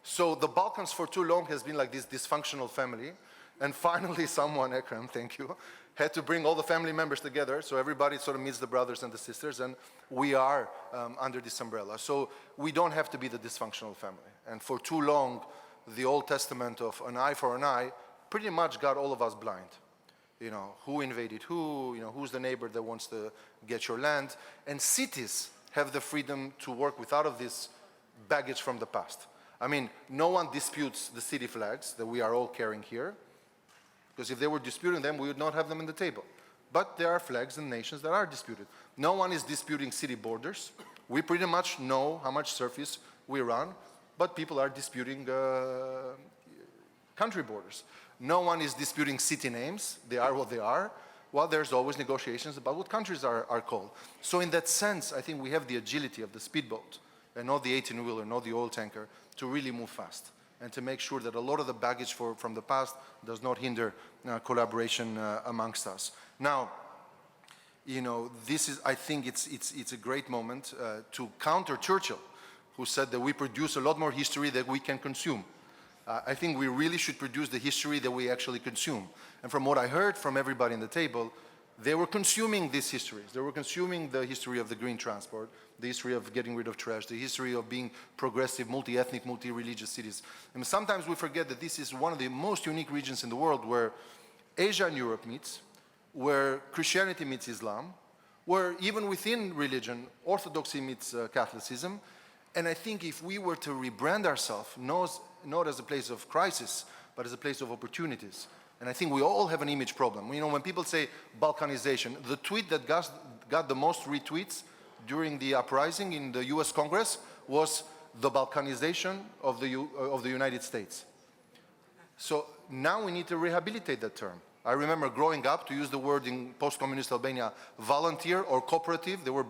So the Balkans for too long has been like this dysfunctional family, and finally someone, Ekrem, thank you, had to bring all the family members together so everybody sort of meets the brothers and the sisters, and we are under this umbrella. So we don't have to be the dysfunctional family. And for too long, the Old Testament of an eye for an eye pretty much got all of us blind. You know, who invaded who, you know, who's the neighbor that wants to get your land. And cities have the freedom to work without of this baggage from the past. I mean, no one disputes the city flags that we are all carrying here, because if they were disputing them, we would not have them on the table. But there are flags and nations that are disputed. No one is disputing city borders. We pretty much know how much surface we run, but people are disputing country borders. No one is disputing city names. They are what they are. Well, there's always negotiations about what countries are called. So in that sense, I think we have the agility of the speedboat and not the 18-wheeler, not the oil tanker, to really move fast and to make sure that a lot of the baggage from the past does not hinder collaboration amongst us. Now, you know, I think it's a great moment to counter Churchill, who said that we produce a lot more history than we can consume. I think we really should produce the history that we actually consume. And from what I heard from everybody in the table, they were consuming these histories. They were consuming the history of the green transport, the history of getting rid of trash, the history of being progressive, multi-ethnic, multi-religious cities. And sometimes we forget that this is one of the most unique regions in the world where Asia and Europe meets, where Christianity meets Islam, where even within religion, Orthodoxy meets Catholicism. And I think if we were to rebrand ourselves, not as a place of crisis, but as a place of opportunities. And I think we all have an image problem. You know, when people say Balkanization, the tweet that got the most retweets during the uprising in the US Congress was the Balkanization of the United States. So now we need to rehabilitate that term. I remember growing up, to use the word in post-communist Albania, volunteer or cooperative, they were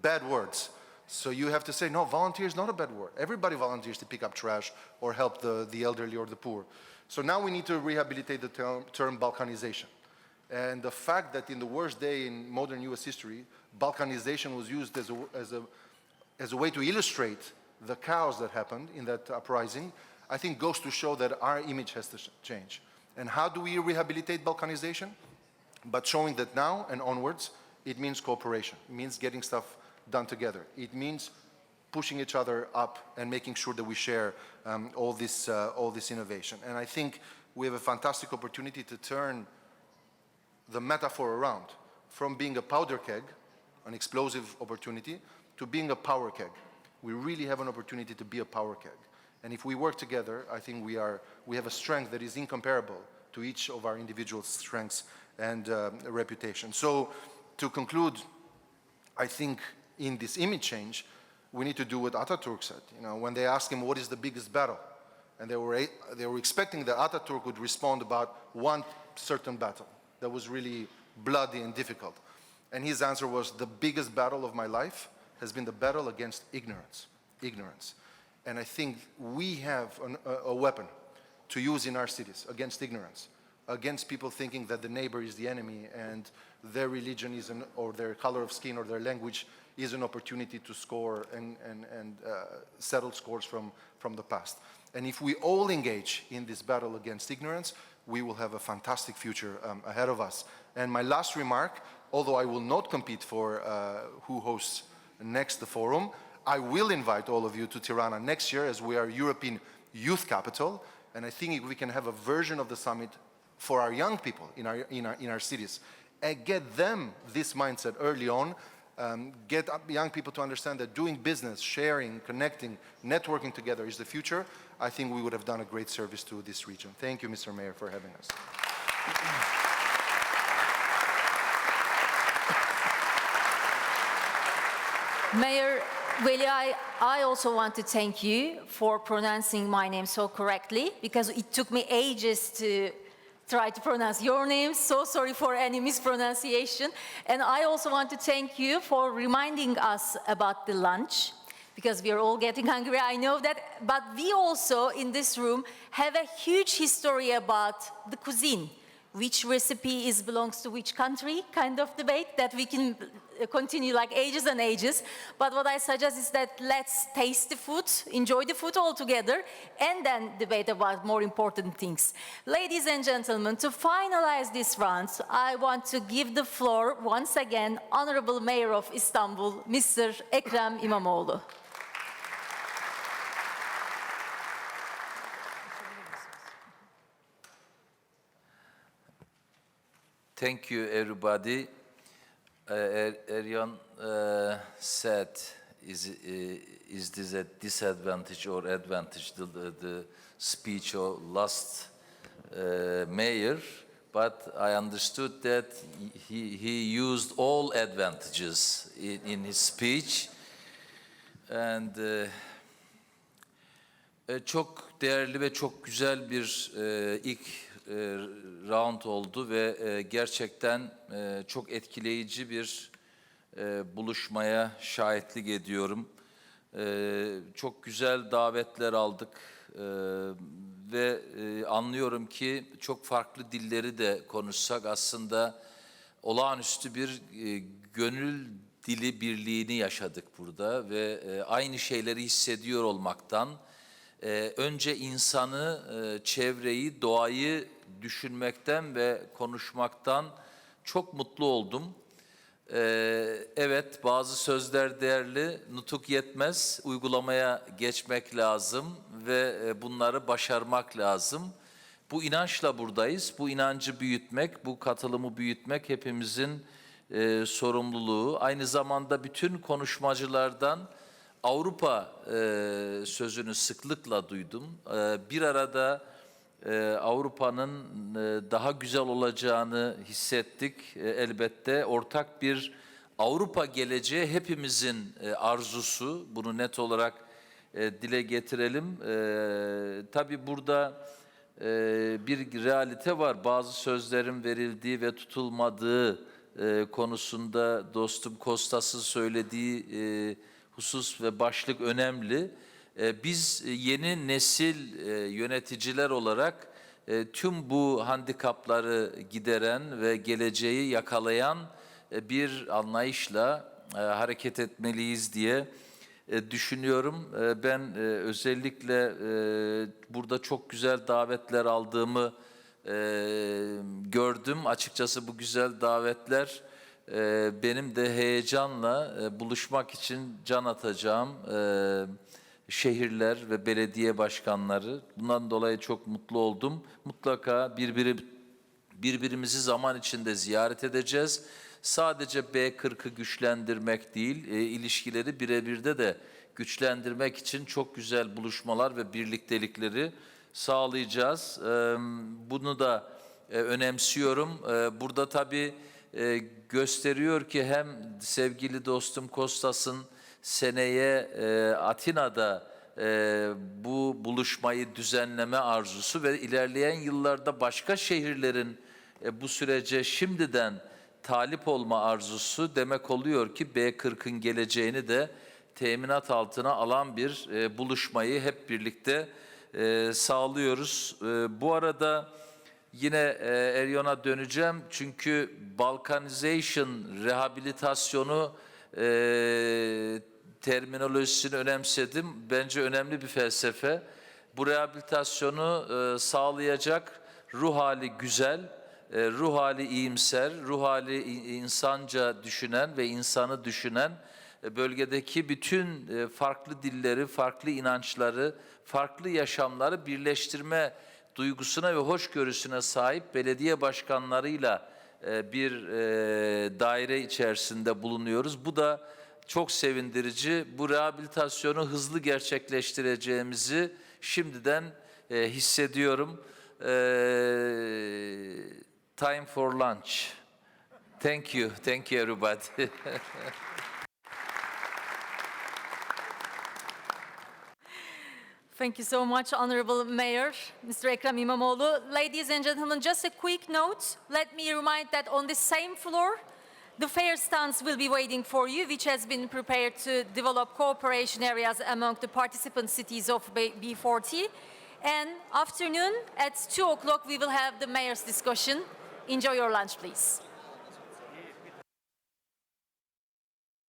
bad words. So you have to say, no, volunteer is not a bad word. Everybody volunteers to pick up trash or help the elderly or the poor. So now we need to rehabilitate the term Balkanization. And the fact that in the worst day in modern US history, Balkanization was used as a way to illustrate the chaos that happened in that uprising, I think goes to show that our image has to change. And how do we rehabilitate Balkanization? But showing that now and onwards, it means cooperation. It means getting stuff done together. It means pushing each other up and making sure that we share all this innovation. And I think we have a fantastic opportunity to turn the metaphor around from being a powder keg, an explosive opportunity, to being a power keg. We really have an opportunity to be a power keg. And if we work together, I think we have a strength that is incomparable to each of our individual strengths and reputation. So to conclude, I think in this image change, we need to do what Ataturk said. You know, when they asked him what is the biggest battle, and they were expecting that Ataturk would respond about one certain battle that was really bloody and difficult. And his answer was, the biggest battle of my life has been the battle against ignorance. Ignorance. And I think we have a weapon to use in our cities against ignorance, against people thinking that the neighbor is the enemy and their religion is or their color of skin or their language is an opportunity to score and settle scores from the past. And if we all engage in this battle against ignorance, we will have a fantastic future ahead of us. And my last remark, although I will not compete for who hosts next the forum, I will invite all of you to Tirana next year, as we are European youth capital. And I think if we can have a version of the summit for our young people in our cities and get them this mindset early on, get young people to understand that doing business, sharing, connecting, networking together is the future, I think we would have done a great service to this region. Thank you, Mr. Mayor, for having us. Mayor Veli, I also want to thank you for pronouncing my name so correctly, because it took me ages to try to pronounce your name. So sorry for any mispronunciation. And I also want to thank you for reminding us about the lunch, because we are all getting hungry, I know that. But we also, in this room, have a huge history about the cuisine. Which recipe belongs to which country, kind of debate that we can continue like ages and ages. But what I suggest is that let's taste the food, enjoy the food all together, and then debate about more important things. Ladies and gentlemen, to finalize this round, I want to give the floor once again, Honorable Mayor of Istanbul, Mr. Ekrem İmamoğlu. Thank you, everybody. Eryan said, is this a disadvantage or advantage, the speech of last mayor? But I understood that he used all advantages in his speech. And çok değerli ve çok güzel bir ilk round oldu ve gerçekten çok etkileyici bir buluşmaya şahitlik ediyorum. Çok güzel davetler aldık ve anlıyorum ki çok farklı dilleri de konuşsak aslında olağanüstü bir gönül dili birliğini yaşadık burada ve aynı şeyleri hissediyor olmaktan, önce insanı, çevreyi, doğayı düşünmekten ve konuşmaktan çok mutlu oldum. Evet, bazı sözler değerli, nutuk yetmez, uygulamaya geçmek lazım ve bunları başarmak lazım. Bu inançla buradayız, bu inancı büyütmek, bu katılımı büyütmek hepimizin sorumluluğu. Aynı zamanda bütün konuşmacılardan Avrupa sözünü sıklıkla duydum. Bir arada Avrupa'nın daha güzel olacağını hissettik. Elbette ortak bir Avrupa geleceği hepimizin arzusu. Bunu net olarak dile getirelim. Tabii burada bir realite var. Bazı sözlerin verildiği ve tutulmadığı konusunda dostum Kostas'ın söylediği husus ve başlık önemli. Biz yeni nesil yöneticiler olarak tüm bu handikapları gideren ve geleceği yakalayan bir anlayışla hareket etmeliyiz diye düşünüyorum. Ben özellikle burada çok güzel davetler aldığımı gördüm. Açıkçası bu güzel davetler benim de heyecanla buluşmak için can atacağım şehirler ve belediye başkanları. Bundan dolayı çok mutlu oldum. Mutlaka birbirimizi zaman içinde ziyaret edeceğiz. Sadece B40'ı güçlendirmek değil, ilişkileri birebirde de güçlendirmek için çok güzel buluşmalar ve birliktelikleri sağlayacağız. Bunu da önemsiyorum. Burada tabii gösteriyor ki hem sevgili dostum Kostas'ın seneye Atina'da bu buluşmayı düzenleme arzusu ve ilerleyen yıllarda başka şehirlerin bu sürece şimdiden talip olma arzusu demek oluyor ki B40'ın geleceğini de teminat altına alan bir buluşmayı hep birlikte sağlıyoruz. Bu arada yine Eryon'a döneceğim çünkü Balkanization rehabilitasyonu terminolojisini önemsedim. Bence önemli bir felsefe. Bu rehabilitasyonu sağlayacak ruh hali güzel, ruh hali iyimser, ruh hali insanca düşünen ve insanı düşünen bölgedeki bütün farklı dilleri, farklı inançları, farklı yaşamları birleştirme duygusuna ve hoşgörüsüne sahip belediye başkanlarıyla bir daire içerisinde bulunuyoruz. Bu da çok sevindirici. Bu rehabilitasyonu hızlı gerçekleştireceğimizi şimdiden hissediyorum. Time for lunch. Thank you everybody. Thank you so much, Honorable Mayor, Mr. Ekrem İmamoğlu. Ladies and gentlemen, just a quick note. Let me remind that on the same floor, the fair stands will be waiting for you, which has been prepared to develop cooperation areas among the participant cities of B40. And afternoon at 2 o'clock, we will have the mayor's discussion. Enjoy your lunch, please.